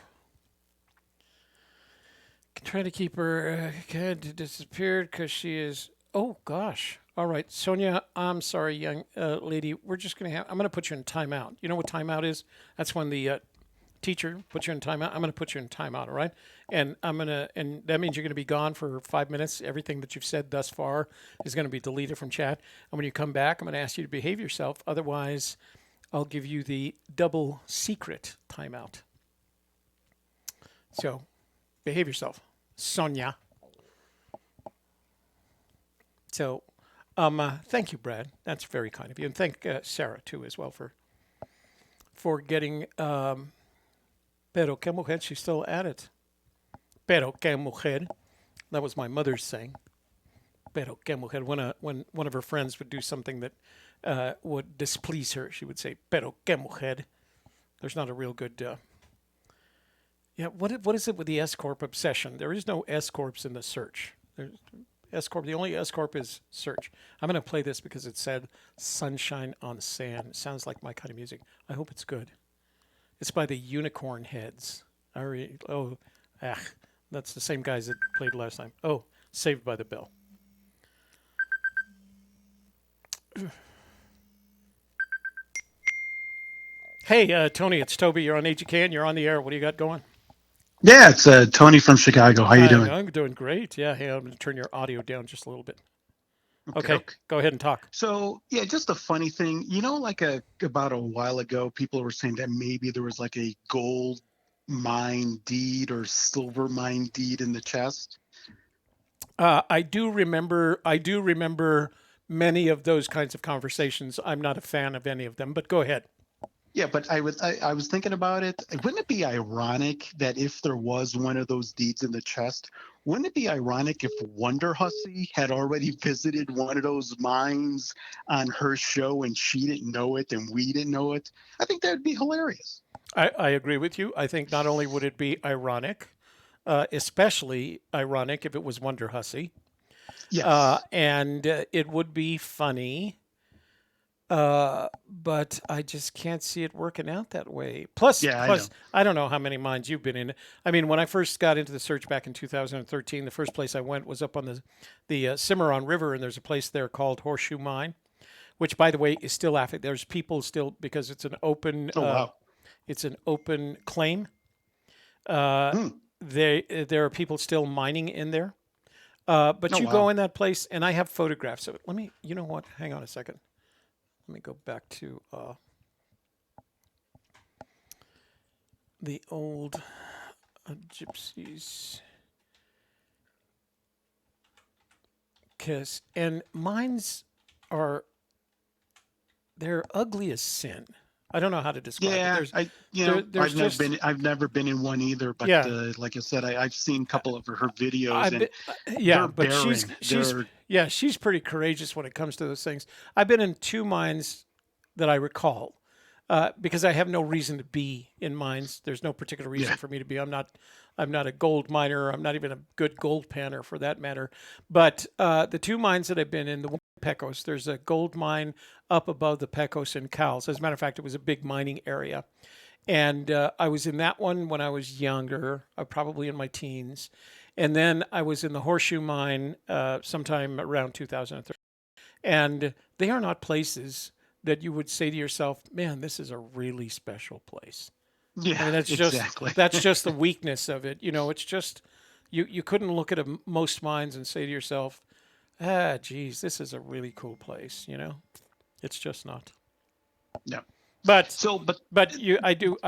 Disappeared because she is. Oh gosh. All right, Sonia. I'm sorry, young lady. We're just gonna I'm gonna put you in timeout. You know what timeout is? That's when the teacher puts you in timeout. I'm gonna put you in timeout. All right. And and that means you're gonna be gone for 5 minutes. Everything that you've said thus far is gonna be deleted from chat. And when you come back, I'm gonna ask you to behave yourself. Otherwise, I'll give you the double secret timeout. So, behave yourself. Sonia. So, thank you, Brad. That's very kind of you, and thank Sarah too as well for getting. Pero que mujer, she's still at it. Pero que mujer, that was my mother's saying. Pero que mujer, when one of her friends would do something that would displease her, she would say, "Pero que mujer." There's not a real good. Yeah, what is it with the S-Corp obsession? There is no S-Corps in the search. S-Corp, the only S-Corp is search. I'm going to play this because it said Sunshine on Sand. It sounds like my kind of music. I hope it's good. It's by the Unicorn Heads. That's the same guys that played last time. Oh, Saved by the Bell. Hey, Tony, it's Toby. You're on AGKN. You're on the air. What do you got going? Yeah, it's Tony from Chicago. How you doing? I'm doing great. Yeah, hey, I'm going to turn your audio down just a little bit. Okay, go ahead and talk. So, yeah, just a funny thing. You know, like about a while ago, people were saying that maybe there was like a gold mine deed or silver mine deed in the chest. I do remember many of those kinds of conversations. I'm not a fan of any of them, but go ahead. Yeah, but I was thinking about it. Wouldn't it be ironic that if there was one of those deeds in the chest, wouldn't it be ironic if Wonder Hussy had already visited one of those mines on her show and she didn't know it and we didn't know it? I think that would be hilarious. I agree with you. I think not only would it be ironic, especially ironic if it was Wonder Hussy. Yes. And it would be funny. But I just can't see it working out that way. Plus, I don't know how many mines you've been in. I mean, when I first got into the search back in 2013, the first place I went was up on the Cimarron River, and there's a place there called Horseshoe Mine, which, by the way, is still active. There's people still, because it's an open, it's an open claim. There are people still mining in there. But you go in that place, and I have photographs of it. Let me, you know what? Hang on a second. Let me go back to the old Gypsies. And mines are, they're ugly as sin. I don't know how to describe it. I've never been in one either, but like I said, I've seen a couple of her videos, she's pretty courageous when it comes to those things. I've been in 2 mines that I recall, because I have no reason to be in mines. There's no particular reason for me to be. I'm not a gold miner. I'm not even a good gold panner for that matter. But the 2 mines that I've been in, the Pecos, there's a gold mine up above the Pecos and Cowles. As a matter of fact, it was a big mining area. And I was in that one when I was younger, probably in my teens. And then I was in the Horseshoe Mine sometime around 2003. And they are not places that you would say to yourself, man, this is a really special place. Yeah, I mean, that's exactly. That's just the weakness of it. You know, it's just, you couldn't look at most mines and say to yourself, geez, this is a really cool place. You know, it's just not. No. I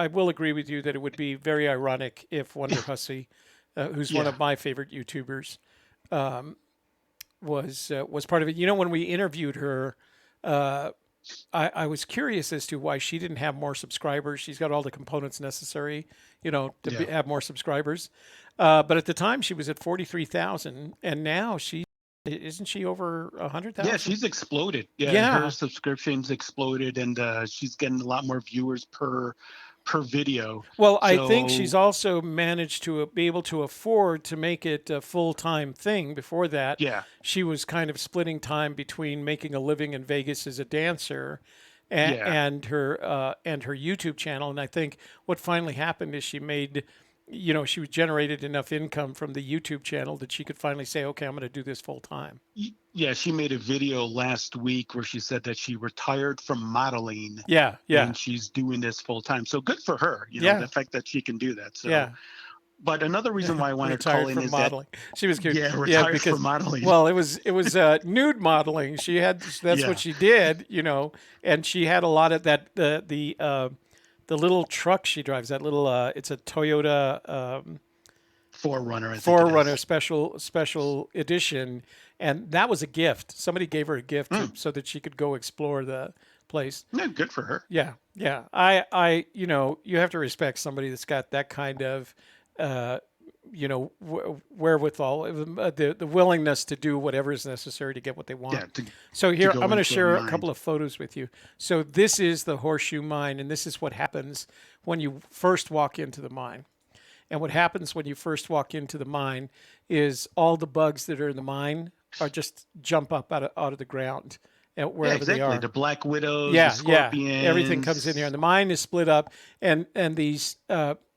will agree with you that it would be very ironic if Wonder Hussy, who's one of my favorite YouTubers, was part of it. You know, when we interviewed her, I was curious as to why she didn't have more subscribers. She's got all the components necessary, you know, to have more subscribers. But at the time, she was at 43,000, and now isn't she over 100,000? Yeah, she's exploded. Yeah, her subscriptions exploded, and she's getting a lot more viewers per video. Well, I think she's also managed to be able to afford to make it a full-time thing. Before that, she was kind of splitting time between making a living in Vegas as a dancer and her YouTube channel. And I think what finally happened is she generated enough income from the YouTube channel that she could finally say, okay, I'm going to do this full-time. Yeah, she made a video last week where she said that she retired from modeling. Yeah. And she's doing this full-time. So good for her, you know, the fact that she can do that. So, but another reason why I wanted to call in is modeling. She was cute. Retired from modeling. Well, it was nude modeling. That's what she did, you know, and she had a lot of that, the little truck she drives, that little, it's a Toyota 4Runner. 4Runner special edition, and that was a gift. Somebody gave her a gift so that she could go explore the place. Yeah, good for her. Yeah. I you know, you have to respect somebody that's got that kind of, you know, wherewithal, the willingness to do whatever is necessary to get what they want. So here, I'm going to share a couple of photos with you. So this is the Horseshoe Mine, and this is what happens when you first walk into the mine. And what happens when you first walk into the mine is all the bugs that are in the mine are just jump up out of the ground wherever they are. The black widows, the scorpions. Everything comes in here. And the mine is split up, and these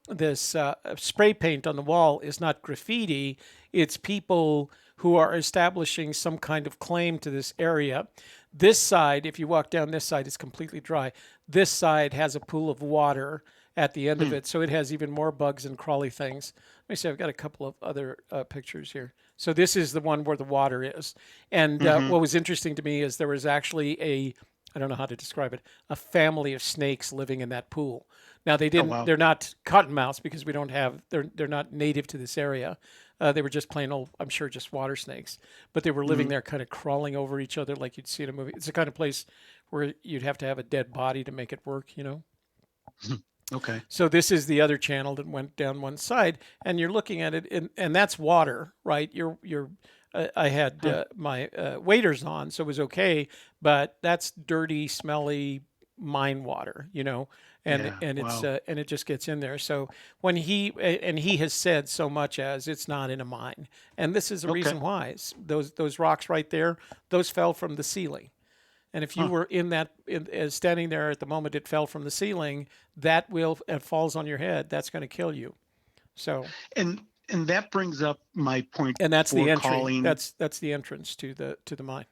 this spray paint on the wall is not graffiti. It's people who are establishing some kind of claim to this area. This side, if you walk down this side, is completely dry. This side has a pool of water at the end of it, so it has even more bugs and crawly things. Let me see, I've got a couple of other pictures here. So this is the one where the water is. And what was interesting to me is there was actually I don't know how to describe it, a family of snakes living in that pool. Now they didn't, they're not cottonmouths because we don't have, they're not native to this area. They were just plain old, I'm sure, just water snakes, but they were living there kind of crawling over each other like you'd see in a movie. It's the kind of place where you'd have to have a dead body to make it work, you know? Okay. So this is the other channel that went down one side, and you're looking at it, and that's water, right? I had my waders on, so it was okay, but that's dirty, smelly mine water, you know, and it's and it just gets in there. So when he has said so much as it's not in a mine, and this is the reason why. Those rocks right there, those fell from the ceiling. And if you were standing there at the moment it fell from the ceiling, it falls on your head. That's going to kill you. So and that brings up my point. And that's the entry. That's the entrance to the mine.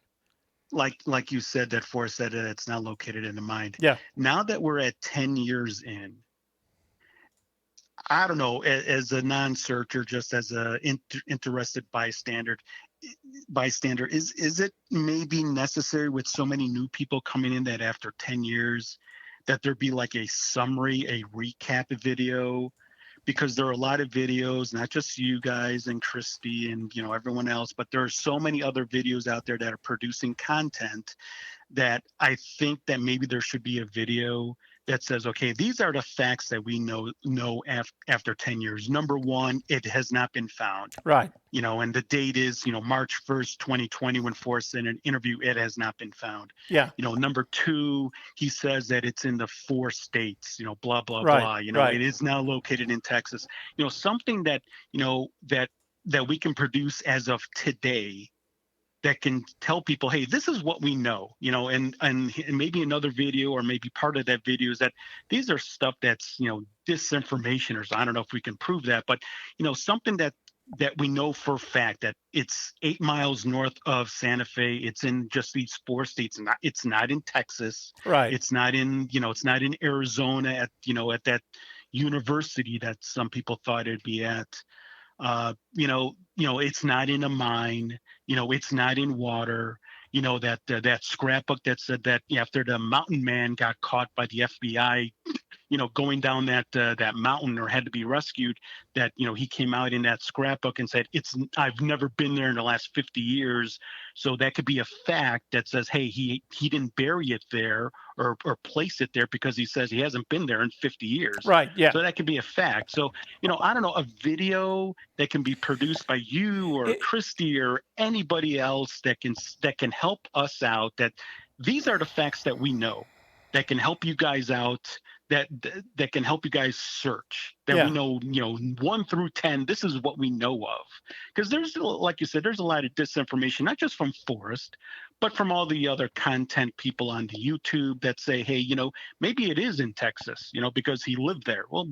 Like you said, that Forrest said that it's not located in the mine. Yeah. Now that we're at 10 years in, I don't know, as a non-searcher, just as a interested bystander, bystander, is it maybe necessary with so many new people coming in that after 10 years that there be like a summary, a recap video? Because there are a lot of videos, not just you guys and Christy and everyone else, but there are so many other videos out there that are producing content that I think that maybe there should be a video that says, okay, these are the facts that we know after 10 years. Number one, it has not been found. Right. And the date is, March 1st, 2020, when Forrest in an interview, it has not been found. Yeah. Number two, he says that it's in the 4 states, blah, blah, right. blah. Right. It is now located in Texas. Something that, that we can produce as of today that can tell people, hey, this is what we know, and maybe another video or maybe part of that video is that these are stuff that's, disinformation, or I don't know if we can prove that, but, something that we know for a fact that it's 8 miles north of Santa Fe. It's in just these 4 states. It's not in Texas. Right. It's not in, it's not in Arizona at that university that some people thought it'd be at. It's not in a mine, it's not in water, that scrapbook that said that after the mountain man got caught by the FBI, going down that mountain or had to be rescued, that, he came out in that scrapbook and said, I've never been there in the last 50 years. So that could be a fact that says, hey, he didn't bury it there or place it there because he says he hasn't been there in 50 years. Right. Yeah. So that could be a fact. So, I don't know, a video that can be produced by you or Christy or anybody else that can help us out, that these are the facts that we know, that can help you guys out, that can help you guys search, that we know, 1 through 10, this is what we know of. Because there's, like you said, there's a lot of disinformation, not just from Forrest, but from all the other content people on the YouTube that say, hey, maybe it is in Texas, because he lived there. Well,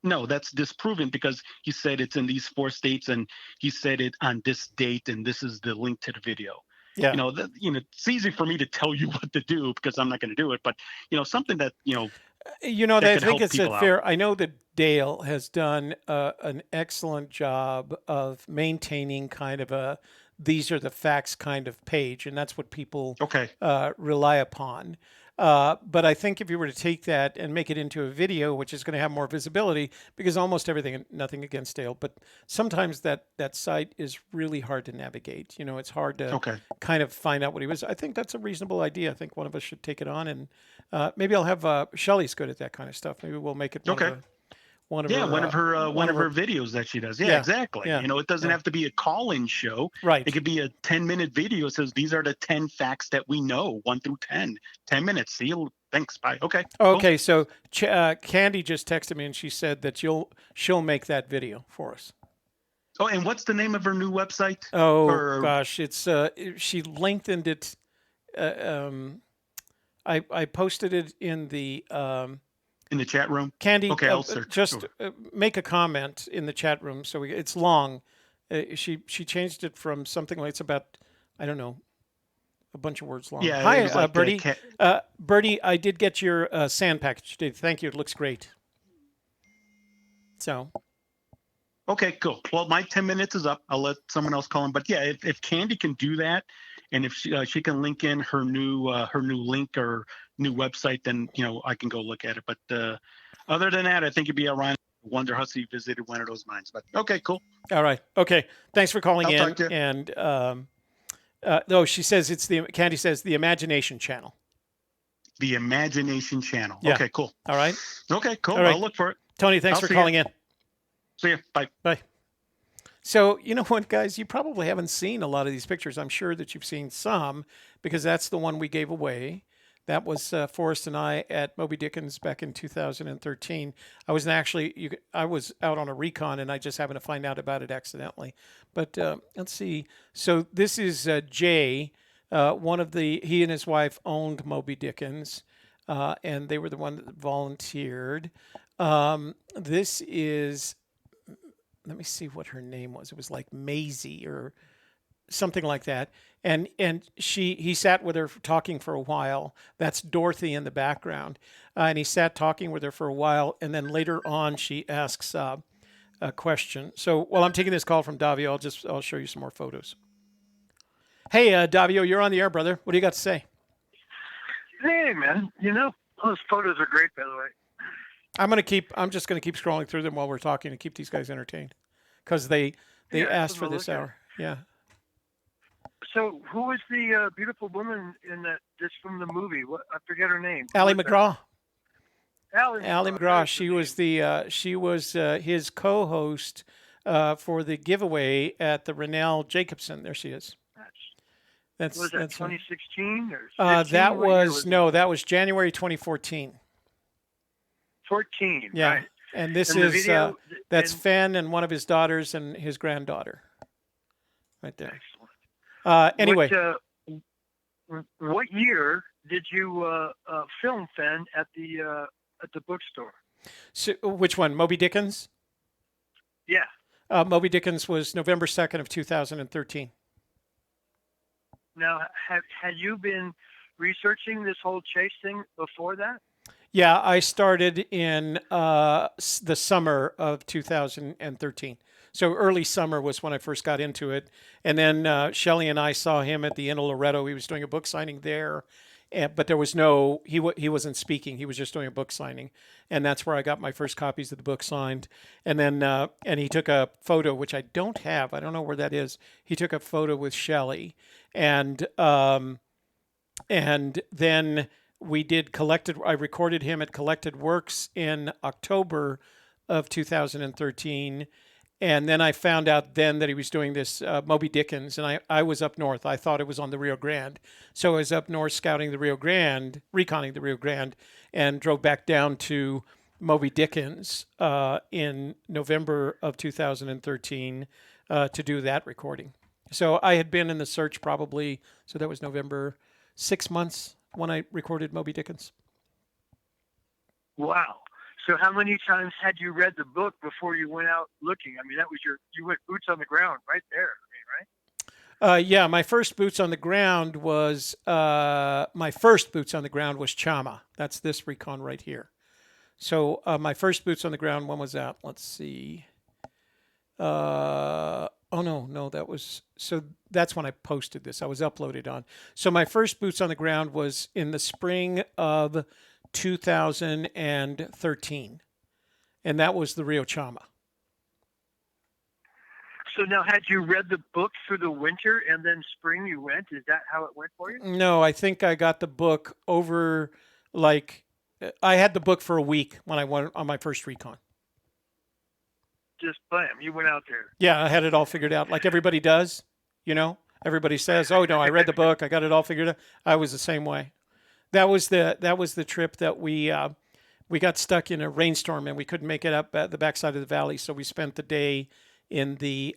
no, that's disproven because he said it's in these 4 states and he said it on this date and this is the link to the video. Yeah. It's easy for me to tell you what to do because I'm not going to do it, but something that I think it's fair. I know that Dale has done an excellent job of maintaining kind of these are the facts kind of page, and that's what people rely upon. But I think if you were to take that and make it into a video, which is going to have more visibility, because almost everything, nothing against Dale, but sometimes that site is really hard to navigate. It's hard to kind of find out what he was. I think that's a reasonable idea. I think one of us should take it on, and maybe I'll have Shelley's good at that kind of stuff. Maybe we'll make it one of her videos that she does. Yeah, exactly. Yeah. It doesn't have to be a call-in show. Right. It could be a 10-minute video. It says these are the 10 facts that we know, 1 through 10. 10 minutes. See you. Thanks. Bye. Okay. Okay. Cool. So Candy just texted me and she said that she'll make that video for us. Oh, and what's the name of her new website? Oh gosh, it's she lengthened it. I posted it in the. In the chat room? Candy, okay, I'll search. Just make a comment in the chat room. So it's long. She changed it from something like, it's about, I don't know, a bunch of words long. Yeah. Hi, like Bertie. Bertie, I did get your sand package today. Thank you. It looks great. So. Okay, cool. Well, my 10 minutes is up. I'll let someone else call in. But yeah, if Candy can do that, and if she can link in her new link or new website, then I can go look at it. But other than that, I think it'd be ironic. Wonder Hussey visited one of those mines. But okay, cool. All right. Okay. Thanks for calling in. Talk to you. And she says Candy says the Imagination Channel. The Imagination Channel. Yeah. Okay, cool. All right. Okay, cool. All right. I'll look for it. Tony, thanks for calling in. See you. Bye. Bye. So, you know what, guys? You probably haven't seen a lot of these pictures. I'm sure that you've seen some, because that's the one we gave away. That was Forrest and I at Moby Dickens back in 2013. I was out on a recon, and I just happened to find out about it accidentally. But let's see. So this is Jay. He and his wife owned Moby Dickens, and they were the one that volunteered. This is... Let me see what her name was. It was like Maisie or something like that. And he sat with her talking for a while. That's Dorothy in the background. And he sat talking with her for a while. And then later on, she asks, question. So while I'm taking this call from Davio, I'll show you some more photos. Hey, Davio, you're on the air, brother. What do you got to say? Hey, man. Those photos are great, by the way. I'm just gonna keep scrolling through them while we're talking to keep these guys entertained, because they asked for this hour. Yeah. So, who was the beautiful woman in that? Just from the movie? What, I forget her name. Ally McGraw. Ally McGraw. She was his co-host for the giveaway at the Rennell Jacobson. There she is. Was that 2016 or 16? That was January 2014. 14. Yeah. Right. And this is that's Fenn and one of his daughters and his granddaughter. Right there. Excellent. Anyway. What year did you film Fenn at the bookstore? So, which one? Moby Dickens? Yeah. Moby Dickens was November 2nd of 2013. Now, had you been researching this whole chase thing before that? Yeah, I started in the summer of 2013. So early summer was when I first got into it. And then Shelley and I saw him at the Inn of Loretto. He was doing a book signing there. But there was he wasn't speaking. He was just doing a book signing. And that's where I got my first copies of the book signed. And then and he took a photo, which I don't have. I don't know where that is. He took a photo with Shelley. And then we did I recorded him at Collected Works in October of 2013. And then I found out then that he was doing this Moby Dickens, and I was up north. I thought it was on the Rio Grande. So I was up north scouting the Rio Grande, reconning the Rio Grande, and drove back down to Moby Dickens in November of 2013 to do that recording. So I had been in the search probably, so that was November, 6 months when I recorded Moby Dickens. Wow. So how many times had you read the book before you went out looking? I mean, that was you went boots on the ground right there. I mean, right? Yeah, my first boots on the ground was Chama. That's this recon right here. So my first boots on the ground, when was that? Let's see. That's when I posted this. I was uploaded on. So my first boots on the ground was in the spring of 2013. And that was the Rio Chama. So now, had you read the book through the winter and then spring you went? Is that how it went for you? No, I think I got the book over, I had the book for a week when I went on my first recon. Just bam, you went out there. Yeah, I had it all figured out, like everybody does. Everybody says, "Oh no, I read the book, I got it all figured out." I was the same way. That was the trip that we got stuck in a rainstorm and we couldn't make it up at the backside of the valley, so we spent the day in the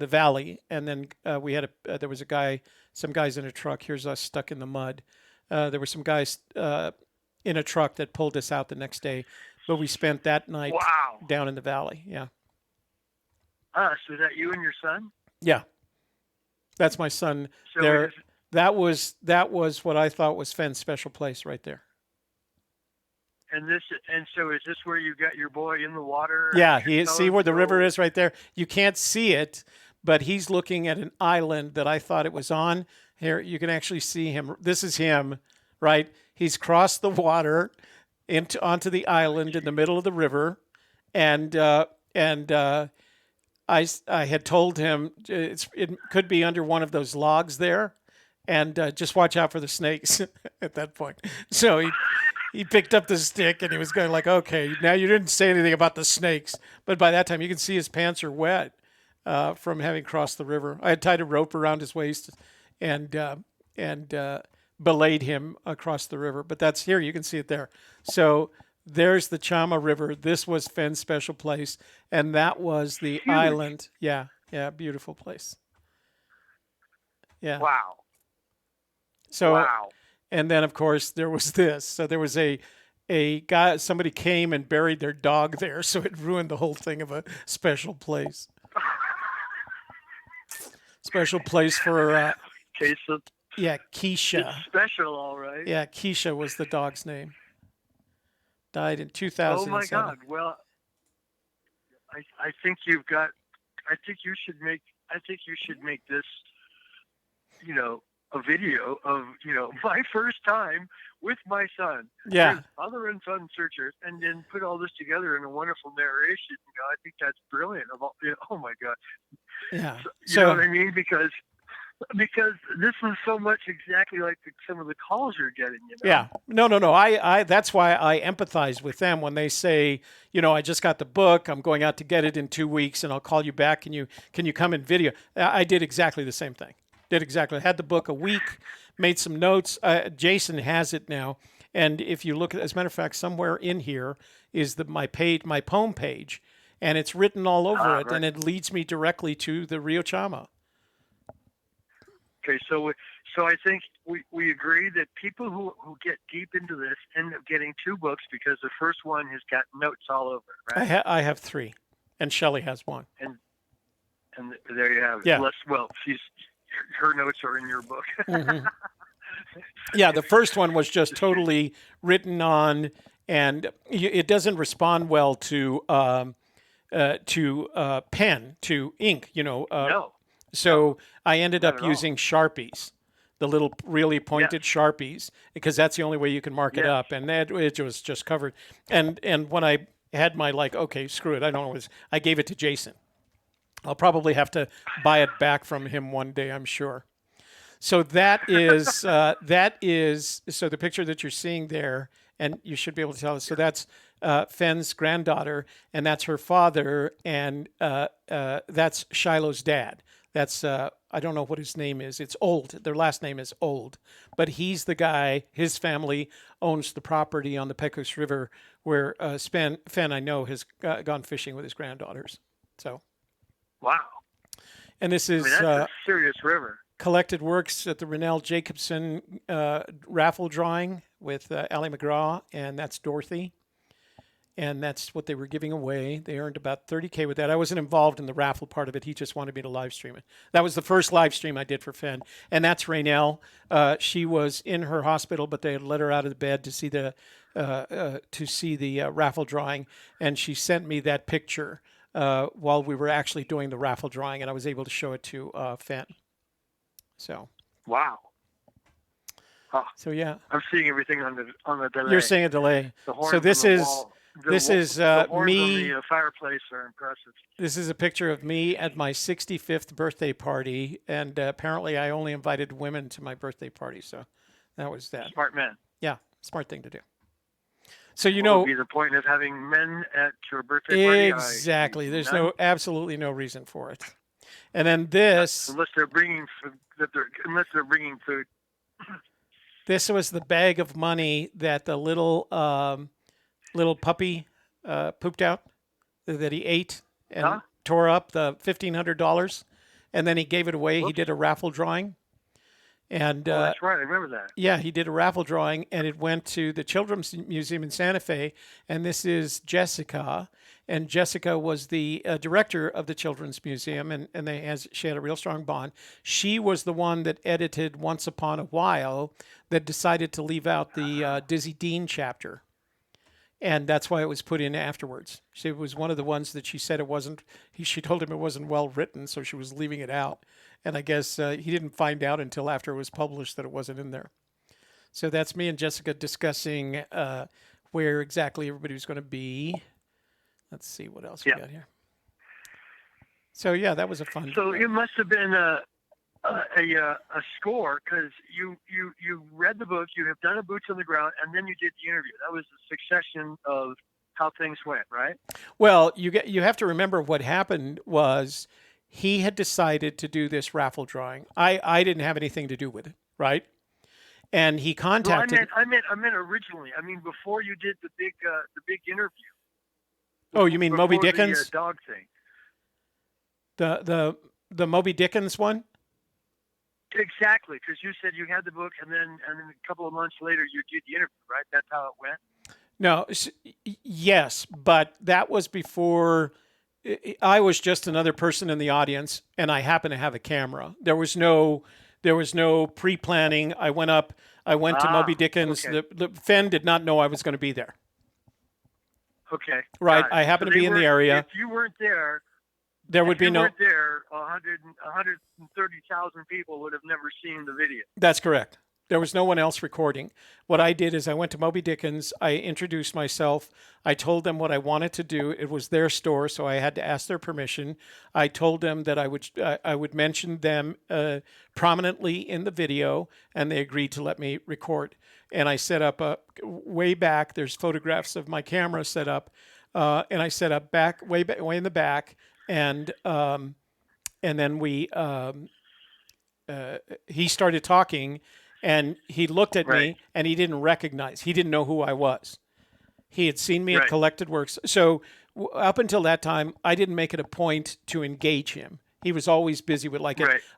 valley, and then we had there was some guys in a truck. Here's us stuck in the mud. There were some guys in a truck that pulled us out the next day, but we spent that night down in the valley. Yeah. So is that you and your son? Yeah, that's my son. So there, that was what I thought was Fenn's special place right there. And so is this where you got your boy in the water? Yeah, see where the river is right there. You can't see it, but he's looking at an island that I thought it was on. Here you can actually see him. This is him, right? He's crossed the water onto the island in the middle of the river, and I had told him it could be under one of those logs there, and just watch out for the snakes at that point. So he picked up the stick and he was going like, okay, now you didn't say anything about the snakes, but by that time you can see his pants are wet from having crossed the river. I had tied a rope around his waist and belayed him across the river. But that's here, you can see it there. So there's the Chama River. This was Fenn's special place, and that was the island. Yeah, beautiful place. Yeah. Wow. So, wow. And then of course there was this. So there was a guy. Somebody came and buried their dog there, so it ruined the whole thing of a special place. Special place for. Yeah, Keisha. It's special, all right. Yeah, Keisha was the dog's name. Died in 2007. Oh my God! Well, I think you've got. I think you should make this, a video of, my first time with my son. Yeah. With father and son searchers, and then put all this together in a wonderful narration. I think that's brilliant. Oh my God. Yeah. You know what I mean? Because this was so much exactly like some of the calls you're getting. Yeah. No. I that's why I empathize with them when they say, I just got the book. I'm going out to get it in 2 weeks, and I'll call you back. Can you come and video? I did exactly the same thing. I had the book a week, made some notes. Jason has it now, and if you look at, as a matter of fact, somewhere in here is my poem page, and it's written all over it, right. and it leads me directly to the Rio Chama. Okay, so I think we agree that people who get deep into this end up getting 2 books because the first one has got notes all over it, right? I have 3, and Shelley has 1. And there you have it. Yeah. Her notes are in your book. Mm-hmm. Yeah, the first one was just totally written on, and it doesn't respond well to pen, to ink. No. So I ended up using Sharpies, the little really pointed Sharpies, because that's the only way you can mark it up, and it was just covered. And when I had my okay, screw it, I don't know, I gave it to Jason. I'll probably have to buy it back from him one day, I'm sure. So that is so the picture that you're seeing there, and you should be able to tell us. So that's Fenn's granddaughter, and that's her father, and that's Shiloh's dad. That's I don't know what his name is. It's Old. Their last name is Old, but he's the guy. His family owns the property on the Pecos River where Fenn, I know, has gone fishing with his granddaughters. So. Wow. And this is that's a serious river. Collected works at the Rennell Jacobson raffle drawing with Allie McGraw, and that's Dorothy. And that's what they were giving away. They earned about $30K with that. I wasn't involved in the raffle part of it. He just wanted me to live stream it. That was the first live stream I did for Fenn. And that's Raynell. She was in her hospital, but they had let her out of the bed to see the raffle drawing, and she sent me that picture while we were actually doing the raffle drawing, and I was able to show it to Fenn. So. Wow. Huh. So yeah. I'm seeing everything on the delay. You're seeing a delay. So this is the horns me. On the fireplace are impressive. This is a picture of me at my 65th birthday party, and apparently I only invited women to my birthday party, so that was that. Smart man. Yeah, smart thing to do. So what would be the point of having men at your birthday party? Exactly. There's absolutely no reason for it. And then this, unless they're bringing food. This was the bag of money that the little puppy pooped out, that he ate and tore up, the $1,500, and then he gave it away. He did a raffle drawing. And that's right. I remember that. Yeah, he did a raffle drawing, and it went to the Children's Museum in Santa Fe. And this is Jessica, and Jessica was the director of the Children's Museum, and she had a real strong bond. She was the one that edited Once Upon a While, that decided to leave out the Dizzy Dean chapter, and that's why it was put in afterwards. She was one of the ones that she said it wasn't. She told him it wasn't well written, so she was leaving it out. And I guess he didn't find out until after it was published that it wasn't in there. So that's me and Jessica discussing where exactly everybody was going to be. Let's see what else we got here. So yeah, that was a fun. So it must have been a score, because you read the book, you have done a boots on the ground, and then you did the interview. That was a succession of how things went, right? Well, you have to remember what happened was, he had decided to do this raffle drawing. I didn't have anything to do with it, right? And he contacted. I meant originally. I mean, before you did the big interview. Oh, you mean Moby Dickens? The dog thing. The Moby Dickens one. Exactly, because you said you had the book, and then a couple of months later you did the interview, right? That's how it went. No, yes, but that was before. I was just another person in the audience, and I happened to have a camera. There was no pre-planning. I went to Moby Dickens. Okay. The Fenn did not know I was going to be there. Okay. Right. I happen to be in the area. If you weren't there, there would be no. Weren't there, 130,000 people would have never seen the video. That's correct. There was no one else recording. What I did is I went to Moby Dickens. I introduced myself. I told them what I wanted to do. It was their store, so I had to ask their permission. I told them that I would mention them prominently in the video, and they agreed to let me record. And I set up way back. There's photographs of my camera set up, and I set up way in the back, and then he started talking. And he looked at me, and he didn't recognize. He didn't know who I was. He had seen me at Collected Works. So up until that time, I didn't make it a point to engage him. He was always busy with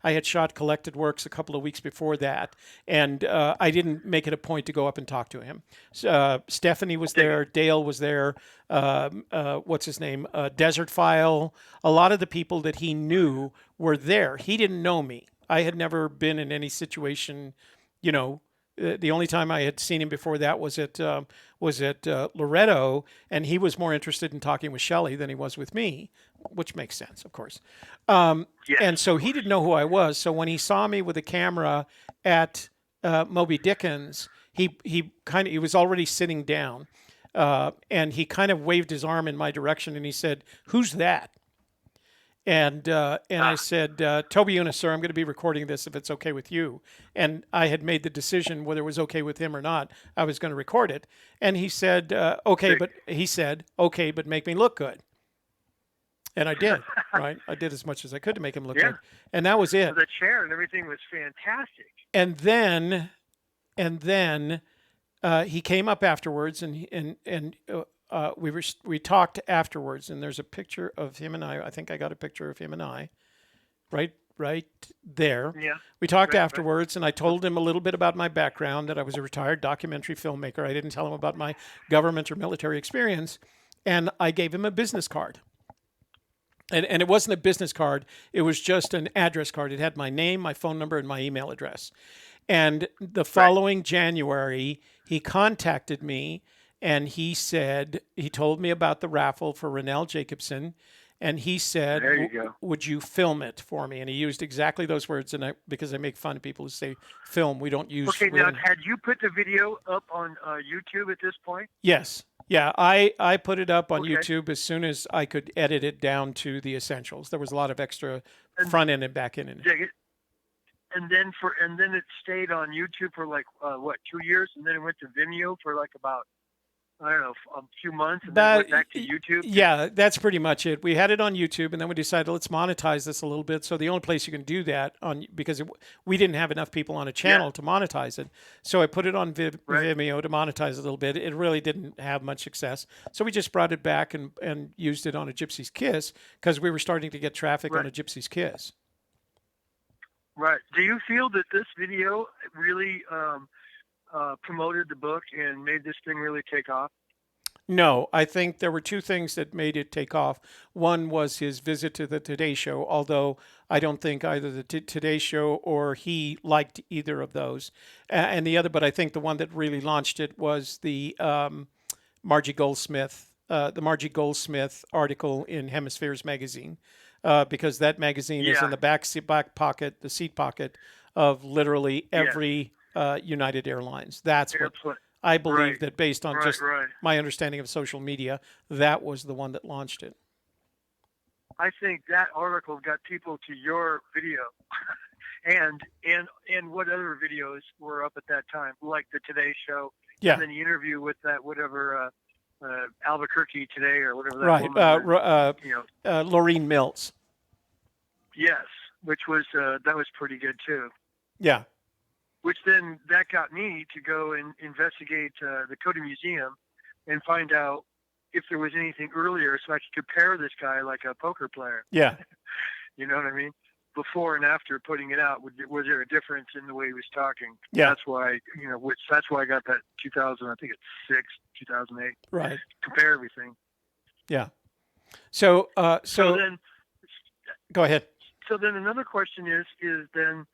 I had shot Collected Works a couple of weeks before that, and I didn't make it a point to go up and talk to him. Stephanie was there. Dale was there. What's his name? Desert File. A lot of the people that he knew were there. He didn't know me. I had never been in any situation. You know, the only time I had seen him before that was at Loretto, and he was more interested in talking with Shelley than he was with me, which makes sense, of course. And so he didn't know who I was. So when he saw me with a camera at Moby Dickens, he was already sitting down, and he kind of waved his arm in my direction, and he said, "Who's that?" And I said, Toby Younis, sir, I'm going to be recording this if it's okay with you. And I had made the decision whether it was okay with him or not. I was going to record it. And he said, okay, but make me look good. And I did, right? I did as much as I could to make him look good. And that was it. The chair and everything was fantastic. And then he came up afterwards, and we talked afterwards, and there's a picture of him and I. I think I got a picture of him and I, right there. Yeah. We talked afterwards, and I told him a little bit about my background, that I was a retired documentary filmmaker. I didn't tell him about my government or military experience, and I gave him a business card. And it wasn't a business card. It was just an address card. It had my name, my phone number, and my email address. And the following January, he contacted me. And he told me about the raffle for Rennell Jacobson, and he said, would you film it for me? And he used exactly those words, and because I make fun of people who say film, we don't use. Okay, now had you put the video up on YouTube at this point? Yes. Yeah, I put it up on YouTube as soon as I could edit it down to the essentials. There was a lot of extra front end and back end in it. And then it stayed on YouTube for 2 years, and then it went to Vimeo for about, I don't know, a few months, and then went back to YouTube? Yeah, that's pretty much it. We had it on YouTube, and then we decided, let's monetize this a little bit. So the only place you can do that because we didn't have enough people on a channel to monetize it. So I put it on Vimeo to monetize it a little bit. It really didn't have much success. So we just brought it back and used it on A Gypsy's Kiss, because we were starting to get traffic on A Gypsy's Kiss. Right. Do you feel that this video really promoted the book and made this thing really take off? No, I think there were two things that made it take off. One was his visit to the Today Show, although I don't think either the Today Show or he liked either of those. And the other, but I think the one that really launched it was the Margie Goldsmith article in Hemispheres magazine, because that magazine is in the back pocket, the seat pocket of literally every United Airlines. That's what I believe, that based on my understanding of social media, that was the one that launched it. I think that article got people to your video and what other videos were up at that time, like the Today Show, and then the interview with that whatever Albuquerque Today or whatever that woman, Laureen Mills. Yes, which was that was pretty good too. Yeah. Which then that got me to go and investigate the Cody Museum and find out if there was anything earlier, so I could compare this guy like a poker player. Yeah. You know what I mean? Before and after putting it out, was there a difference in the way he was talking? Yeah. That's why, that's why I got that 2008. Right. Compare everything. Yeah. So then, go ahead. So then another question is then,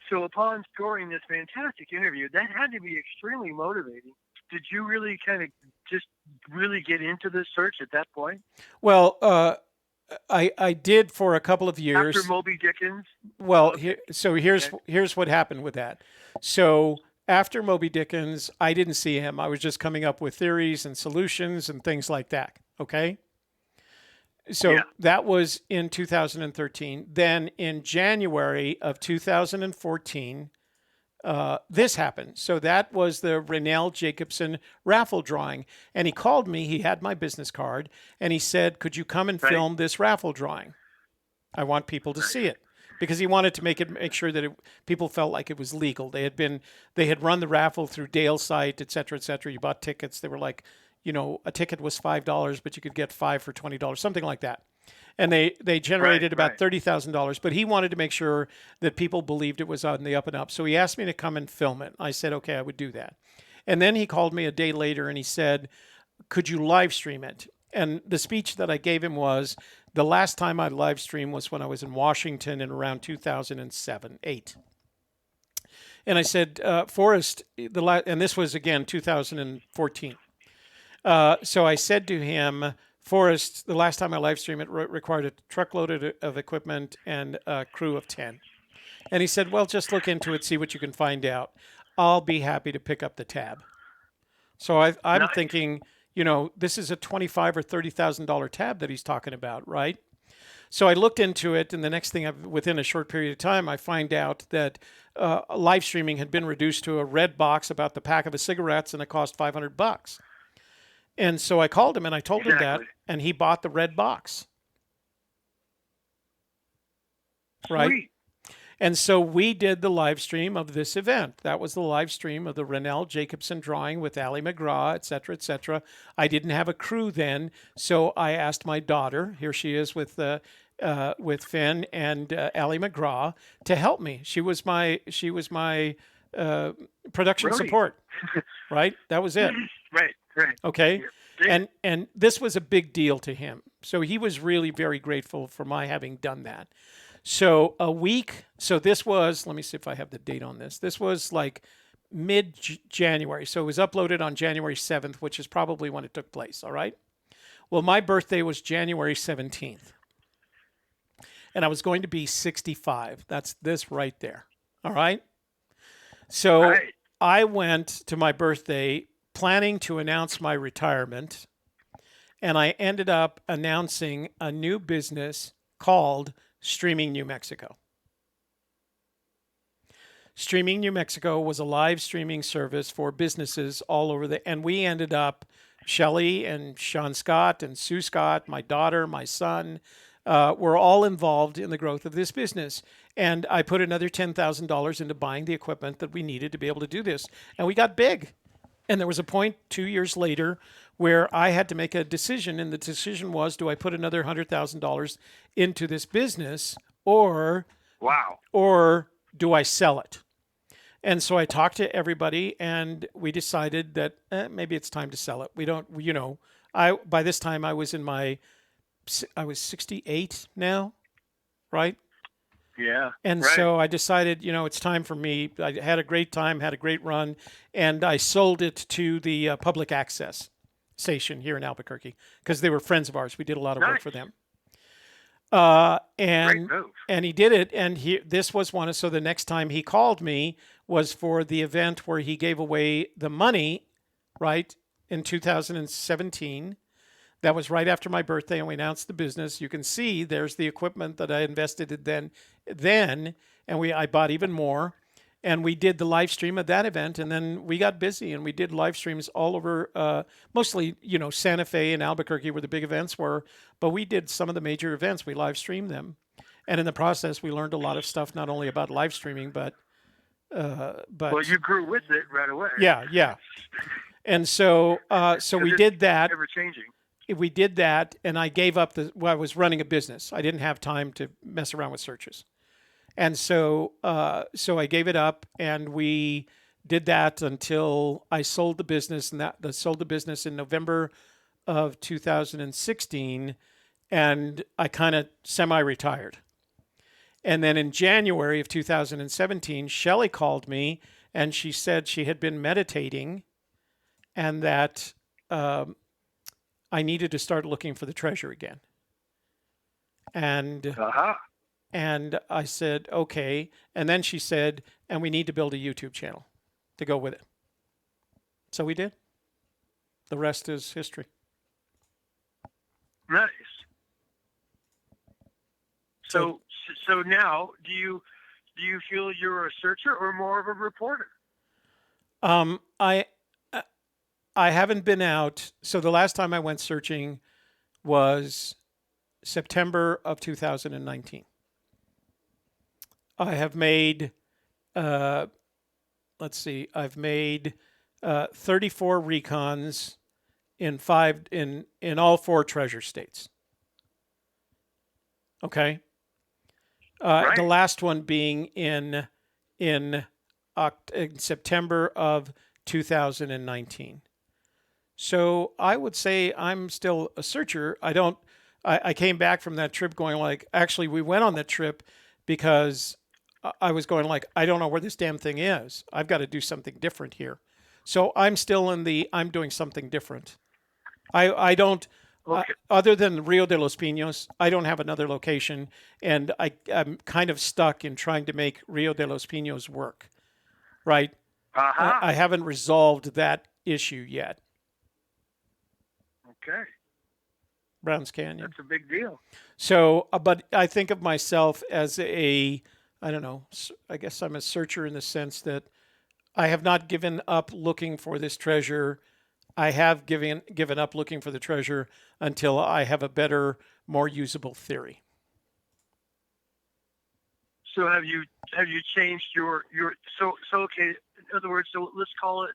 so upon scoring this fantastic interview, that had to be extremely motivating did you really kind of just really get into this search at that point? Well, I did for a couple of years. After Moby Dickens? Well, here's what happened with that. So after Moby Dickens, I didn't see him. I was just coming up with theories and solutions and things like that. Okay. So that was in 2013. Then in January of 2014, this happened. So that was the Rennell Jacobson raffle drawing. And he called me. He had my business card. And he said, could you come and film this raffle drawing? I want people to see it. Because he wanted to make sure that people felt like it was legal. They had run the raffle through Dale's site, et cetera, et cetera. You bought tickets. They were like, a ticket was $5, but you could get 5 for $20, something like that. And they generated about $30,000. But he wanted to make sure that people believed it was on the up and up. So he asked me to come and film it. I said, okay, I would do that. And then he called me a day later and he said, could you live stream it? And the speech that I gave him was, the last time I live streamed was when I was in Washington in around 2007, 8. And I said, Forrest, and this was again 2014. So I said to him, Forrest, the last time I live streamed, it required a truckload of equipment and a crew of 10. And he said, well, just look into it, see what you can find out. I'll be happy to pick up the tab. So I'm thinking, this is a $25,000 or $30,000 tab that he's talking about, right? So I looked into it, and the next thing, within a short period of time, I find out that live streaming had been reduced to a red box about the pack of cigarettes, and it cost $500. And so I called him and I told him that, and he bought the red box. Right? Sweet. And so we did the live stream of this event. That was the live stream of the Rennell Jacobson drawing with Allie McGraw, et cetera, et cetera. I didn't have a crew then, so I asked my daughter, here she is with Fenn and Allie McGraw, to help me. She was my production support, right? That was it. Right. Okay. And this was a big deal to him. So he was really very grateful for my having done that. So this was, let me see if I have the date on this. This was like mid-January. So it was uploaded on January 7th, which is probably when it took place. All right. Well, my birthday was January 17th. And I was going to be 65. That's this right there. All right. So I went to my birthday planning to announce my retirement, and I ended up announcing a new business called Streaming New Mexico. Streaming New Mexico was a live streaming service for businesses all over and we ended up, Shelley and Sean Scott and Sue Scott, my daughter, my son, were all involved in the growth of this business. And I put another $10,000 into buying the equipment that we needed to be able to do this. And we got big. And there was a point 2 years later where I had to make a decision. And the decision was, do I put another $100,000 into this business or do I sell it? And so I talked to everybody and we decided that maybe it's time to sell it. We don't, by this time I was 68 now, right? Yeah. And so I decided, it's time for me. I had a great time, had a great run, and I sold it to the public access station here in Albuquerque because they were friends of ours. We did a lot of work for them. And he did it. And this was one. So the next time he called me was for the event where he gave away the money, right, in 2017. That was right after my birthday, and we announced the business. You can see there's the equipment that I invested in then, and I bought even more. And we did the live stream of that event, and then we got busy, and we did live streams all over, mostly, Santa Fe and Albuquerque where the big events were, but we did some of the major events. We live streamed them. And in the process, we learned a lot of stuff, not only about live streaming, but... Well, you grew with it right away. Yeah. And so we did that. Ever changing. We did that, and I gave up I was running a business. I didn't have time to mess around with searches. And so I gave it up, and we did that until I sold the business, and sold the business in November of 2016, and I kind of semi-retired. And then in January of 2017, Shelley called me, and she said she had been meditating, and that I needed to start looking for the treasure again. And and I said, okay. And then she said, and we need to build a YouTube channel to go with it. So we did. The rest is history. Nice. So now, do you feel you're a searcher or more of a reporter? I haven't been out. So the last time I went searching was September of 2019. I have made, let's see, I've made 34 recons in all 4 treasure states. Okay. Right. The last one being in September of 2019. So I would say I'm still a searcher. I came back from that trip going like, actually, we went on that trip because I was going like, I don't know where this damn thing is. I've got to do something different here. So I'm still I'm doing something different. I don't, other than Rio de los Pinos, I don't have another location. And I'm kind of stuck in trying to make Rio de los Pinos work. Right? I haven't resolved that issue yet. Okay. Browns Canyon. That's a big deal. So, but I think of myself as I don't know, I guess I'm a searcher in the sense that I have not given up looking for this treasure. I have given up looking for the treasure until I have a better, more usable theory. So have you changed your so okay, in other words, so let's call it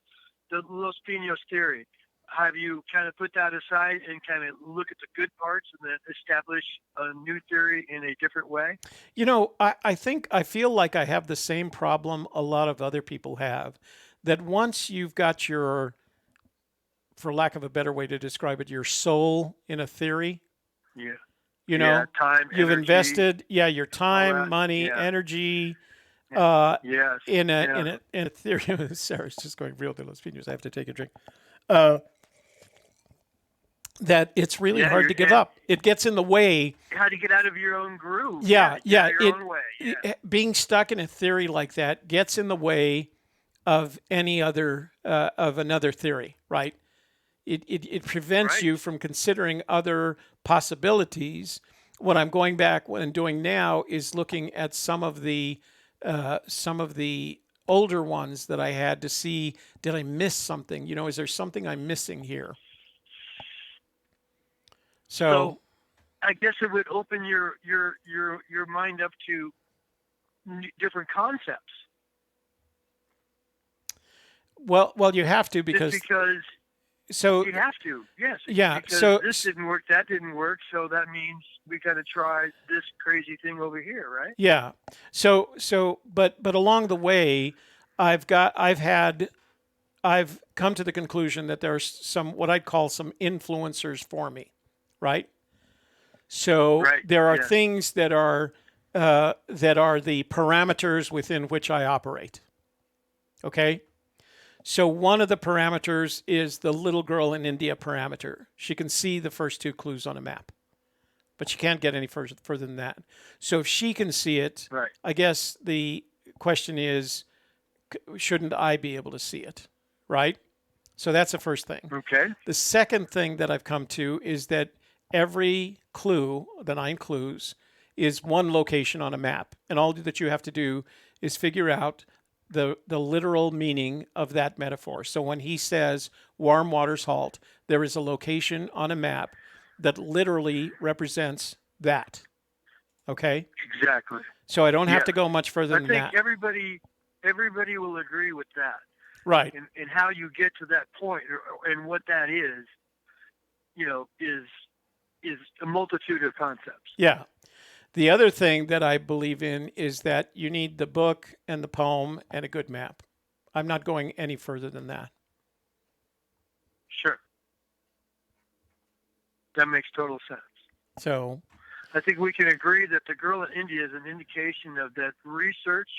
the Los Pinos theory. Have you kind of put that aside and kind of look at the good parts and then establish a new theory in a different way? You know, I feel like I have the same problem a lot of other people have, that once you've got your, for lack of a better way to describe it, your soul in a theory. Yeah. You know, time, you've energy, invested, your time, money, energy, in a theory. Sarah's just going Rio de los Pinos. I have to take a drink. That it's really hard to give up. It gets in the way. How to get out of your own groove. Your own way. Being stuck in a theory like that gets in the way of any other of another theory, right? It prevents you from considering other possibilities. What I'm going back and doing now is looking at some of the older ones that I had to see, did I miss something? You know, is there something I'm missing here? So I guess it would open your mind up to different concepts. Well, you have to because you have to, yes. Yeah. Because so this didn't work, that didn't work, so that means we got to try this crazy thing over here, right? Yeah. But along the way, I've come to the conclusion that there's some what I'd call some influencers for me, right? So there are things that are the parameters within which I operate. Okay. So one of the parameters is the little girl in India parameter. She can see the first 2 clues on a map, but she can't get any further than that. So if she can see it, I guess the question is, shouldn't I be able to see it, right? So that's the first thing. Okay. The second thing that I've come to is that every clue, the 9 clues, is one location on a map. And all that you have to do is figure out the literal meaning of that metaphor. So when he says warm waters halt, there is a location on a map that literally represents that. Okay? Exactly. So I don't have to go much further than that. I think everybody will agree with that. Right. And how you get to that point and what that is, is a multitude of concepts. Yeah. The other thing that I believe in is that you need the book and the poem and a good map. I'm not going any further than that. Sure. That makes total sense. So I think we can agree that the girl in India is an indication of that research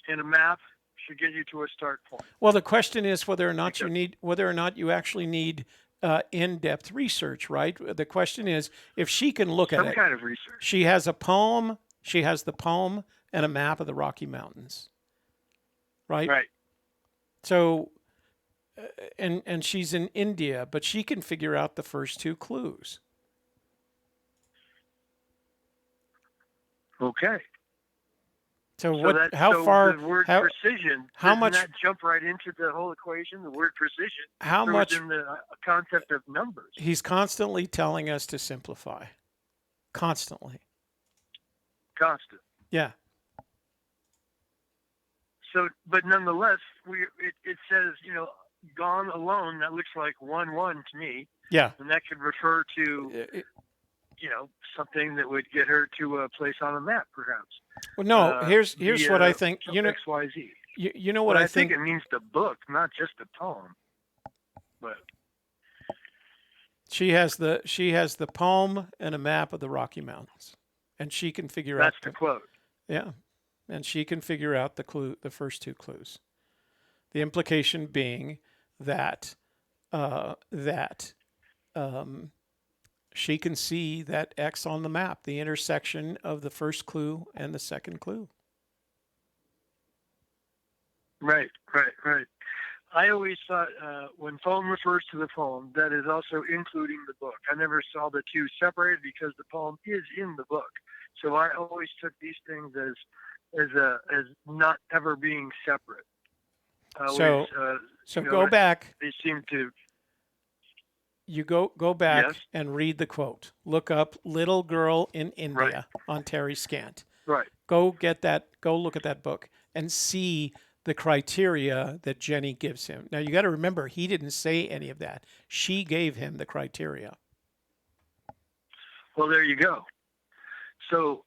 and a map should get you to a start point. Well, the question is whether or not you actually need in-depth research, right? The question is if she can look at it. Some kind of research. She has a poem. She has the poem and a map of the Rocky Mountains, right? Right. So, and she's in India, but she can figure out the first two clues. Okay. So how far? The word precision. How much? Doesn't that jump right into the whole equation? The word precision. How much? In the concept of numbers. He's constantly telling us to simplify. Constantly. Constant. Yeah. So, but nonetheless, it says, gone alone. That looks like 1-1 to me. Yeah. And that could refer to, something that would get her to a place on a map, perhaps. Well, no. Here's what I think. XYZ. You know what I think? It means the book, not just the poem. But she has the poem and a map of the Rocky Mountains, and she can figure out. That's the quote. Yeah. And she can figure out the first two clues. The implication being that she can see that X on the map, the intersection of the first clue and the second clue. Right. I always thought when poem refers to the poem, that is also including the book. I never saw the two separated because the poem is in the book. So I always took these things as not ever being separate. So go back. They seem to. You go back and read the quote. Look up "Little Girl in India" on Terry Scant. Right. Go get that. Go look at that book and see the criteria that Jenny gives him. Now you got to remember, he didn't say any of that. She gave him the criteria. Well, there you go. So,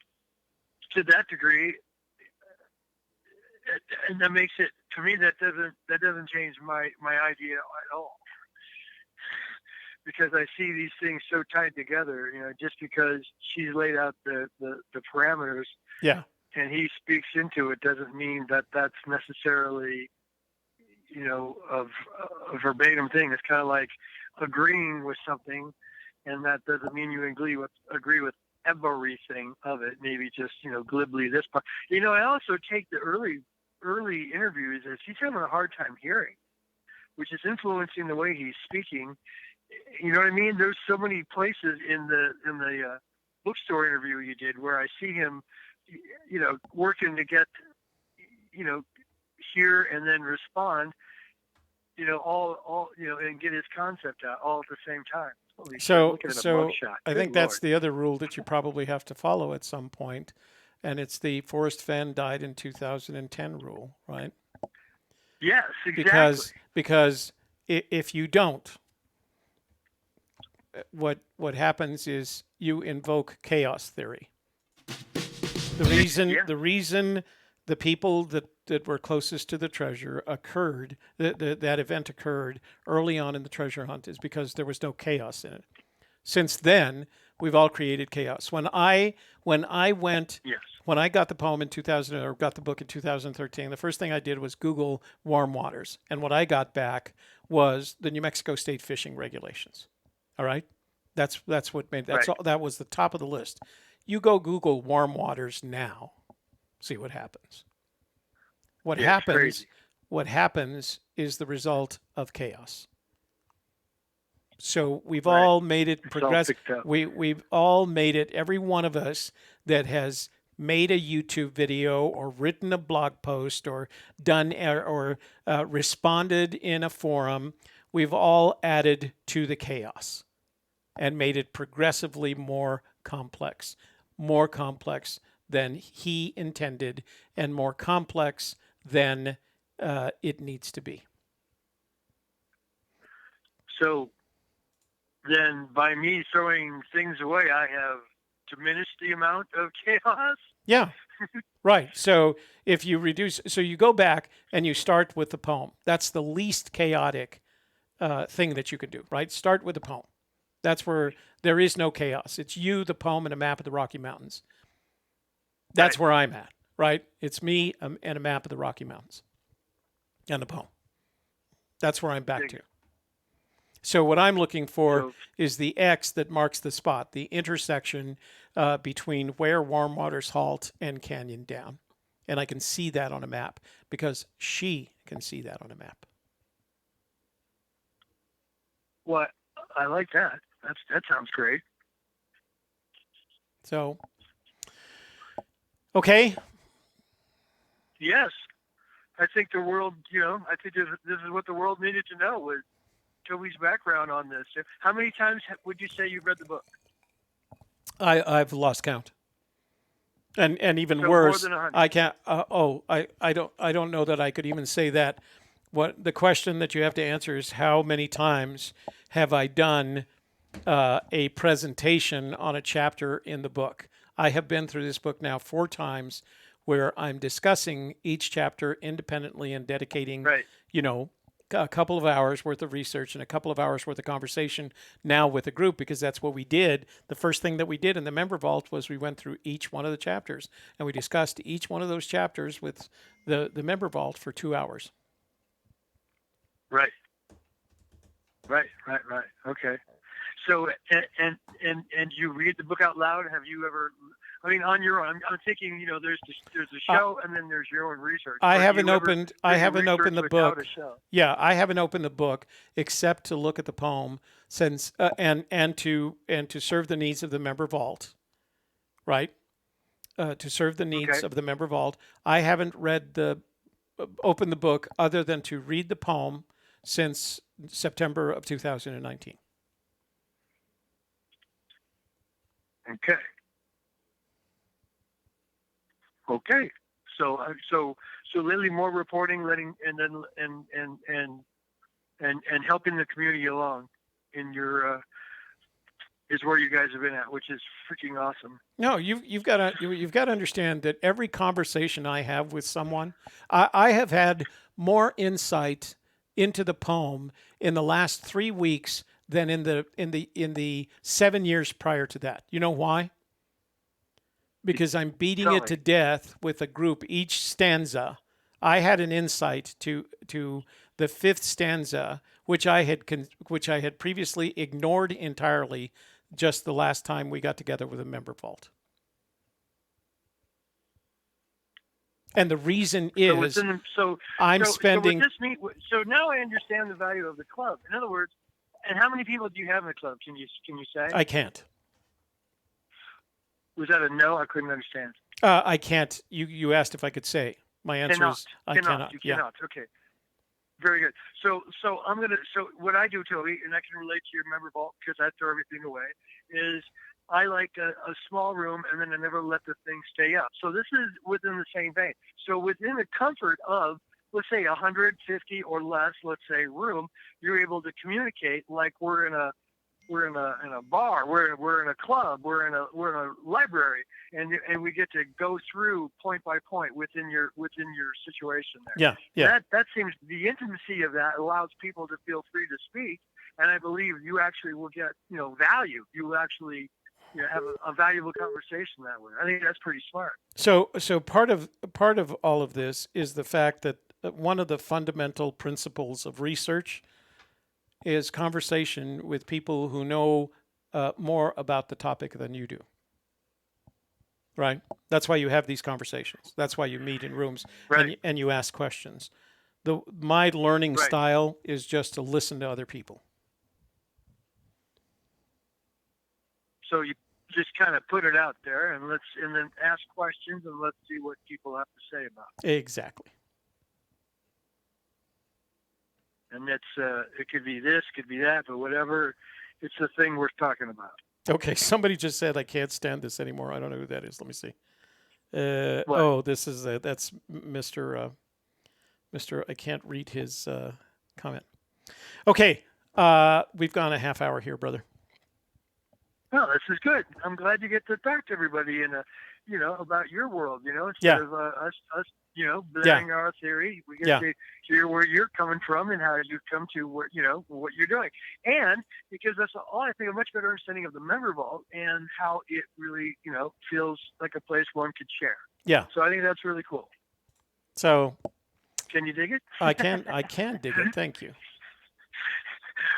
to that degree, and that makes it, to me, that doesn't change my idea at all, because I see these things so tied together. Just because she's laid out the parameters, and he speaks into it, doesn't mean that that's necessarily, a verbatim thing. It's kind of like agreeing with something, and that doesn't mean you agree with everything of it. Maybe just glibly this part. I also take the early interviews as he's having a hard time hearing, which is influencing the way he's speaking. You know what I mean? There's so many places in the bookstore interview you did where I see him, working to get, hear and then respond, all and get his concept out all at the same time. So I think that's the other rule that you probably have to follow at some point, and it's the Forrest Fenn died in 2010 rule, right? Yes, exactly. Because if you don't, what happens is you invoke chaos theory. The reason the people that were closest to the treasure occurred, that event occurred early on in the treasure hunt, is because there was no chaos in it. Since then, we've all created chaos. When I got the poem in 2000 or got the book in 2013, the first thing I did was Google warm waters, and what I got back was the New Mexico State fishing regulations. All right, that's what made that. That was the top of the list. You go Google warm waters now, see what happens. What happens is the result of chaos. So we've all made it progress. We've all made it. Every one of us that has made a YouTube video or written a blog post or done or responded in a forum, we've all added to the chaos and made it progressively more complex than he intended and more complex than it needs to be. So then by me throwing things away, I have diminished the amount of chaos? Yeah, right. So if you you go back and you start with the poem. That's the least chaotic thing that you could do, right? Start with the poem. That's where there is no chaos. It's you, the poem, and a map of the Rocky Mountains. That's where I'm at, right? It's me and a map of the Rocky Mountains. And the poem. That's where I'm back to. So what I'm looking for is the X that marks the spot, the intersection between where Warm Waters halt and Canyon Down. And I can see that on a map because she can see that on a map. Well, I like that. That sounds great. So, okay. Yes. I think the world, I think this is what the world needed to know was Toby's background on this. How many times would you say you've read the book? I've lost count. And even so worse, more than 100. I can't. I don't know that I could even say that. What the question that you have to answer is how many times have I done a presentation on a chapter in the book? I have been through this book now 4 times, where I'm discussing each chapter independently and dedicating, a couple of hours worth of research and a couple of hours worth of conversation now with a group, because that's what we did. The first thing that we did in the member vault was we went through each one of the chapters and we discussed each one of those chapters with the member vault for 2 hours. Right. Okay. So, and you read the book out loud? Have you ever? I mean, on your own. I'm thinking, there's a show and then there's your own research. I haven't opened the book. Yeah, I haven't opened the book except to look at the poem since and to serve the needs of the member vault, right? To serve the needs of the member vault. I haven't opened the book other than to read the poem since September of 2019. Okay. So Lily, more reporting, and helping the community along in your is where you guys have been at, which is freaking awesome. No, you've got to understand that every conversation I have with someone, I have had more insight into the poem in the last 3 weeks than in the 7 years prior to that. You know why? Because I'm beating it to death with a group each stanza. I had an insight to the 5th stanza, which I had previously ignored entirely just the last time we got together with a member vault. And the reason is I'm spending. So now I understand the value of the club. In other words, and how many people do you have in the club? Can you say? I can't. Was that a no? I couldn't understand. I can't. You asked if I could say. My answer is I cannot. You cannot. Okay. Very good. So what I do, Toby, and I can relate to your member vault because I throw everything away, is I like a small room and then I never let the thing stay up. So this is within the same vein. So within the comfort of, let's say 150 or less, let's say room, you're able to communicate like we're in a bar, we're in a club, we're in a library, and we get to go through point by point within your situation there. Yeah. That seems, the intimacy of that allows people to feel free to speak, and I believe you actually will get value. You will actually have a valuable conversation that way. I think that's pretty smart. So part of all of this is the fact that one of the fundamental principles of research is conversation with people who know more about the topic than you do. Right? That's why you have these conversations. That's why you meet in rooms and you ask questions. My learning style is just to listen to other people. So you just kind of put it out there and then ask questions and let's see what people have to say about it. Exactly. And that's it could be this, could be that, but whatever, it's the thing worth talking about. Okay, somebody just said I can't stand this anymore. I don't know who that is. Let me see. This is that's Mr. I can't read his comment. Okay, we've gone a half hour here, brother. No, this is good. I'm glad you get to talk to everybody about your world. Instead of us blaring our theory, we get to hear where you're coming from and how you've come to what you're doing. And because that's all, I think a much better understanding of the member vault and how it really, feels like a place one could share. Yeah. So I think that's really cool. So Can you dig it? I can dig it. Thank you.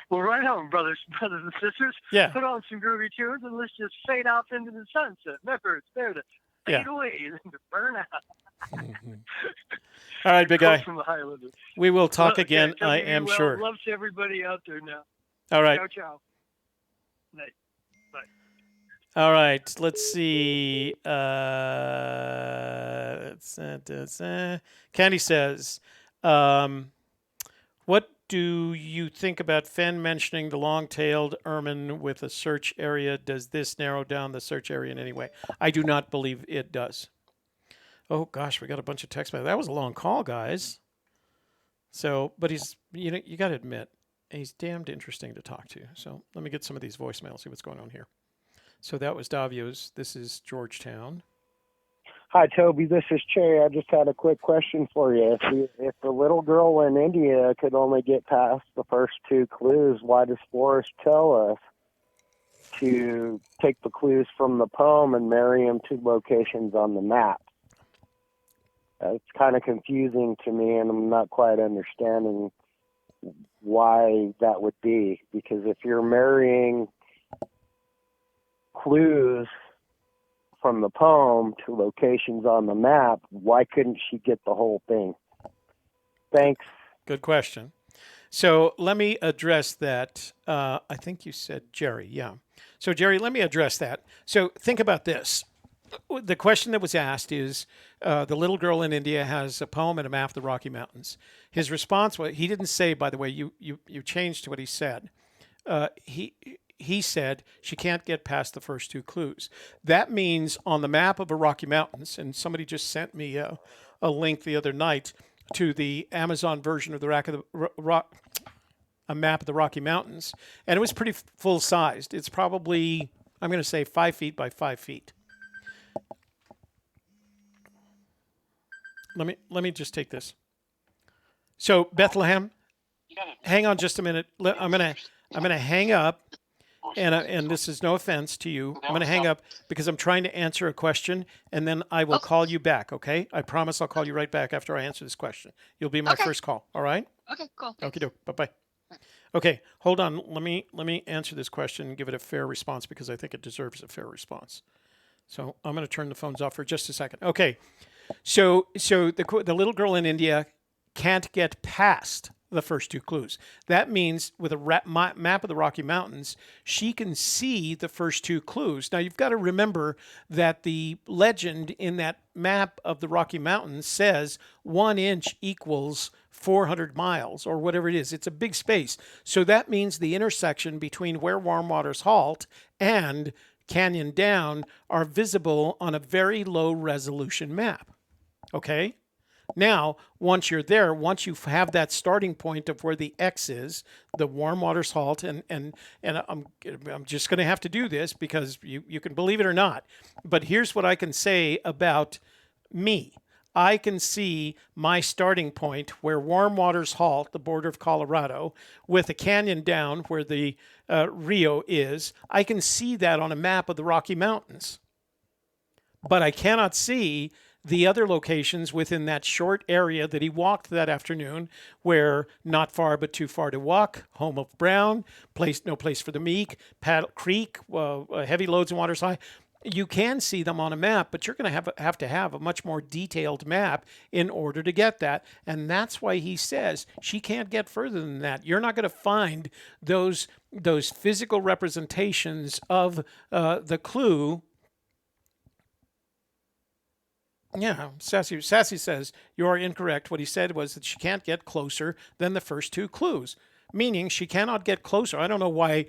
Well, right on, brothers and sisters. Yeah. Put on some groovy tunes and let's just fade out into the sunset. Remember, it's there to fade away and to burn out. All right, big guy. From the Highlanders. We will talk again, okay, I am sure. Love to everybody out there now. All right. Ciao, ciao. Night. Bye. All right, let's see. Candy says, what do you think about Fenn mentioning the long-tailed ermine with a search area? Does this narrow down the search area in any way? I do not believe it does. Oh, gosh, we got a bunch of text messages. That was a long call, guys. So, but he's, you got to admit, he's damned interesting to talk to. So let me get some of these voicemails, see what's going on here. So that was Davio's. This is Georgetown. Hi, Toby. This is Che. I just had a quick question for you. If the little girl in India could only get past the first two clues, why does Forrest tell us to take the clues from the poem and marry them to locations on the map? It's kind of confusing to me, and I'm not quite understanding why that would be. Because if you're marrying clues from the poem to locations on the map, why couldn't she get the whole thing? Thanks. Good question. So let me address that. I think you said Jerry. Yeah. So Jerry, let me address that. So think about this. The question that was asked is, the little girl in India has a poem and a map of the Rocky Mountains. His response was, he didn't say, by the way, you changed to what he said. He said she can't get past the first two clues. That means on the map of the Rocky Mountains, and somebody just sent me a link the other night to the Amazon version of a map of the Rocky Mountains, and it was pretty full-sized. It's probably, I'm going to say 5 feet by 5 feet. Let me just take this. So Bethlehem, hang on just a minute. I'm gonna hang up, and this is no offense to you. I'm gonna hang up because I'm trying to answer a question, and then I will call you back. Okay? I promise I'll call you right back after I answer this question. You'll be my first call. All right? Okay. Cool. Okay. Bye bye. Okay. Hold on. Let me answer this question and give it a fair response because I think it deserves a fair response. So I'm gonna turn the phones off for just a second. Okay. So the little girl in India can't get past the first two clues. That means with a map of the Rocky Mountains, she can see the first two clues. Now, you've got to remember that the legend in that map of the Rocky Mountains says 1 inch equals 400 miles or whatever it is. It's a big space. So that means the intersection between where warm waters halt and Canyon Down are visible on a very low resolution map. Okay? Now, once you're there, once you have that starting point of where the X is, the warm waters halt, and I'm just going to have to do this because you can believe it or not, but here's what I can say about me. I can see my starting point where warm waters halt, the border of Colorado, with a canyon down where the Rio is. I can see that on a map of the Rocky Mountains. But I cannot see the other locations within that short area that he walked that afternoon, where not far but too far to walk, home of Brown, no place for the meek, Paddle Creek, heavy loads and waters high. You can see them on a map, but you're going to have a much more detailed map in order to get that. And that's why he says she can't get further than that. You're not going to find those physical representations of the clue. Yeah, Sassy says, you are incorrect. What he said was that she can't get closer than the first two clues, meaning she cannot get closer. I don't know why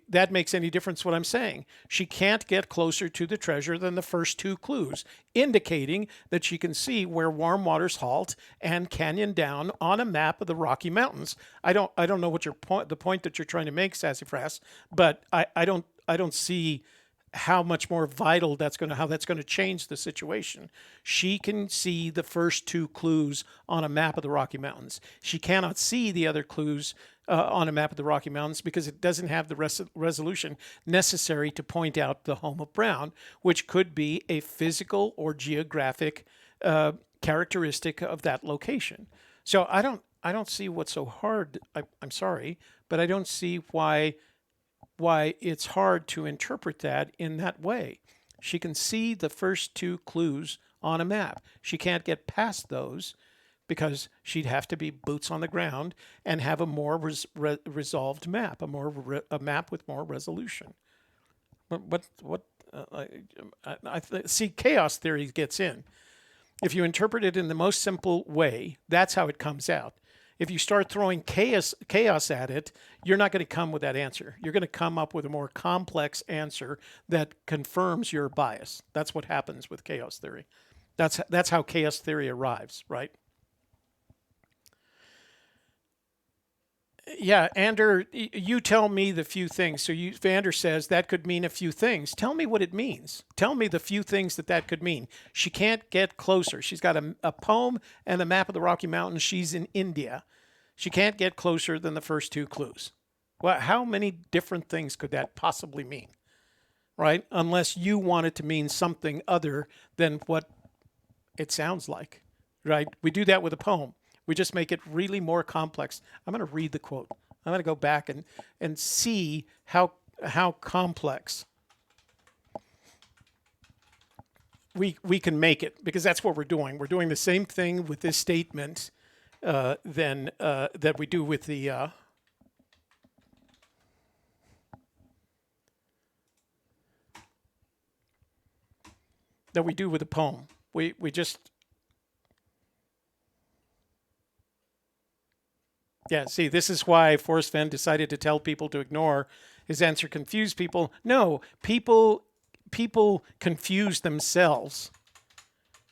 that makes any difference what I'm saying. She can't get closer to the treasure than the first two clues, indicating that she can see where warm waters halt and canyon down on a map of the Rocky Mountains. I don't know what the point that you're trying to make, Sassafras, but I don't see how much more vital how that's going to change the situation. She can see the first two clues on a map of the Rocky Mountains. She cannot see the other clues on a map of the Rocky Mountains because it doesn't have the resolution necessary to point out the home of Brown, which could be a physical or geographic characteristic of that location. So I don't see what's so hard. I'm sorry, but I don't see why it's hard to interpret that in that way. She can see the first two clues on a map. She can't get past those because she'd have to be boots on the ground and have a more resolved map, a map with more resolution. I see chaos theory gets in. If you interpret it in the most simple way, that's how it comes out. If you start throwing chaos at it, you're not going to come with that answer. You're going to come up with a more complex answer that confirms your bias. That's what happens with chaos theory. That's how chaos theory arrives, right? Yeah, Ander, you tell me the few things. So Vander says that could mean a few things. Tell me what it means. Tell me the few things that could mean. She can't get closer. She's got a poem and a map of the Rocky Mountains. She's in India. She can't get closer than the first two clues. Well, how many different things could that possibly mean? Right? Unless you want it to mean something other than what it sounds like. Right? We do that with a poem. We just make it really more complex. I'm going to read the quote. I'm going to go back and see how complex we can make it, because that's what we're doing. We're doing the same thing with this statement that we do with the poem. We just Yeah, see, this is why Forrest Fenn decided to tell people to ignore. His answer confused people. No, people confuse themselves,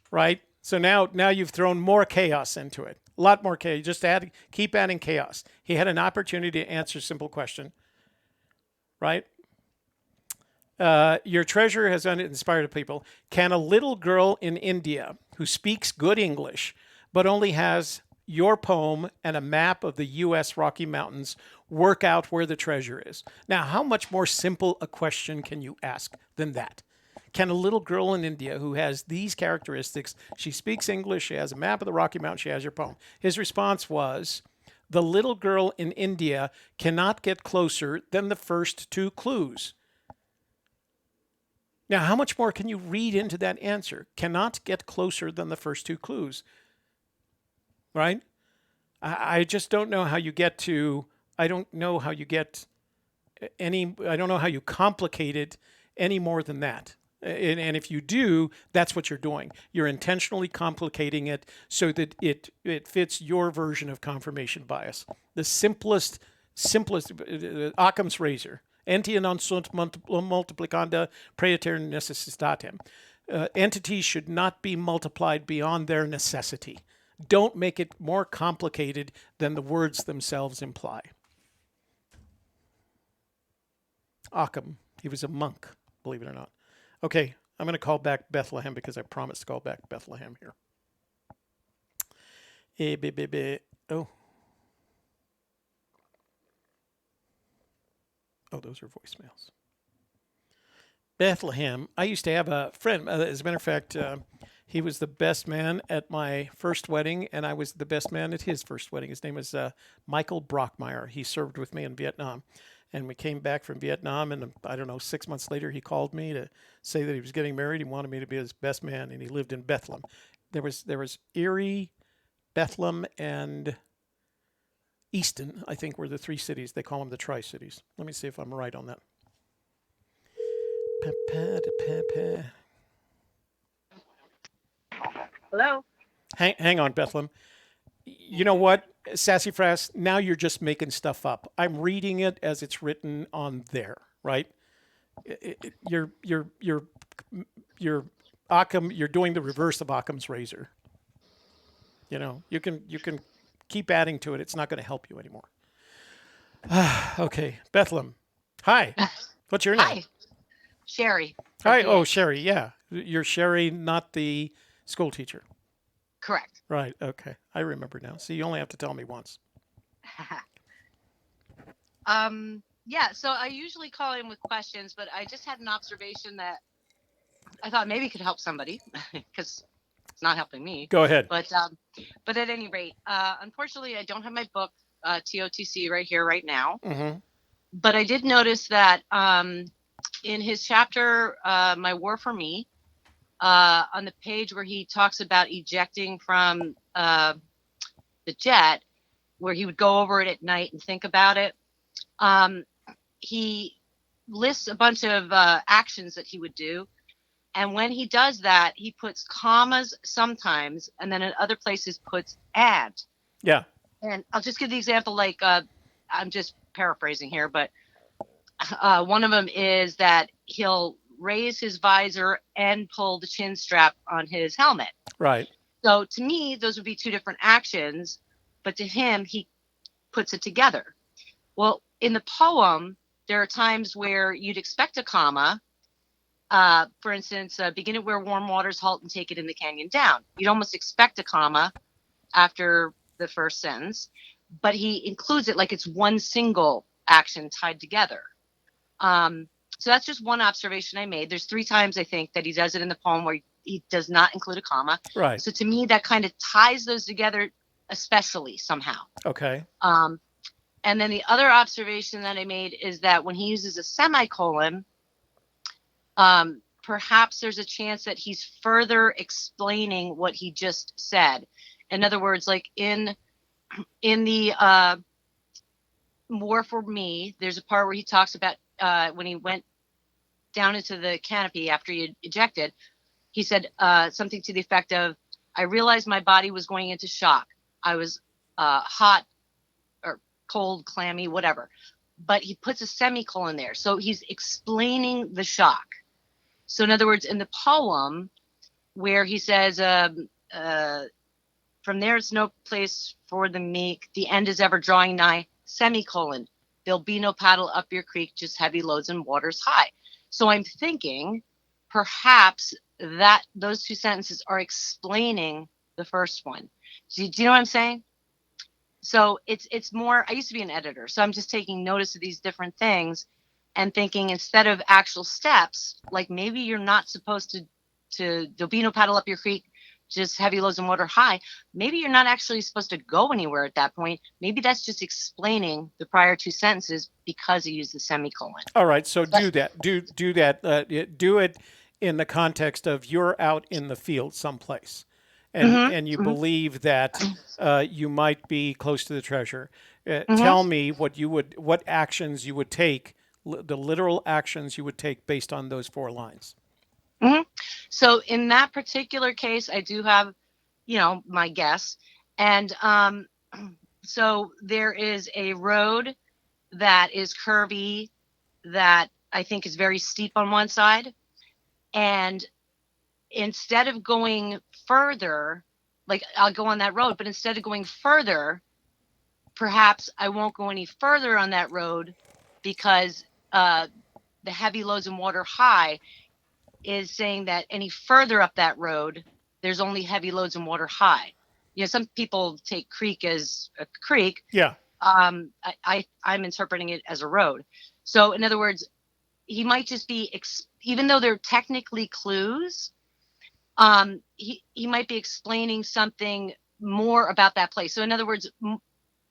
right? So now you've thrown more chaos into it. A lot more chaos. Just keep adding chaos. He had an opportunity to answer a simple question, right? Your treasure has inspired people. Can a little girl in India who speaks good English but only has your poem and a map of the U.S. Rocky Mountains work out where the treasure is? Now, how much more simple a question can you ask than that? Can a little girl in India who has these characteristics, she speaks English, she has a map of the Rocky Mountains, she has your poem. His response was, the little girl in India cannot get closer than the first two clues. Now, how much more can you read into that answer? Cannot get closer than the first two clues. Right? I just don't know how you get to, I don't know how you complicate it any more than that. And if you do, that's what you're doing. You're intentionally complicating it so that it fits your version of confirmation bias. The simplest, Occam's razor. Enti non sunt multiplicanda praeter necessitatem. Entities should not be multiplied beyond their necessity. Don't make it more complicated than the words themselves imply. Occam, he was a monk, believe it or not. Okay, I'm going to call back Bethlehem because I promised to call back Bethlehem here. Oh, those are voicemails. Bethlehem, I used to have a friend, as a matter of fact, he was the best man at my first wedding, and I was the best man at his first wedding. His name was Michael Brockmeyer. He served with me in Vietnam. And we came back from Vietnam, and I don't know, 6 months later, he called me to say that he was getting married. He wanted me to be his best man, and he lived in Bethlehem. There was Erie, Bethlehem, and Easton, I think, were the three cities. They call them the Tri-Cities. Let me see if I'm right on that. Hello? Hang on, Bethlehem. You know what, Sassafras? Now you're just making stuff up. I'm reading it as it's written on there, right? You're Occam. You're doing the reverse of Occam's razor. You know, you can keep adding to it. It's not going to help you anymore. Okay, Bethlehem. Hi. What's your name? Hi. Sherry. Hi. Oh, Sherry. Yeah, you're Sherry, not the school teacher. Correct. Right. Okay. I remember now. See, you only have to tell me once. Yeah, so I usually call in with questions, but I just had an observation that I thought maybe could help somebody because It's not helping me. Go ahead. But at any rate, unfortunately, I don't have my book TOTC right here, right now. Mm-hmm. But I did notice that in his chapter, My War for Me, on the page where he talks about ejecting from the jet, where he would go over it at night and think about it, he lists a bunch of actions that he would do. And when he does that, he puts commas sometimes, and then in other places puts and. Yeah. And I'll just give the example, like, I'm just paraphrasing here, but one of them is that he'll raise his visor and pull the chin strap on his helmet. Right. So to me, those would be two different actions, but to him, he puts it together. Well, in the poem, there are times where you'd expect a comma. For instance, begin at where warm waters halt and take it in the canyon down. You'd almost expect a comma after the first sentence, but he includes it like it's one single action tied together. So that's just one observation I made. There's 3 times, I think, that he does it in the poem where he does not include a comma. Right. So to me, that kind of ties those together, especially somehow. Okay. And then the other observation that I made is that when he uses a semicolon, perhaps there's a chance that he's further explaining what he just said. In other words, like in the War for Me, there's a part where he talks about when he went down into the canopy after he had ejected, he said something to the effect of, I realized my body was going into shock. I was hot or cold, clammy, whatever. But he puts a semicolon there. So he's explaining the shock. So in other words, in the poem where he says, from there it's no place for the meek, the end is ever drawing nigh, semicolon, there'll be no paddle up your creek, just heavy loads and waters high. So I'm thinking perhaps that those 2 sentences are explaining the first one. Do you know what I'm saying? So it's more, I used to be an editor, so I'm just taking notice of these different things and thinking instead of actual steps, like maybe you're not supposed to there'll be no paddle up your creek, just heavy loads and water high. Maybe you're not actually supposed to go anywhere at that point. Maybe that's just explaining the prior 2 sentences because he used the semicolon. All right, so do that. Do that. Do it in the context of you're out in the field someplace, and you believe that you might be close to the treasure. Tell me what actions you would take, the literal actions you would take based on those 4 lines. So in that particular case, I do have, my guess. And so there is a road that is curvy that I think is very steep on one side. And instead of going further, like I'll go on that road, but instead of going further, perhaps I won't go any further on that road because the heavy loads and water high is saying that any further up that road, there's only heavy loads and water high. Some people take creek as a creek. Yeah. I'm interpreting it as a road. So in other words, he might just be, even though they're technically clues, he might be explaining something more about that place. So in other words,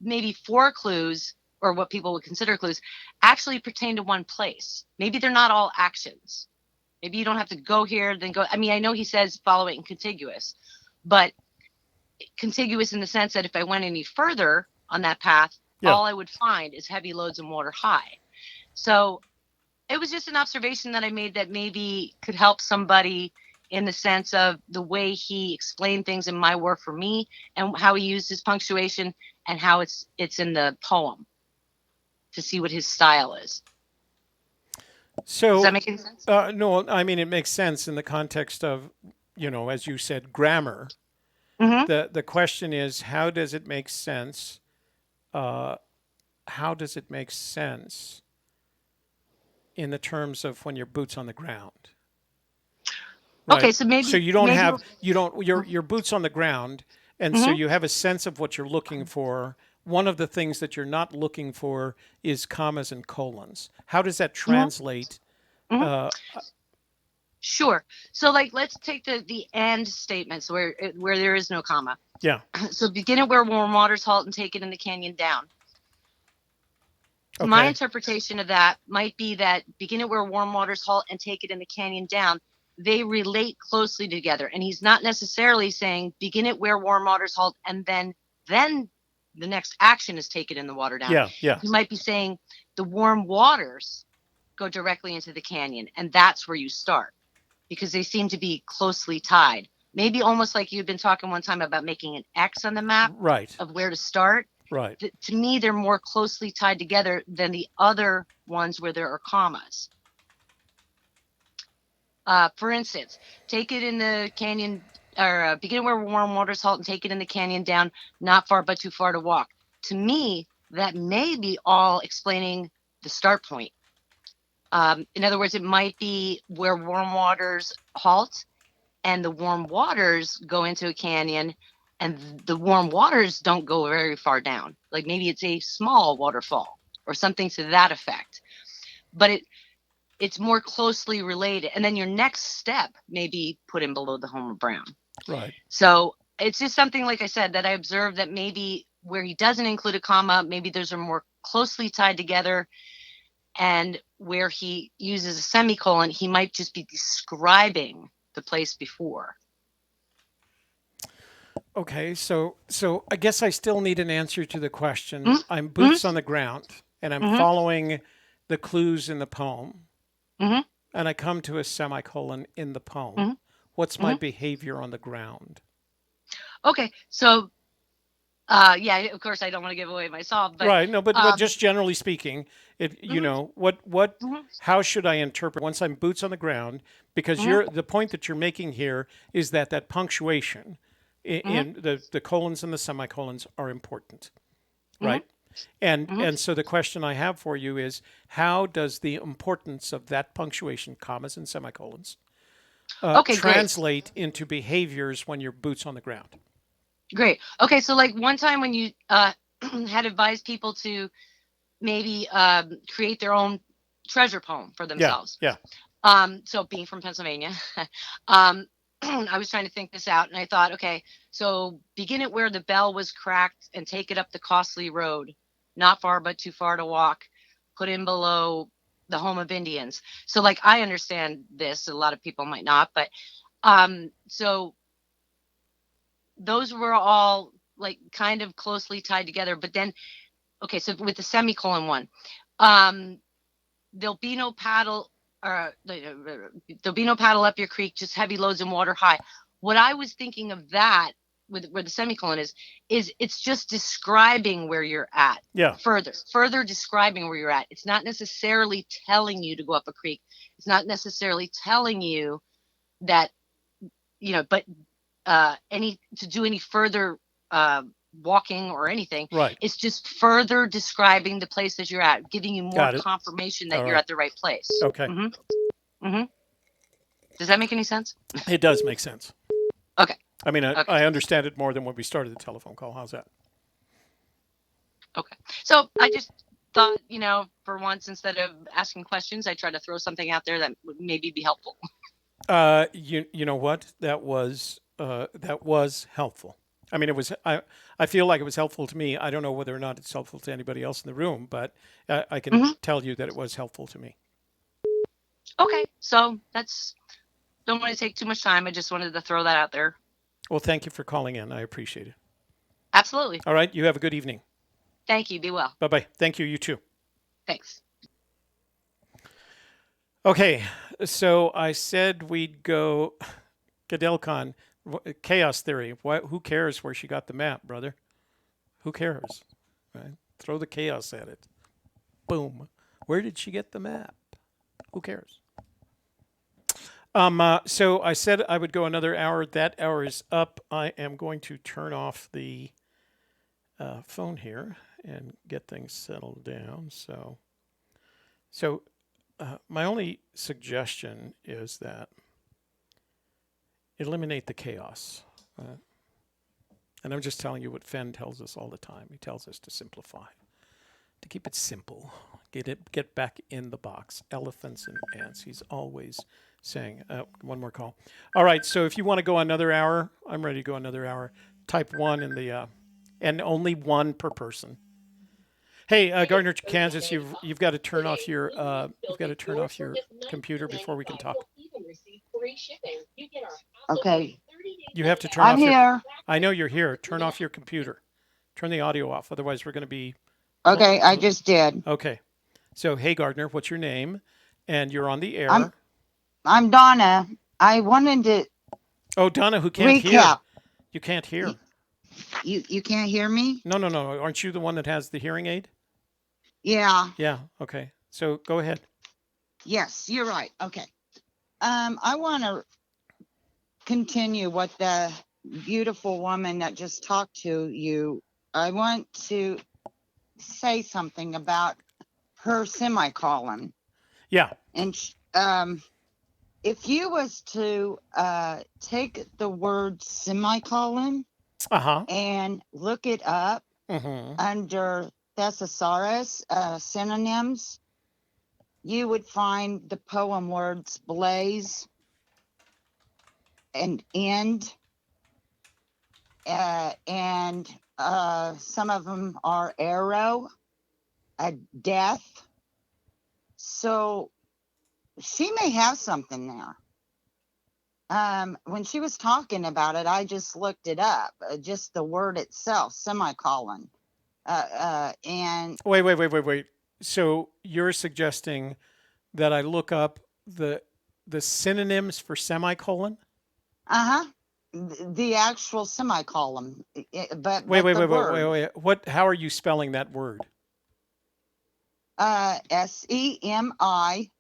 maybe 4 clues, or what people would consider clues, actually pertain to one place. Maybe they're not all actions. Maybe you don't have to go here, then go. I mean, I know he says follow it in contiguous, but contiguous in the sense that if I went any further on that path, all I would find is heavy loads and water high. So it was just an observation that I made that maybe could help somebody in the sense of the way he explained things in My War for Me and how he used his punctuation and how it's in the poem to see what his style is. So, does that make any sense? No, I mean, it makes sense in the context of, as you said, grammar. The question is, how does it make sense? How does it make sense in the terms of when your boots on the ground? Right? Okay, so maybe you don't have your boots on the ground, and so you have a sense of what you're looking for. One of the things that you're not looking for is commas and colons. How does that translate? Sure. So like, let's take the and statements where there is no comma. Yeah. So begin at where warm waters halt and take it in the canyon down. Okay. My interpretation of that might be that begin at where warm waters halt and take it in the canyon down. They relate closely together. And he's not necessarily saying begin at where warm waters halt and then the next action is take it in the water down. Yeah, yeah. He might be saying the warm waters go directly into the canyon, and that's where you start because they seem to be closely tied. Maybe almost like you'd been talking one time about making an X on the map of where to start. Right. To me, they're more closely tied together than the other ones where there are commas. For instance, take it in the canyon, or begin where warm waters halt and take it in the canyon down, not far but too far to walk. To me, that may be all explaining the start point. In other words, it might be where warm waters halt and the warm waters go into a canyon, and the warm waters don't go very far down. Like maybe it's a small waterfall or something to that effect. But it's more closely related. And then your next step may be put in below the home of brown. Right. So it's just something, like I said, that I observed that maybe where he doesn't include a comma, maybe those are more closely tied together. And where he uses a semicolon, he might just be describing the place before. Okay, so I guess I still need an answer to the question. I'm boots on the ground, and I'm following the clues in the poem, and I come to a semicolon in the poem. What's my behavior on the ground? Okay, so yeah, of course I don't want to give away myself, but right. No, but just generally speaking, you know, how should I interpret once I'm boots on the ground? Because the point that you're making here is that punctuation in the colons and the semicolons are important, right? And so the question I have for you is, how does the importance of that punctuation, commas and semicolons, translate into behaviors when you're boots on the ground? Great. Okay, so like one time when you had advised people to maybe create their own treasure poem for themselves. Yeah. So being from Pennsylvania, I was trying to think this out, and I thought, okay, so begin it where the bell was cracked and take it up the costly road, not far but too far to walk, put in below the home of Indians. So like I understand this, a lot of people might not, but so those were all like kind of closely tied together. But then, okay, so with the semicolon one, there'll be no paddle up your creek, just heavy loads and water high. What I was thinking of that with where the semicolon is it's just describing where you're at. Yeah. Further describing where you're at. It's not necessarily telling you to go up a creek. It's not necessarily telling you that, you know, but to do any further walking or anything. Right. It's just further describing the place that you're at, giving you more confirmation that you're at the right place. Okay. Does that make any sense? It does make sense. Okay. I mean, I understand it more than when we started the telephone call. How's that? Okay. So I just thought, you know, for once, instead of asking questions, I try to throw something out there that would maybe be helpful. You know what? That was helpful. I mean, it was. I feel like it was helpful to me. I don't know whether or not it's helpful to anybody else in the room, but I can tell you that it was helpful to me. Okay, so don't want to take too much time. I just wanted to throw that out there. Well, thank you for calling in. I appreciate it. Absolutely. All right. You have a good evening. Thank you. Be well. Bye-bye. Thank you. You too. Thanks. Okay. So I said we'd go Gadelcon, chaos theory. Who cares where she got the map, brother? Who cares? Right? Throw the chaos at it. Boom. Where did she get the map? Who cares? So I said I would go another hour. That hour is up. I am going to turn off the phone here and get things settled down. So my only suggestion is that eliminate the chaos. And I'm just telling you what Fenn tells us all the time. He tells us to simplify, to keep it simple, get back in the box. Elephants and ants. He's always saying. One more call. All right. So if you want to go another hour, I'm ready to go another hour. Type 1 in the and only 1 per person. Hey, Gardner, Kansas, you've got to turn off your computer before we can talk. Okay. You have to turn off. I'm here. I know you're here. Turn off your computer. Turn the audio off. Otherwise, we're going to be. Okay, I just did. Okay. So, hey, Gardner, what's your name? And you're on the air. I'm Donna. I wanted to. Oh, Donna, who can't hear. You can't hear. You can't hear me? No. Aren't you the one that has the hearing aid? Yeah. Yeah. Okay. So go ahead. Yes, you're right. Okay. I want to continue what the beautiful woman that just talked to you. I want to say something about her semicolon. Yeah. And if you was to take the word semicolon and look it up under thesaurus synonyms, you would find the poem words blaze and end, and some of them are arrow, death. So she may have something there. When she was talking about it, I just looked it up, just the word itself, semicolon. And wait. So you're suggesting that I look up the synonyms for semicolon? The actual semicolon. But wait. What? How are you spelling that word? SEMI/COLON.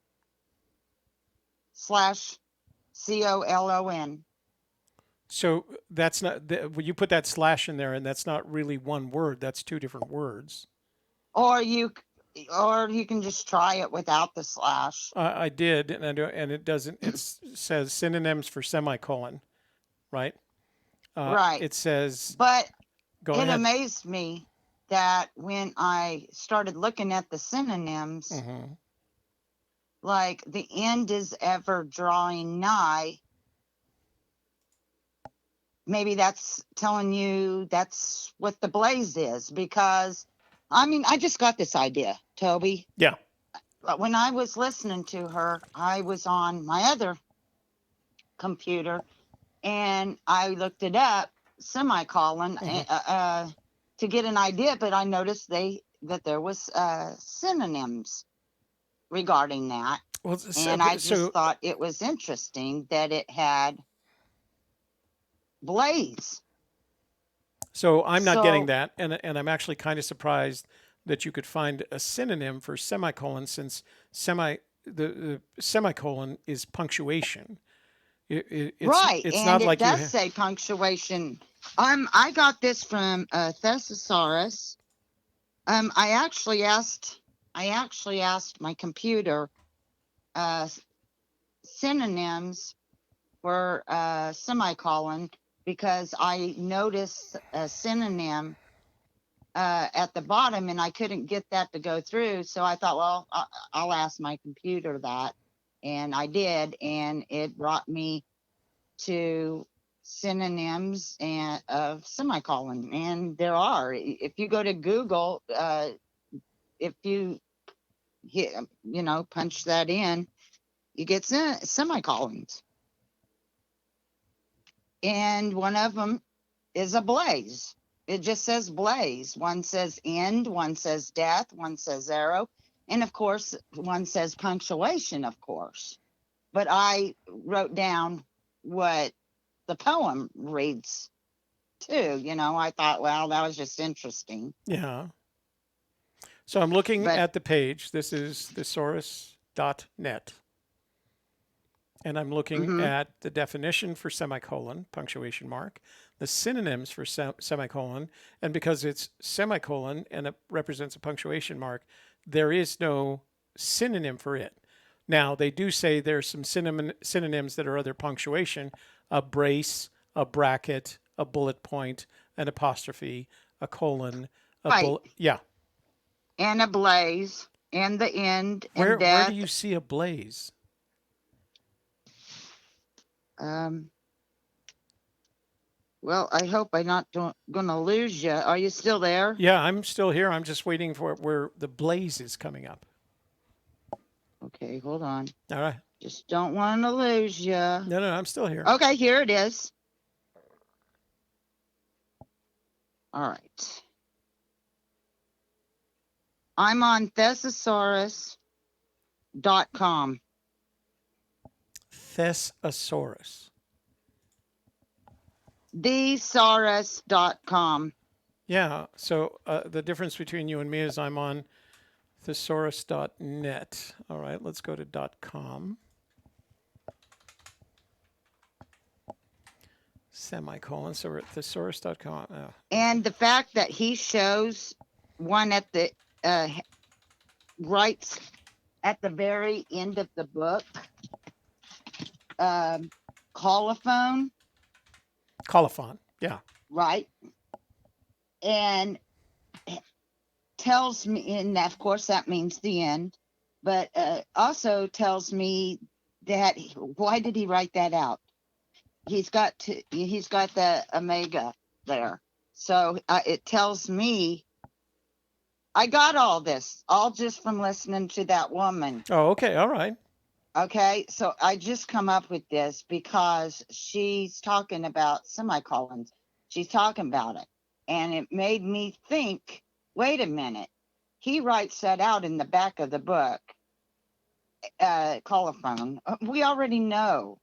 So that's not. You put that slash in there, and that's not really one word. That's 2 different words. Or you can just try it without the slash. I did, and it doesn't. It says synonyms for semicolon, right? Right. It says. But it amazed me that when I started looking at the synonyms, like the end is ever drawing nigh. Maybe that's telling you that's what the blaze is, because I just got this idea, Toby. Yeah. When I was listening to her, I was on my other computer and I looked it up, semicolon, to get an idea, but I noticed that there was synonyms regarding that. Well, and I just thought it was interesting that it had blaze. So I'm not getting that, and I'm actually kind of surprised that you could find a synonym for semicolon, since the semicolon is punctuation. It's right, it's and not it like does say punctuation. I got this from thesaurus. I actually asked my computer synonyms for semicolon, because I noticed a synonym at the bottom and I couldn't get that to go through. So I thought, well, I'll ask my computer that. And I did, and it brought me to synonyms of semicolon. And there are. If you go to Google, if you hit, punch that in, you get semicolons. And one of them is a blaze. It just says blaze. One says end, one says death, one says arrow, and of course, one says punctuation, of course. But I wrote down what the poem reads too. I thought, well, that was just interesting. Yeah. So I'm looking at the page. This is thesaurus.net. And I'm looking at the definition for semicolon, punctuation mark, the synonyms for semicolon, and because it's semicolon and it represents a punctuation mark, there is no synonym for it. Now, they do say there's some synonyms that are other punctuation: a brace, a bracket, a bullet point, an apostrophe, a colon, yeah. And a blaze, and the end, Where and death. Where do you see a blaze? Well, I hope I'm not gonna lose you. Are you still there? Yeah, I'm still here. I'm just waiting for where the blaze is coming up. Okay, hold on. All right. Just don't want to lose you. No, I'm still here. Okay, here it is. All right. I'm on thesaurus.com. Thesaurus. Thesaurus.com. Yeah, so the difference between you and me is I'm on thesaurus.net. All right, let's go to .com. Semicolon, so we're at thesaurus.com. Oh. And the fact that he shows one at the right at the very end of the book, colophon. Colophon, yeah. Right. And tells me, and of course that means the end, but also tells me that, why did he write that out? He's got the omega there. So it tells me, I got all this, all just from listening to that woman. Oh, okay, all right. Okay, so I just come up with this because she's talking about semicolons. She's talking about it. And it made me think, wait a minute. He writes that out in the back of the book, colophon. We already know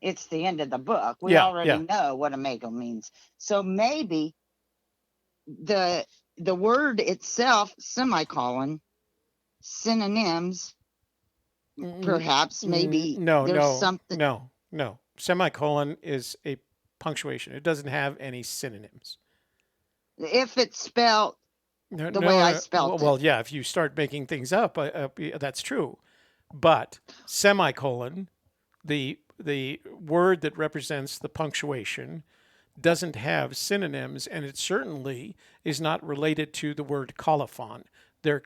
it's the end of the book. We already know what omega means. So maybe the word itself, semicolon, synonyms, perhaps, maybe there's something. No. Semicolon is a punctuation. It doesn't have any synonyms. If it's spelled the way I spelled it. Well, yeah, if you start making things up, that's true. But semicolon, the word that represents the punctuation, doesn't have synonyms, and it certainly is not related to the word colophon. They're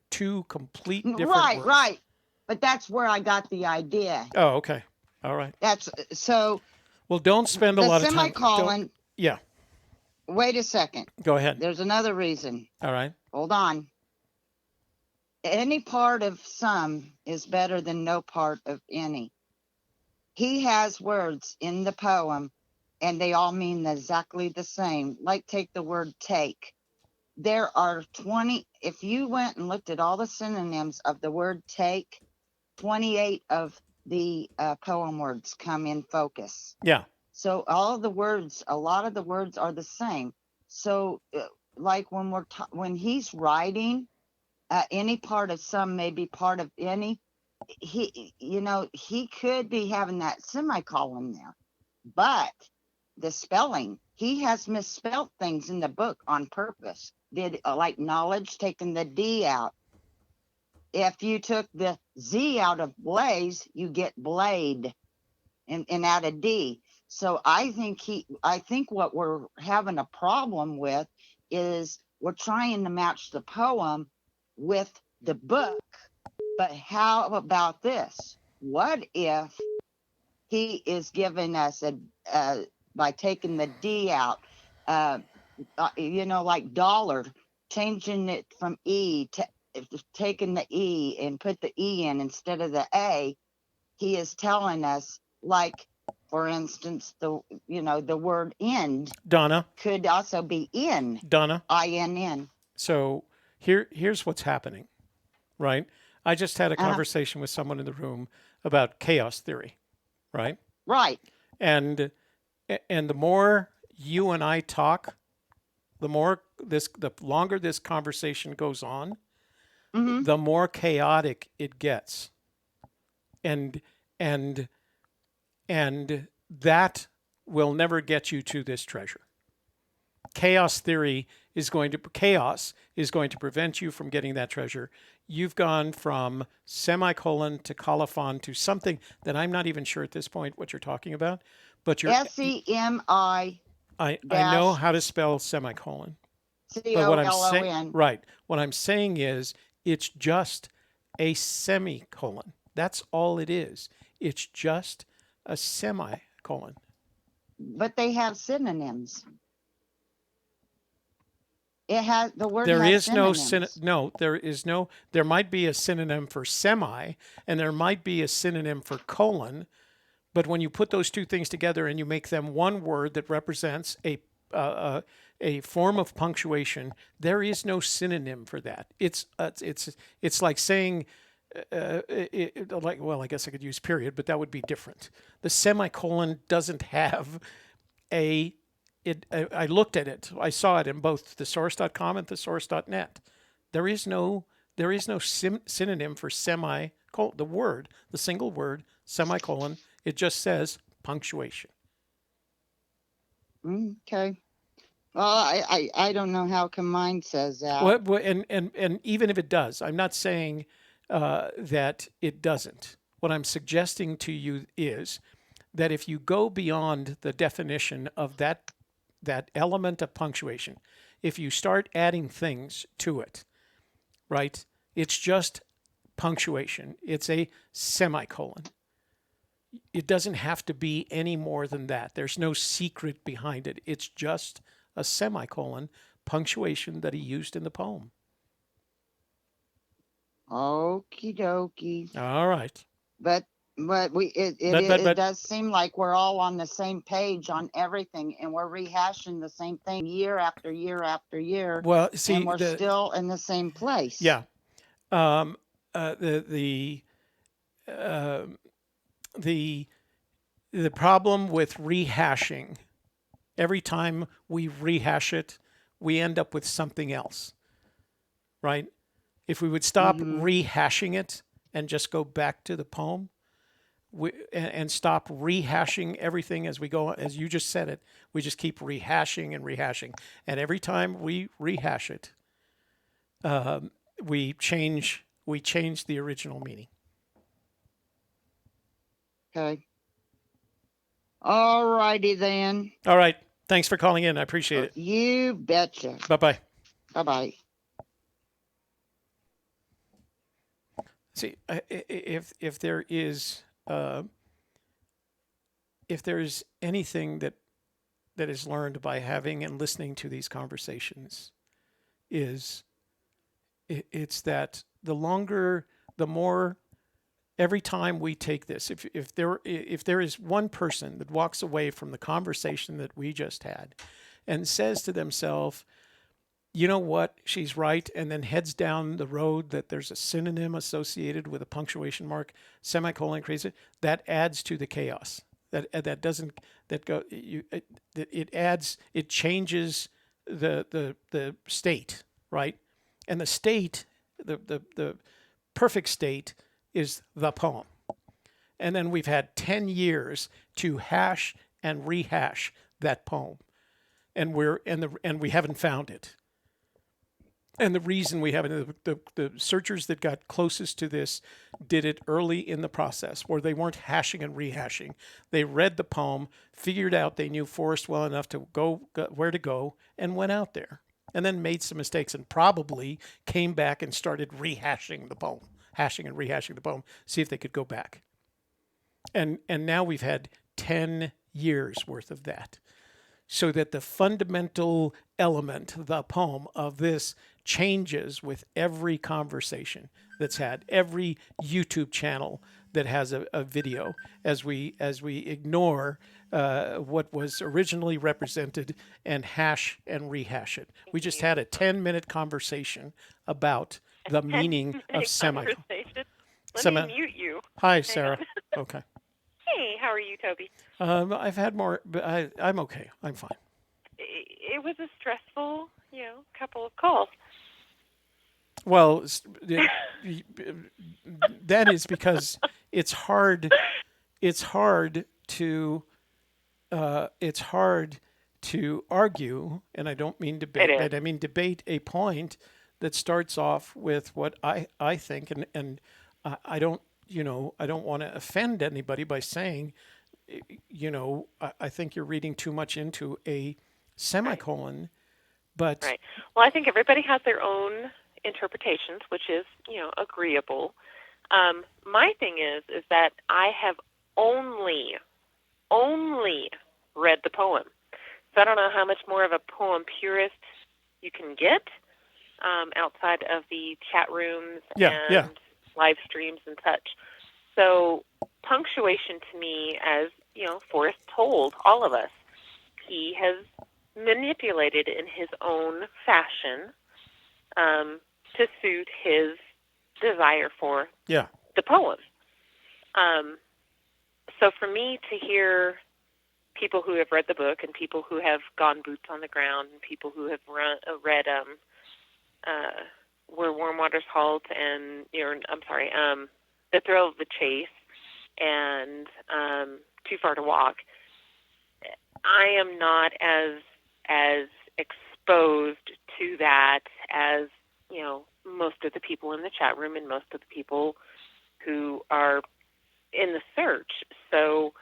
two complete different words. Right. But that's where I got the idea. Oh, okay. All right. That's so. Well, don't spend a lot of time. Semicolon. Yeah. Wait a second. Go ahead. There's another reason. All right. Hold on. Any part of some is better than no part of any. He has words in the poem, and they all mean exactly the same. Like take the word take. There are 20. If you went and looked at all the synonyms of the word take, 28 of the poem words come in focus. Yeah. So all of the words, a lot of the words are the same. So like when he's writing, any part of some may be part of any. He could be having that semicolon there, but the spelling, he has misspelled things in the book on purpose. Did like knowledge, taking the D out. If you took the Z out of blaze, you get blade and add a D. So I think what we're having a problem with is we're trying to match the poem with the book. But how about this? What if he is giving us by taking the D out, like dollar, changing it from E to taking the E and put the E in instead of the A, he is telling us, like, for instance, the word end, Donna, could also be in. Donna, INN. So here's what's happening, right? I just had a conversation with someone in the room about chaos theory, right? Right. And the more you and I talk, the longer this conversation goes on, the more chaotic it gets. And that will never get you to this treasure. Chaos is going to prevent you from getting that treasure. You've gone from semicolon to colophon to something that I'm not even sure at this point what you're talking about. But you're SEMI. I know how to spell semicolon. But what I'm saying, right? What I'm saying is it's just a semicolon. That's all it is. It's just a semicolon. But they have synonyms. It has the word. There has is no synonyms. there is no. There might be a synonym for semi, and there might be a synonym for colon. But when you put those two things together and you make them one word that represents a form of punctuation, there is no synonym for that. It's like saying, well, I guess I could use period, but that would be different. The semicolon doesn't have I looked at it. I saw it in both thesaurus.com and thesaurus.net. There is no synonym for semicolon. The single word, semicolon. It just says punctuation. Okay. Well, I don't know how come mine says that. Well, and even if it does, I'm not saying that it doesn't. What I'm suggesting to you is that if you go beyond the definition of that element of punctuation, if you start adding things to it, right? It's just punctuation. It's a semicolon. It doesn't have to be any more than that. There's no secret behind it. It's just a semicolon, punctuation that he used in the poem. Okie dokie. All right. But it does seem like we're all on the same page on everything, and we're rehashing the same thing year after year after year. Well, see, and we're still in the same place. Yeah. The problem with rehashing, every time we rehash it, we end up with something else, right? If we would stop rehashing it and just go back to the poem, and stop rehashing everything as we go, as you just said it, we just keep rehashing and rehashing. And every time we rehash it, we change the original meaning. Okay. All righty then. All right. Thanks for calling in. I appreciate it. You betcha. Bye-bye. Bye-bye. See, if there is anything that is learned by having and listening to these conversations, it's that the more every time we take this, if there is one person that walks away from the conversation that we just had and says to themselves, you know what, she's right, and then heads down the road that there's a synonym associated with a punctuation mark, semicolon, crazy, that adds to the chaos. It changes the state, right? And the state, the perfect state is the poem. And then we've had 10 years to hash and rehash that poem. And we haven't found it. And the reason we haven't, the searchers that got closest to this did it early in the process, where they weren't hashing and rehashing. They read the poem, figured out they knew forest well enough to go where to go, and went out there. And then made some mistakes and probably came back and started rehashing the poem, hashing and rehashing the poem, see if they could go back. And now we've had 10 years worth of that. So that the fundamental element, the poem of this, changes with every conversation that's had, every YouTube channel that has a video, as we ignore what was originally represented and hash and rehash it. We just had a 10-minute conversation about the meaning of semicolon. Let me mute you. Hi, Sarah. Okay. Hey, how are you, Toby? I've had more, but I'm okay. I'm fine. It was a stressful, couple of calls. Well, that is because it's hard. It's hard to argue, and I don't mean debate. But I mean debate a point that starts off with what I think, and I don't want to offend anybody by saying, I think you're reading too much into a semicolon, but right. Well, I think everybody has their own interpretations, which is agreeable. My thing is that I have only only read the poem. So I don't know how much more of a poem purist you can get outside of the chat rooms and live streams and such. So punctuation to me, as Forrest told all of us, he has manipulated in his own fashion to suit his desire for the poem. So for me to hear people who have read the book and people who have gone boots on the ground and people who have read Where Warm Waters Halt and The Thrill of the Chase and Too Far to Walk, I am not as exposed to that as most of the people in the chat room and most of the people who are in the search. So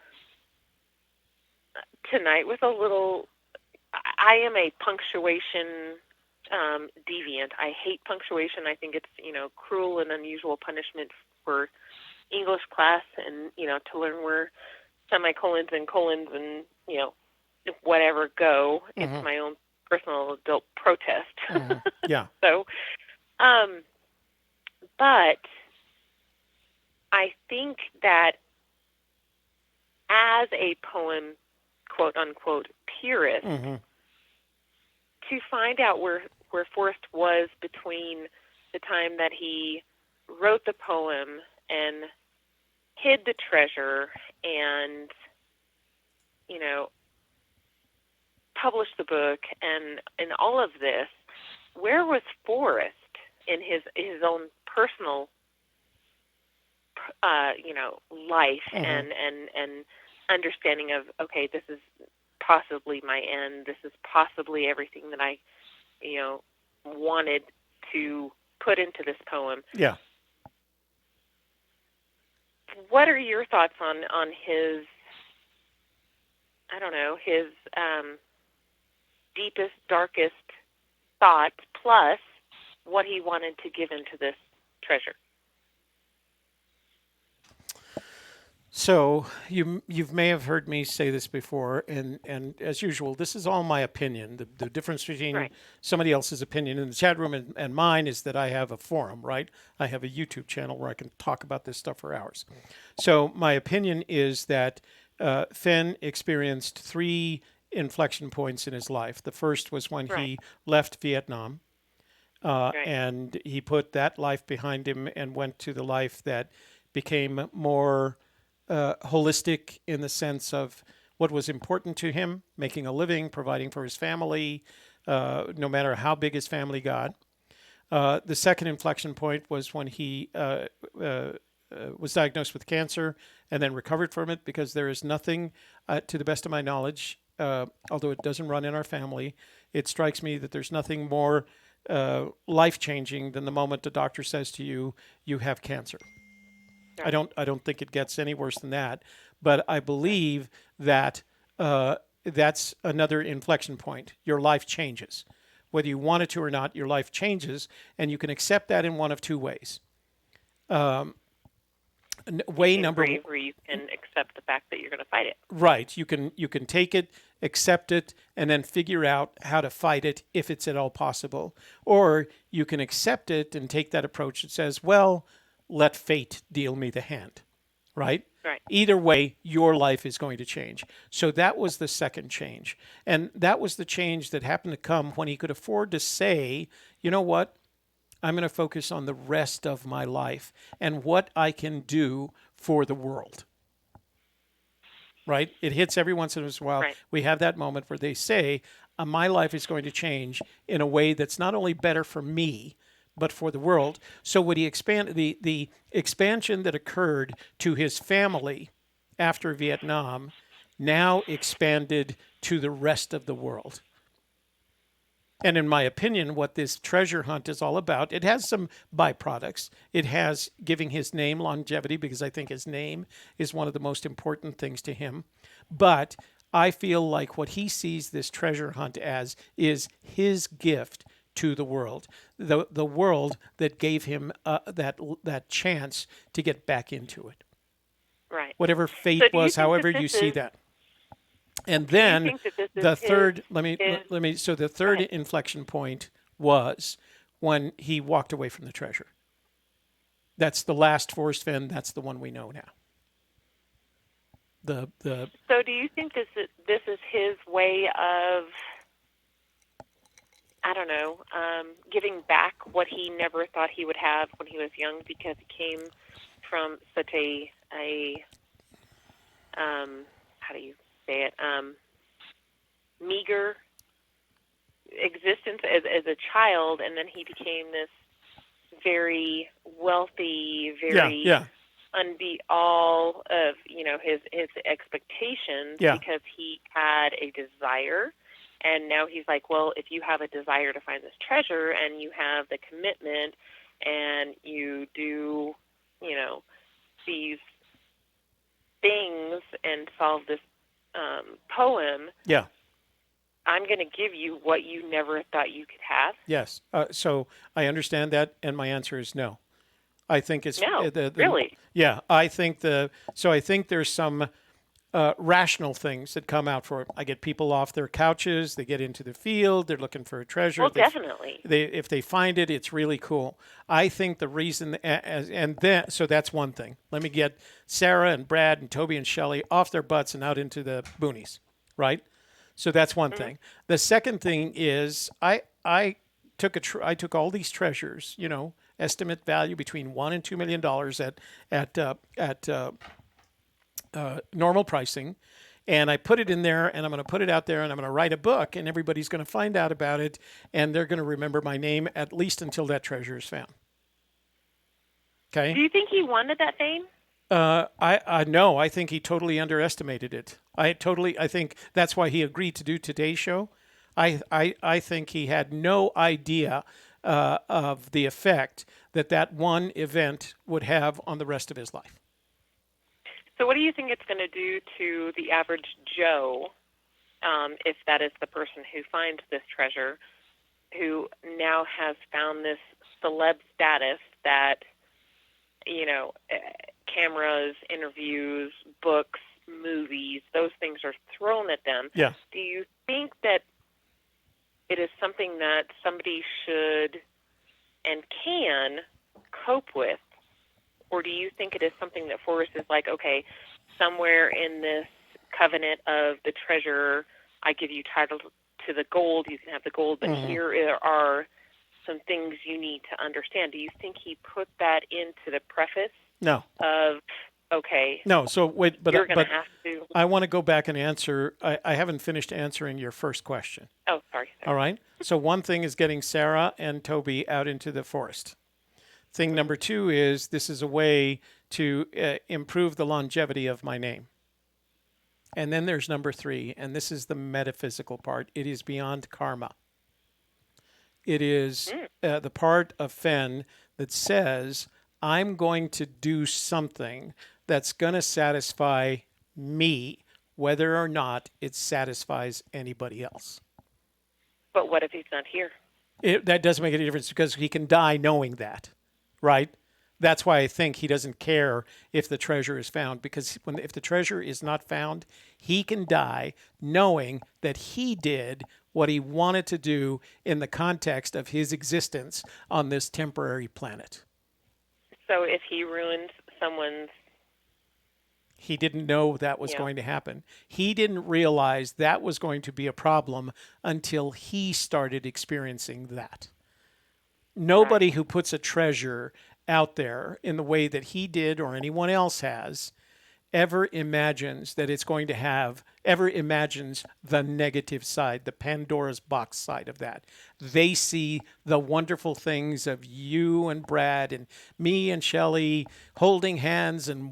tonight was a little, I am a punctuation deviant. I hate punctuation. I think it's, cruel and unusual punishment for English class and, to learn where semicolons and colons and, whatever go. Mm-hmm. It's my own personal adult protest. Mm-hmm. Yeah. So, but I think that as a poem, quote unquote, purist, to find out where Forrest was between the time that he wrote the poem and hid the treasure and, published the book and all of this, where was Forrest in his own personal life and understanding of, okay, this is possibly my end. This is possibly everything that I, wanted to put into this poem. Yeah. What are your thoughts on his, his deepest, darkest thoughts plus what he wanted to give into this treasure? So you may have heard me say this before, and as usual, this is all my opinion. The difference between somebody else's opinion in the chat room and mine is that I have a forum, right? I have a YouTube channel where I can talk about this stuff for hours. So my opinion is that Fenn experienced 3 inflection points in his life. The first was when he left Vietnam, and he put that life behind him and went to the life that became more holistic in the sense of what was important to him, making a living, providing for his family, no matter how big his family got. The second inflection point was when he was diagnosed with cancer and then recovered from it, because there is nothing, to the best of my knowledge, although it doesn't run in our family, it strikes me that there's nothing more life-changing than the moment the doctor says to you, you have cancer. I don't think it gets any worse than that, but I believe that that's another inflection point. Your life changes. Whether you want it to or not, your life changes, and you can accept that in one of 2 ways. Way number one, where you can accept the fact that you're going to fight it. Right. You can take it, accept it, and then figure out how to fight it if it's at all possible. Or you can accept it and take that approach that says, well, let fate deal me the hand, right? Right. Either way, your life is going to change. So that was the second change. And that was the change that happened to come when he could afford to say, you know what? I'm going to focus on the rest of my life and what I can do for the world. Right? It hits every once in a while. Right. We have that moment where they say, my life is going to change in a way that's not only better for me, but for the world. So would he expand the expansion that occurred to his family after Vietnam now expanded to the rest of the world? And in my opinion, what this treasure hunt is all about, it has some byproducts. It has giving his name longevity, because I think his name is one of the most important things to him. But I feel like what he sees this treasure hunt as is his gift to the world, the world that gave him that chance to get back into it. Right. Whatever fate was, however you see that. And then the third, so the third inflection point was when he walked away from the treasure. That's the last Forrest Fenn. That's the one we know now. So do you think this is his way of, I don't know, giving back what he never thought he would have when he was young, because he came from such a how do you say it, meager existence as a child, and then he became this very wealthy, very unbeat all of his expectations because he had a desire. And now he's like, well, if you have a desire to find this treasure and you have the commitment and you do, these things and solve this poem, I'm going to give you what you never thought you could have. Yes. So I understand that, and my answer is no. I think it's no, really. Yeah, I think there's some rational things that come out for it. I get people off their couches, they get into the field, they're looking for a treasure. Well, definitely. If they find it, it's really cool. I think the reason, so that's one thing. Let me get Sarah and Brad and Toby and Shelley off their butts and out into the boonies, right? So that's one thing. The second thing is I took all these treasures, estimate value between $1 and $2 million at normal pricing, and I put it in there, and I'm going to put it out there, and I'm going to write a book, and everybody's going to find out about it, and they're going to remember my name at least until that treasure is found. Okay. Do you think he wanted that fame? No, I think he totally underestimated it. I think that's why he agreed to do today's show. I think he had no idea of the effect that one event would have on the rest of his life. So what do you think it's going to do to the average Joe, if that is the person who finds this treasure, who now has found this celeb status that, cameras, interviews, books, movies, those things are thrown at them. Yeah. Do you think that it is something that somebody should and can cope with? Or do you think it is something that Forrest is like, okay, somewhere in this covenant of the treasure, I give you title to the gold, you can have the gold, but here are some things you need to understand. Do you think he put that into the preface? No. Of, okay. No, so wait, but you're going to have to. I want to go back and answer. I haven't finished answering your first question. Oh, sorry. All right. So one thing is getting Sarah and Toby out into the forest. Thing number two is this is a way to improve the longevity of my name. And then there's number three, and this is the metaphysical part. It is beyond karma. It is the part of Fenn that says, I'm going to do something that's going to satisfy me, whether or not it satisfies anybody else. But what if he's not here? That doesn't make any difference because he can die knowing that, right? That's why I think he doesn't care if the treasure is found, because if the treasure is not found, he can die knowing that he did what he wanted to do in the context of his existence on this temporary planet. So if he ruined someone's... He didn't know that was going to happen. He didn't realize that was going to be a problem until he started experiencing that. Nobody who puts a treasure out there in the way that he did or anyone else has ever imagines that it's going to have, ever imagines the negative side, the Pandora's box side of that. They see the wonderful things of you and Brad and me and Shelley holding hands and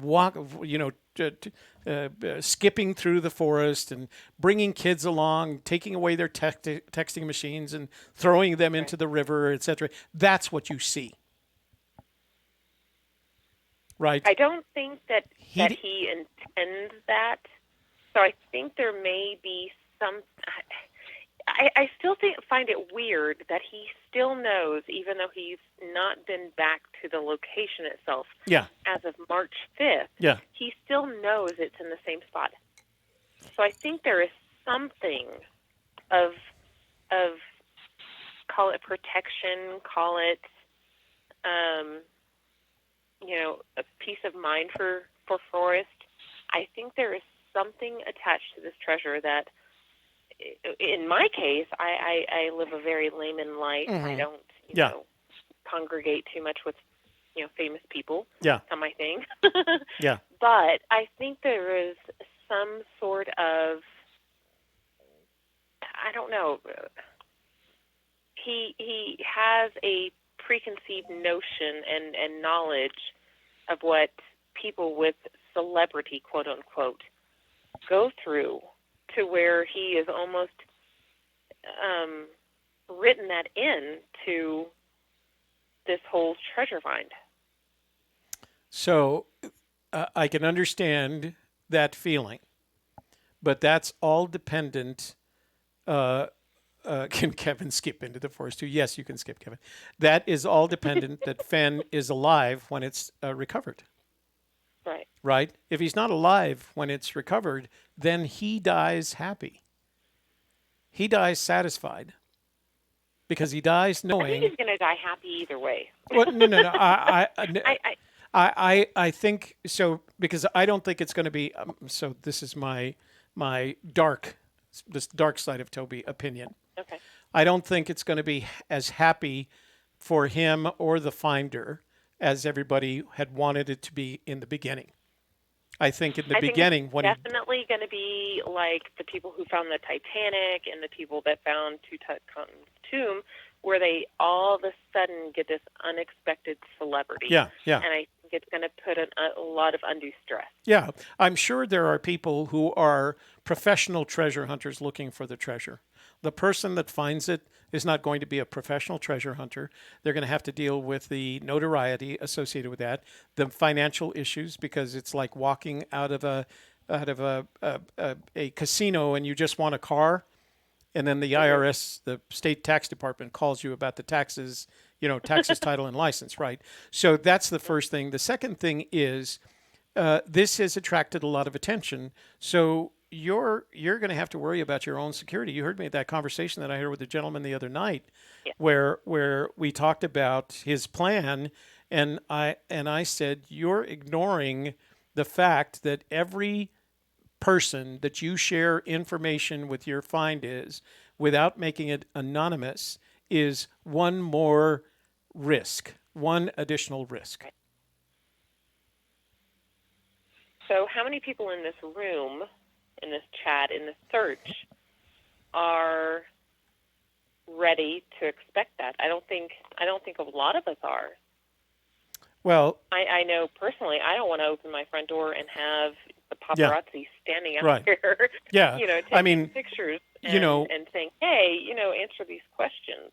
skipping through the forest and bringing kids along, taking away their texting machines and throwing them into the river, etc. That's what you see. Right. I don't think that he intends that. So I think there may be some... I still find it weird that he still knows, even though he's not been back to the location itself as of March 5th, he still knows it's in the same spot. So I think there is something of call it protection, call it a peace of mind for Forrest. I think there is something attached to this treasure that, in my case, I live a very layman life. I don't, congregate too much with, famous people. Yeah. Not my thing. Yeah. But I think there is some sort of, I don't know. He has a preconceived notion and knowledge of what people with celebrity, quote unquote, go through, to where he is almost written that in to this whole treasure find. So I can understand that feeling, but that's all dependent. Can Kevin skip into the forest too? Yes, you can skip, Kevin. That is all dependent that Fenn is alive when it's recovered. Right. Right? If he's not alive when it's recovered, then he dies happy. He dies satisfied. Because he dies knowing. I think he's going to die happy either way. Well, no. I think so, because I don't think it's going to be. So this is my dark side of Toby opinion. Okay. I don't think it's going to be as happy for him or the finder as everybody had wanted it to be in the beginning. I think in the beginning, it's definitely going to be like the people who found the Titanic and the people that found Tutankhamun's tomb, where they all of a sudden get this unexpected celebrity. Yeah. And I think it's going to put a lot of undue stress. Yeah, I'm sure there are people who are professional treasure hunters looking for the treasure. The person that finds it is not going to be a professional treasure hunter. They're going to have to deal with the notoriety associated with that, the financial issues, because it's like walking out of a casino and you just want a car, and then the IRS, the state tax department, calls you about the taxes, taxes, title, and license, right? So that's the first thing. The second thing is this has attracted a lot of attention. So you're going to have to worry about your own security. You heard me at that conversation that I had with the gentleman the other night, where we talked about his plan, and I said, you're ignoring the fact that every person that you share information with your find is, without making it anonymous, is one more risk, one additional risk. So how many people in this room, in this chat, in this search, are ready to expect that? I don't think a lot of us are. Well, I know personally, I don't want to open my front door and have the paparazzi standing out here, taking pictures and saying, hey, answer these questions.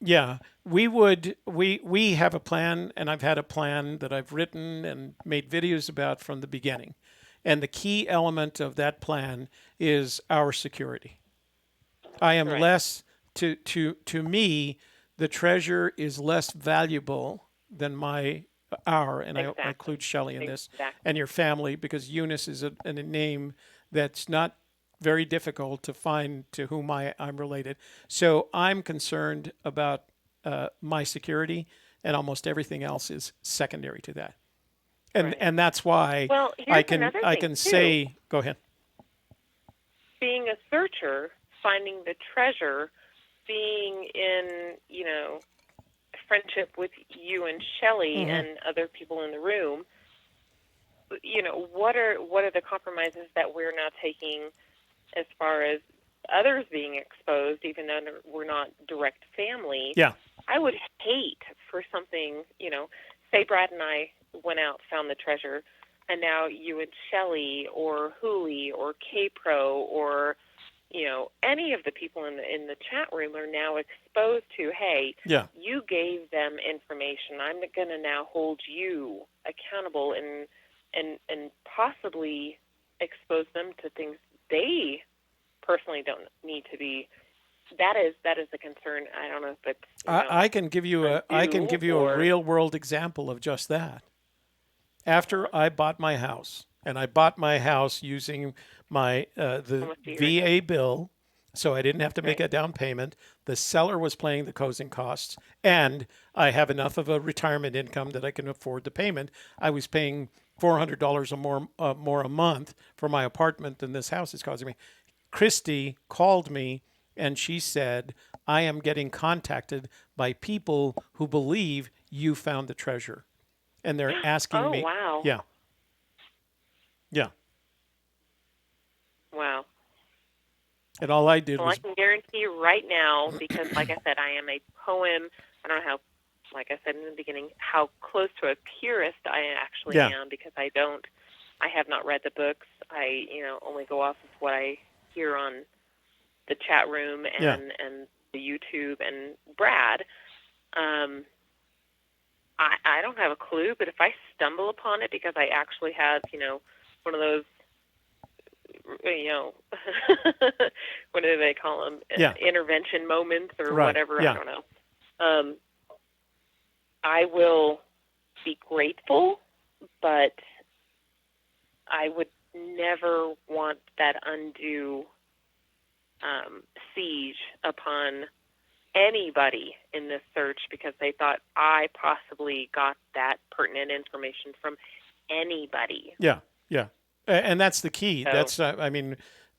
Yeah, we have a plan, and I've had a plan that I've written and made videos about from the beginning. And the key element of that plan is our security. I am less, to me, the treasure is less valuable than our, and I include Shelley in this, and your family, because Younis is a name that's not very difficult to find to whom I'm related. So I'm concerned about my security, and almost everything else is secondary to that. And that's why I can say, go ahead. Being a searcher, finding the treasure, being in, friendship with you and Shelley and other people in the room, what are the compromises that we're now taking as far as others being exposed, even though we're not direct family? Yeah. I would hate for something, say Brad and I went out, found the treasure, and now you and Shelley or Hooli or K-Pro or, any of the people in the chat room are now exposed to, hey, you gave them information. I'm going to now hold you accountable and possibly expose them to things they personally don't need to be. That is a concern. I don't know if it's. I can give you a real world example of just that. After I bought my house, And I bought my house using my the VA bill, so I didn't have to make a down payment. The seller was paying the closing costs, and I have enough of a retirement income that I can afford the payment. I was paying $400 or more a month for my apartment than this house is costing me. Christy called me and she said, I am getting contacted by people who believe you found the treasure. And they're asking me. Oh, wow. Yeah. Yeah. Wow. And all I did well, was. I can guarantee you right now, because like I said, I am a poem. I don't know how, like I said in the beginning, how close to a purist I actually am, because I have not read the books. I, only go off of what I hear on the chat room and the YouTube and Brad. I don't have a clue, but if I stumble upon it because I actually have, one of those, what do they call them? Intervention moments or whatever. I don't know. I will be grateful, but I would never want that undue siege upon anybody in this search because they thought I possibly got that pertinent information from anybody. Yeah, yeah. And that's the key. So, that's,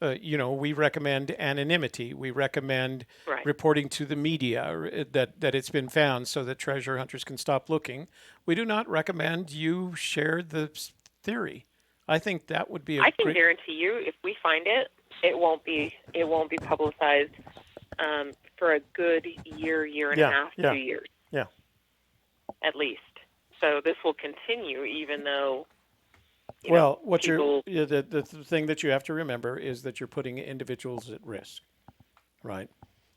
we recommend anonymity. We recommend reporting to the media that it's been found so that treasure hunters can stop looking. We do not recommend you share the theory. I think that would be I can guarantee you if we find it, it won't be publicized for a good year and a half, 2 years. Yeah. At least. So this will continue even though the thing that you have to remember is that you're putting individuals at risk, right?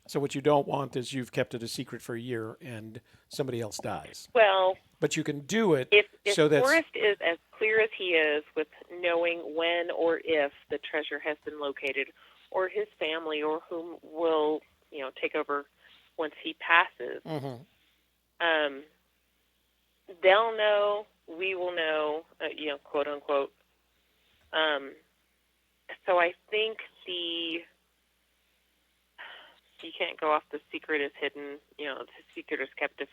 So what you don't want is you've kept it a secret for a year and somebody else dies. Well, but you can do it. If Forrest is as clear as he is with knowing when or if the treasure has been located, or his family or whom will take over once he passes, they'll know. We will know, quote unquote. So I think you can't go off the secret is hidden, the secret is kept if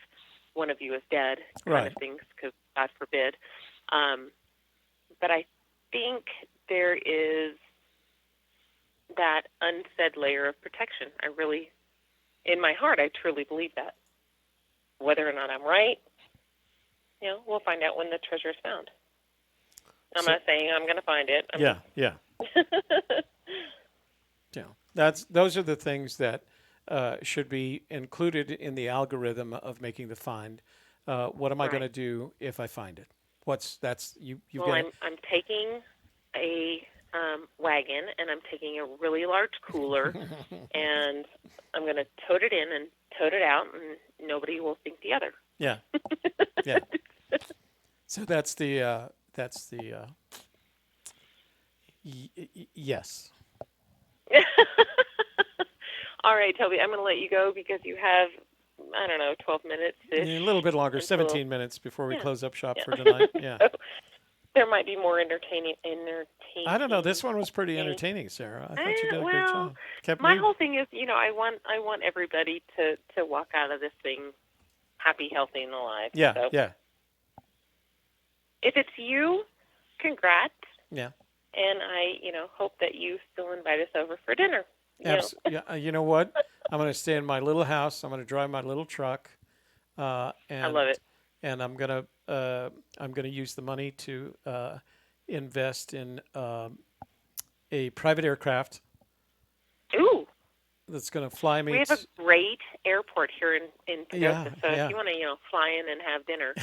one of you is dead, kind of things, because God forbid. But I think there is that unsaid layer of protection. I really, in my heart, I truly believe that. Whether or not I'm right, we'll find out when the treasure is found. I'm not saying I'm going to find it. Yeah. Those are the things that should be included in the algorithm of making the find. What am I going to do if I find it? I'm taking a wagon and I'm taking a really large cooler and I'm going to tote it in and tote it out, and nobody will think the other. Yeah. Yeah. So that's the yes. All right, Toby, I'm going to let you go because you have, 12 minutes. A little bit longer, 17 minutes before we close up shop for tonight. Yeah. So there might be more entertaining. I don't know. This one was pretty entertaining, Sarah. I thought you did a great job. My whole thing is, I want everybody to walk out of this thing happy, healthy, and alive. Yeah, so, yeah. If it's you, congrats. Yeah. And I, hope that you still invite us over for dinner. Yeah. You know what? I'm going to stay in my little house. I'm going to drive my little truck. And I love it. And I'm going to use the money to invest in a private aircraft. Ooh. That's going to fly me. We have a great airport here in Pagosa, so if you want to, fly in and have dinner.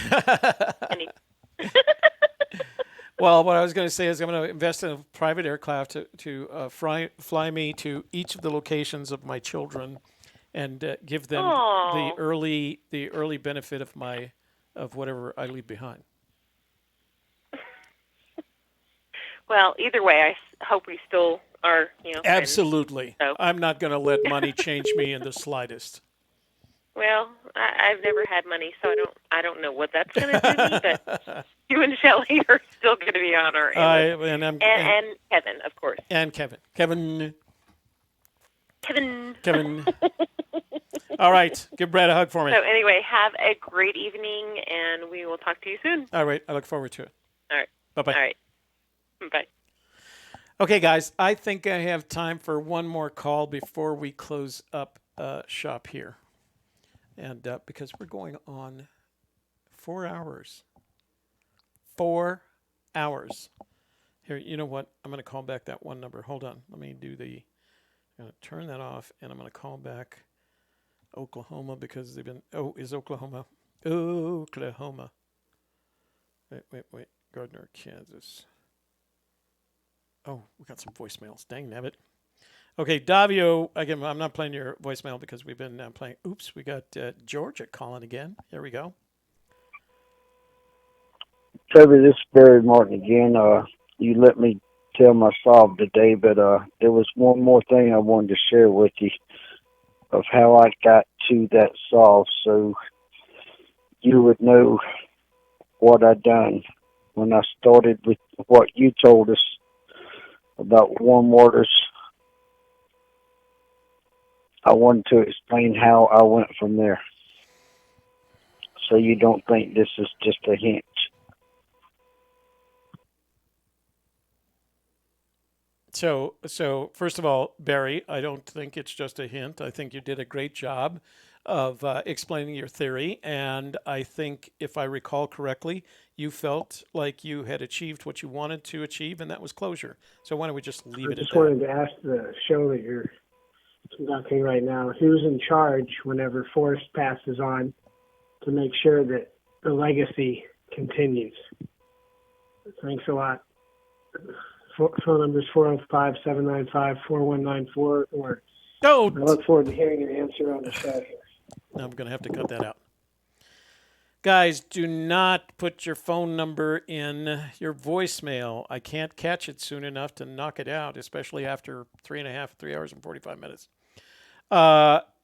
Well, what I was going to say is I'm going to invest in a private aircraft to fly me to each of the locations of my children, and give them the early benefit of whatever I leave behind. Well, either way, I hope we still are, Absolutely. So. I'm not going to let money change me in the slightest. Well, I've never had money, so I don't know what that's going to do me. But you and Shelley are still going to be on our and Kevin, of course. And Kevin. All right. Give Brad a hug for me. So anyway, have a great evening, and we will talk to you soon. All right. I look forward to it. All right. Bye-bye. All right. Bye. Okay, guys. I think I have time for one more call before we close up shop here. And because we're going on 4 hours. 4 hours. Here, you know what? I'm going to call back that one number. Hold on. Let me do I'm going to turn that off, and I'm going to call back Oklahoma because they've been... Oh, is Oklahoma? Oklahoma. Wait. Gardner, Kansas. Oh, we got some voicemails. Dang nabbit. Okay, Davio, again, I'm not playing your voicemail because we've been playing... Oops, we got Georgia calling again. Here we go. Toby, this is Barry Martin again. You let me tell my solve today, but there was one more thing I wanted to share with you of how I got to that solve, so you would know what I done when I started with what you told us about warm waters. I wanted to explain how I went from there, so you don't think this is just a hint. So first of all, Barry, I don't think it's just a hint. I think you did a great job of explaining your theory, and I think, if I recall correctly, you felt like you had achieved what you wanted to achieve, and that was closure. So why don't we just leave it at that? I just wanted to ask the show that you're conducting right now, who's in charge whenever Forrest passes on to make sure that the legacy continues? Thanks a lot. Phone number is 405-795-4194. Or I look forward to hearing your answer on the show here. I'm going to have to cut that out. Guys, do not put your phone number in your voicemail. I can't catch it soon enough to knock it out, especially after 3 hours and 45 minutes.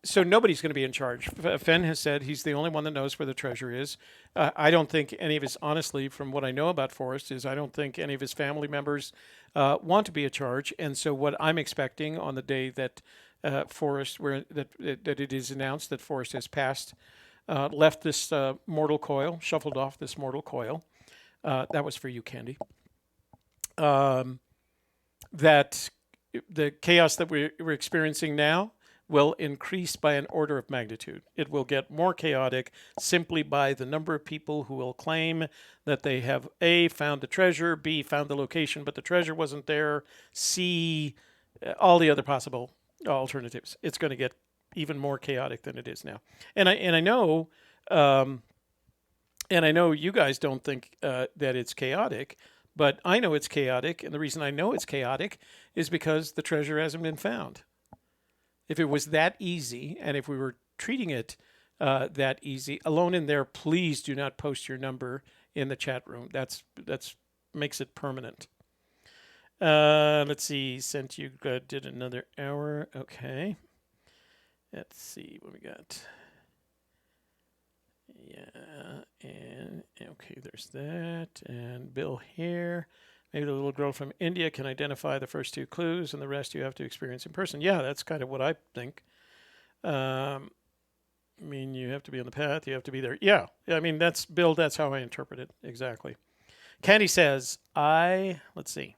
So nobody's going to be in charge. Fenn has said he's the only one that knows where the treasure is. I don't think any of his, honestly, from what I know about Forrest, is I don't think any of his family members want to be in charge. And so what I'm expecting on the day that that it is announced that Forrest has passed, left this mortal coil, shuffled off this mortal coil. That was for you, Candy. That the chaos that we're experiencing now will increase by an order of magnitude. It will get more chaotic simply by the number of people who will claim that they have A, found the treasure, B, found the location, but the treasure wasn't there, C, all the other possible alternatives. It's going to get even more chaotic than it is now. And I know you guys don't think that it's chaotic, but I know it's chaotic, and the reason I know it's chaotic is because the treasure hasn't been found. If it was that easy, and if we were treating it that easy, alone in there, please do not post your number in the chat room. That's makes it permanent. Let's see. Sent you did another hour. Okay. Let's see what we got. Yeah, and okay, there's that. And Bill here. Maybe the little girl from India can identify the first 2 clues, and the rest you have to experience in person. Yeah, that's kind of what I think. I mean, you have to be on the path. You have to be there. Yeah, I mean, that's Bill. That's how I interpret it. Exactly. Candy says, let's see.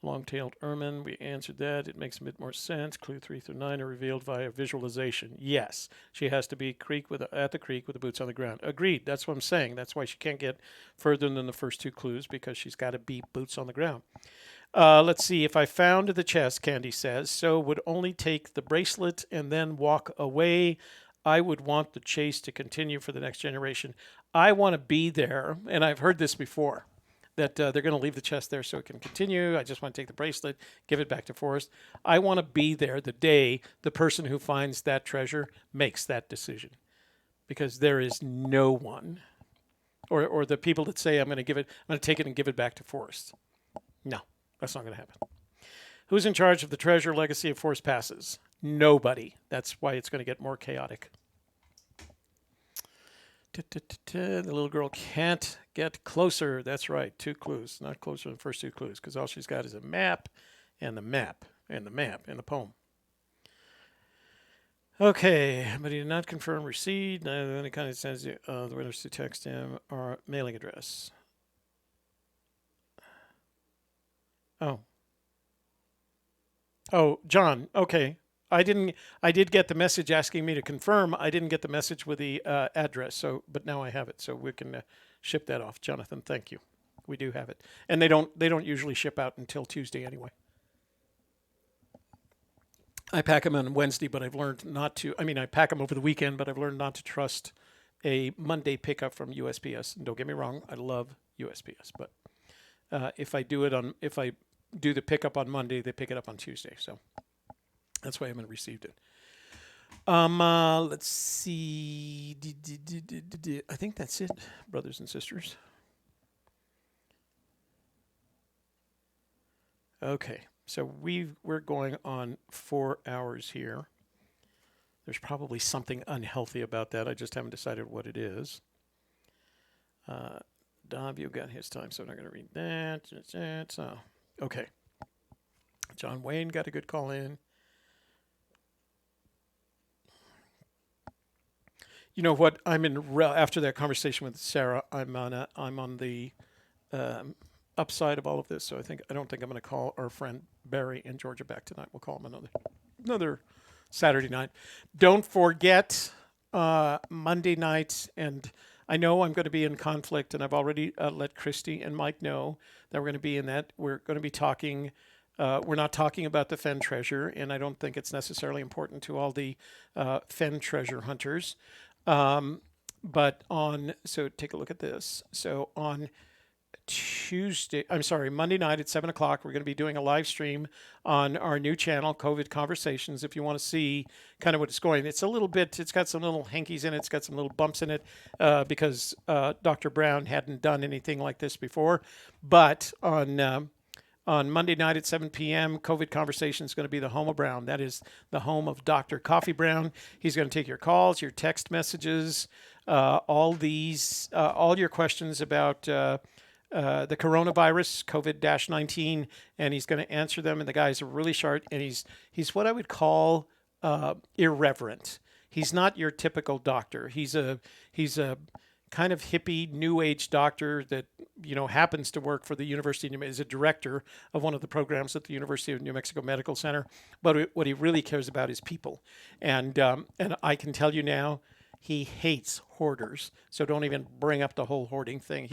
Long-tailed ermine, we answered that. It makes a bit more sense. Clue 3 through 9 are revealed via visualization. Yes, she has to be at the creek with the boots on the ground. Agreed. That's what I'm saying. That's why she can't get further than the first 2 clues, because she's got to be boots on the ground. Let's see. If I found the chest, Candy says, so would only take the bracelet and then walk away. I would want the chase to continue for the next generation. I want to be there, and I've heard this before, that they're going to leave the chest there so it can continue. I just want to take the bracelet, give it back to Forrest. I want to be there the day the person who finds that treasure makes that decision, because there is no one, or the people that say I'm going to take it and give it back to Forrest. No, that's not going to happen. Who's in charge of the treasure legacy of Forrest passes? Nobody. That's why it's going to get more chaotic. The little girl can't get closer. That's right. 2 clues. Not closer than the first 2 clues because all she's got is a map and the map and the map in the poem. Okay, but he did not confirm receipt. Then it kind of sends you the winners to text him or mailing address. Oh, John. Okay. I did get the message asking me to confirm. I didn't get the message with the address. So, but now I have it. So we can ship that off. Jonathan, thank you. We do have it. And they don't usually ship out until Tuesday anyway. I pack them on Wednesday, but I've learned not to. I mean, I pack them over the weekend, but I've learned not to trust a Monday pickup from USPS. And don't get me wrong, I love USPS, but if I do the pickup on Monday, they pick it up on Tuesday. So that's why I haven't received it. Let's see. I think that's it, brothers and sisters. Okay, so we're going on 4 hours here. There's probably something unhealthy about that. I just haven't decided what it is. Davio got his time, so I'm not going to read that. So, okay. John Wayne got a good call in. You know what? After that conversation with Sarah, I'm on the upside of all of this. So I don't think I'm going to call our friend Barry in Georgia back tonight. We'll call him another Saturday night. Don't forget Monday night, and I know I'm going to be in conflict, and I've already let Christy and Mike know that we're going to be in that. We're going to be talking. We're not talking about the Fenn treasure, and I don't think it's necessarily important to all the Fenn treasure hunters. So take a look at this. So on Monday night at 7 o'clock, we're going to be doing a live stream on our new channel, COVID Conversations. If you want to see kind of what it's going, it's got some little hankies in it. It's got some little bumps in it because Dr. Brown hadn't done anything like this before. But on Monday night at 7 p.m., COVID Conversations is going to be the home of Brown. That is the home of Dr. Coffee Brown. He's going to take your calls, your text messages, all your questions about the coronavirus, COVID-19, and he's going to answer them. And the guy's really sharp, and he's what I would call irreverent. He's not your typical doctor. He's a kind of hippie, new age doctor that happens to work for the University of New Mexico, is a director of one of the programs at the University of New Mexico Medical Center. But what he really cares about is people, and I can tell you now, he hates hoarders. So don't even bring up the whole hoarding thing.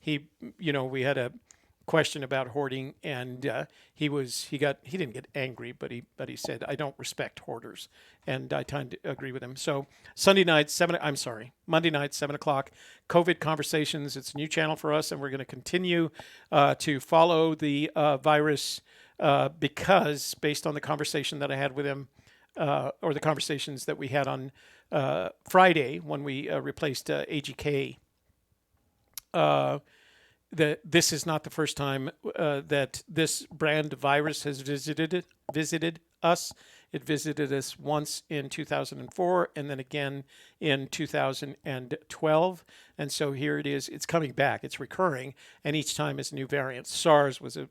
We had a question about hoarding, and he didn't get angry, but he said, I don't respect hoarders, and I tend to agree with him. So Monday night, 7 o'clock, COVID Conversations. It's a new channel for us, and we're going to continue to follow the virus because based on the conversation that I had with him, or the conversations that we had on Friday when we replaced AGK. This is not the first time that this brand virus has visited us. It visited us once in 2004 and then again in 2012. And so here it is. It's coming back. It's recurring. And each time is a new variant. SARS was a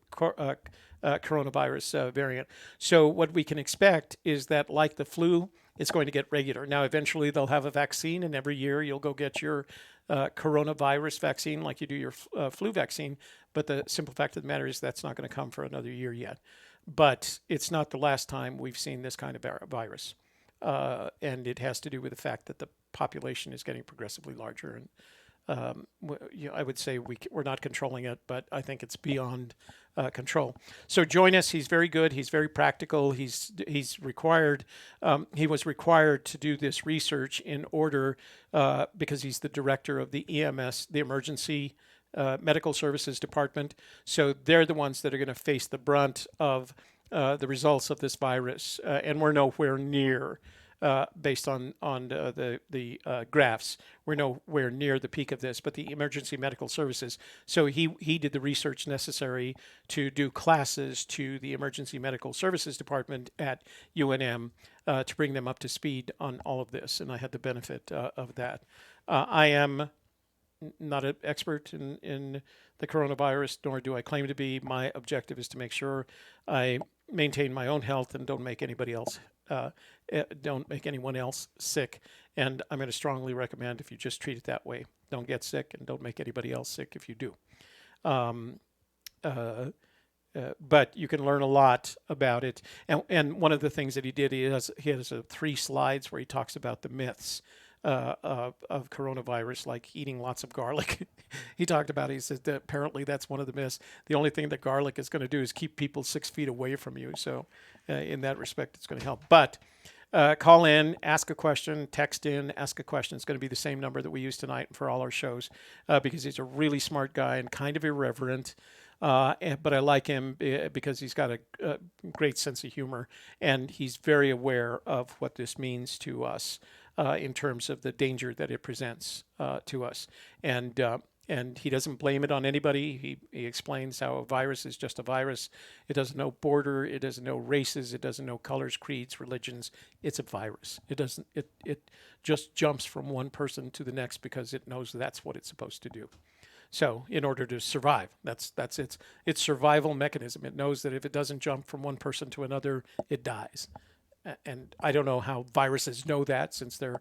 coronavirus variant. So what we can expect is that, like the flu, it's going to get regular. Now, eventually they'll have a vaccine, and every year you'll go get your coronavirus vaccine like you do your flu vaccine. But the simple fact of the matter is that's not going to come for another year yet. But it's not the last time we've seen this kind of virus. And it has to do with the fact that the population is getting progressively larger. And I would say we're not controlling it, but I think it's beyond control. So join us. He's very good. He's very practical. He's required. He was required to do this research in order because he's the director of the EMS, the Emergency Medical Services Department. So they're the ones that are going to face the brunt of the results of this virus, and we're nowhere near. Based on the graphs, we're nowhere near the peak of this, but the emergency medical services. So he did the research necessary to do classes to the emergency medical services department at UNM to bring them up to speed on all of this, and I had the benefit of that. I am not an expert in the coronavirus, nor do I claim to be. My objective is to make sure I maintain my own health and don't make anybody else, don't make anyone else sick. And I'm going to strongly recommend, if you just treat it that way, don't get sick and don't make anybody else sick if you do. But you can learn a lot about it. And one of the things that he did, he has 3 slides where he talks about the myths of coronavirus, like eating lots of garlic. He talked about it. He said that apparently that's one of the myths. The only thing that garlic is going to do is keep people 6 feet away from you. So in that respect, it's going to help. But call in, ask a question, text in, ask a question. It's going to be the same number that we use tonight for all our shows because he's a really smart guy and kind of irreverent. But I like him because he's got a great sense of humor, and he's very aware of what this means to us in terms of the danger that it presents to us. And he doesn't blame it on anybody. He explains how a virus is just a virus. It doesn't know border. It doesn't know races. It doesn't know colors, creeds, religions. It's a virus. It just jumps from one person to the next because it knows that's what it's supposed to do. So in order to survive, that's its survival mechanism. It knows that if it doesn't jump from one person to another, it dies. And I don't know how viruses know that, since they're,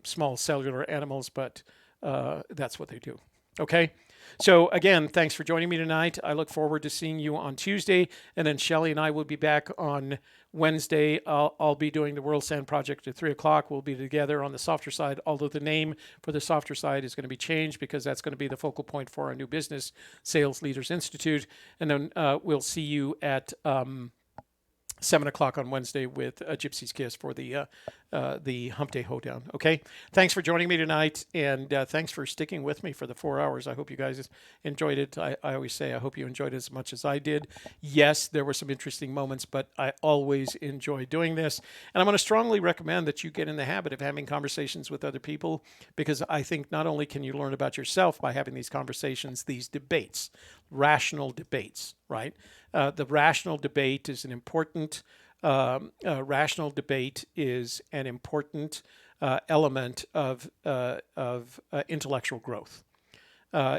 small cellular animals, but that's what they do. Okay. So again, thanks for joining me tonight. I look forward to seeing you on Tuesday, and then Shelley and I will be back on Wednesday. I'll be doing the World Sand Project at 3 o'clock. We'll be together on the softer side, although the name for the softer side is going to be changed because that's going to be the focal point for our new business, Sales Leaders Institute. And then we'll see you at 7 o'clock on Wednesday with Gypsy's Kiss for the Hump Day Hoedown. Okay. Thanks for joining me tonight, and thanks for sticking with me for the 4 hours. I hope you guys enjoyed it. I always say I hope you enjoyed it as much as I did. Yes, there were some interesting moments, but I always enjoy doing this. And I'm going to strongly recommend that you get in the habit of having conversations with other people, because I think not only can you learn about yourself by having these conversations, these debates, rational debates, right? The rational debate is an important rational debate is an important element of intellectual growth.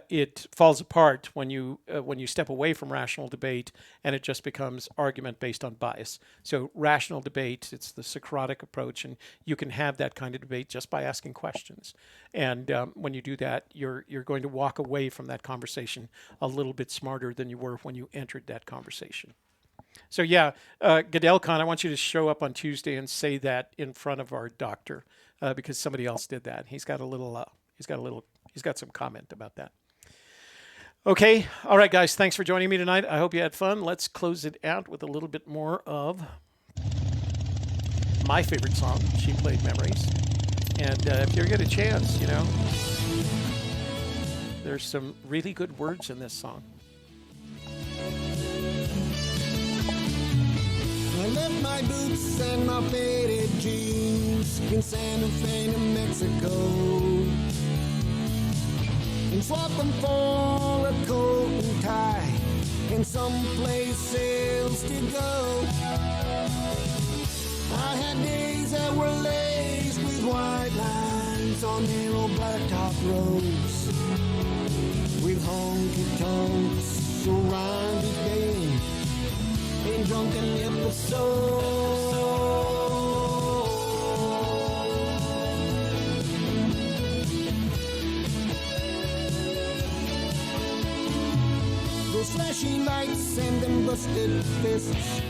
It falls apart when you step away from rational debate and it just becomes argument based on bias. So rational debate, it's the Socratic approach, and you can have that kind of debate just by asking questions. And when you do that, you're going to walk away from that conversation a little bit smarter than you were when you entered that conversation. So yeah, GoodellCon, I want you to show up on Tuesday and say that in front of our doctor, because somebody else did that. He's got some comment about that. Okay. All right, guys. Thanks for joining me tonight. I hope you had fun. Let's close it out with a little bit more of my favorite song, She Played Memories. And if you get a chance, there's some really good words in this song. I left my boots and my faded jeans in Santa Fe, New Mexico, and swapped them for a coat and tie and someplace else to go. I had days that were laced with white lines on narrow blacktop roads, with honky-tonks around the game and drunken episodes. Those flashing lights and them busted fists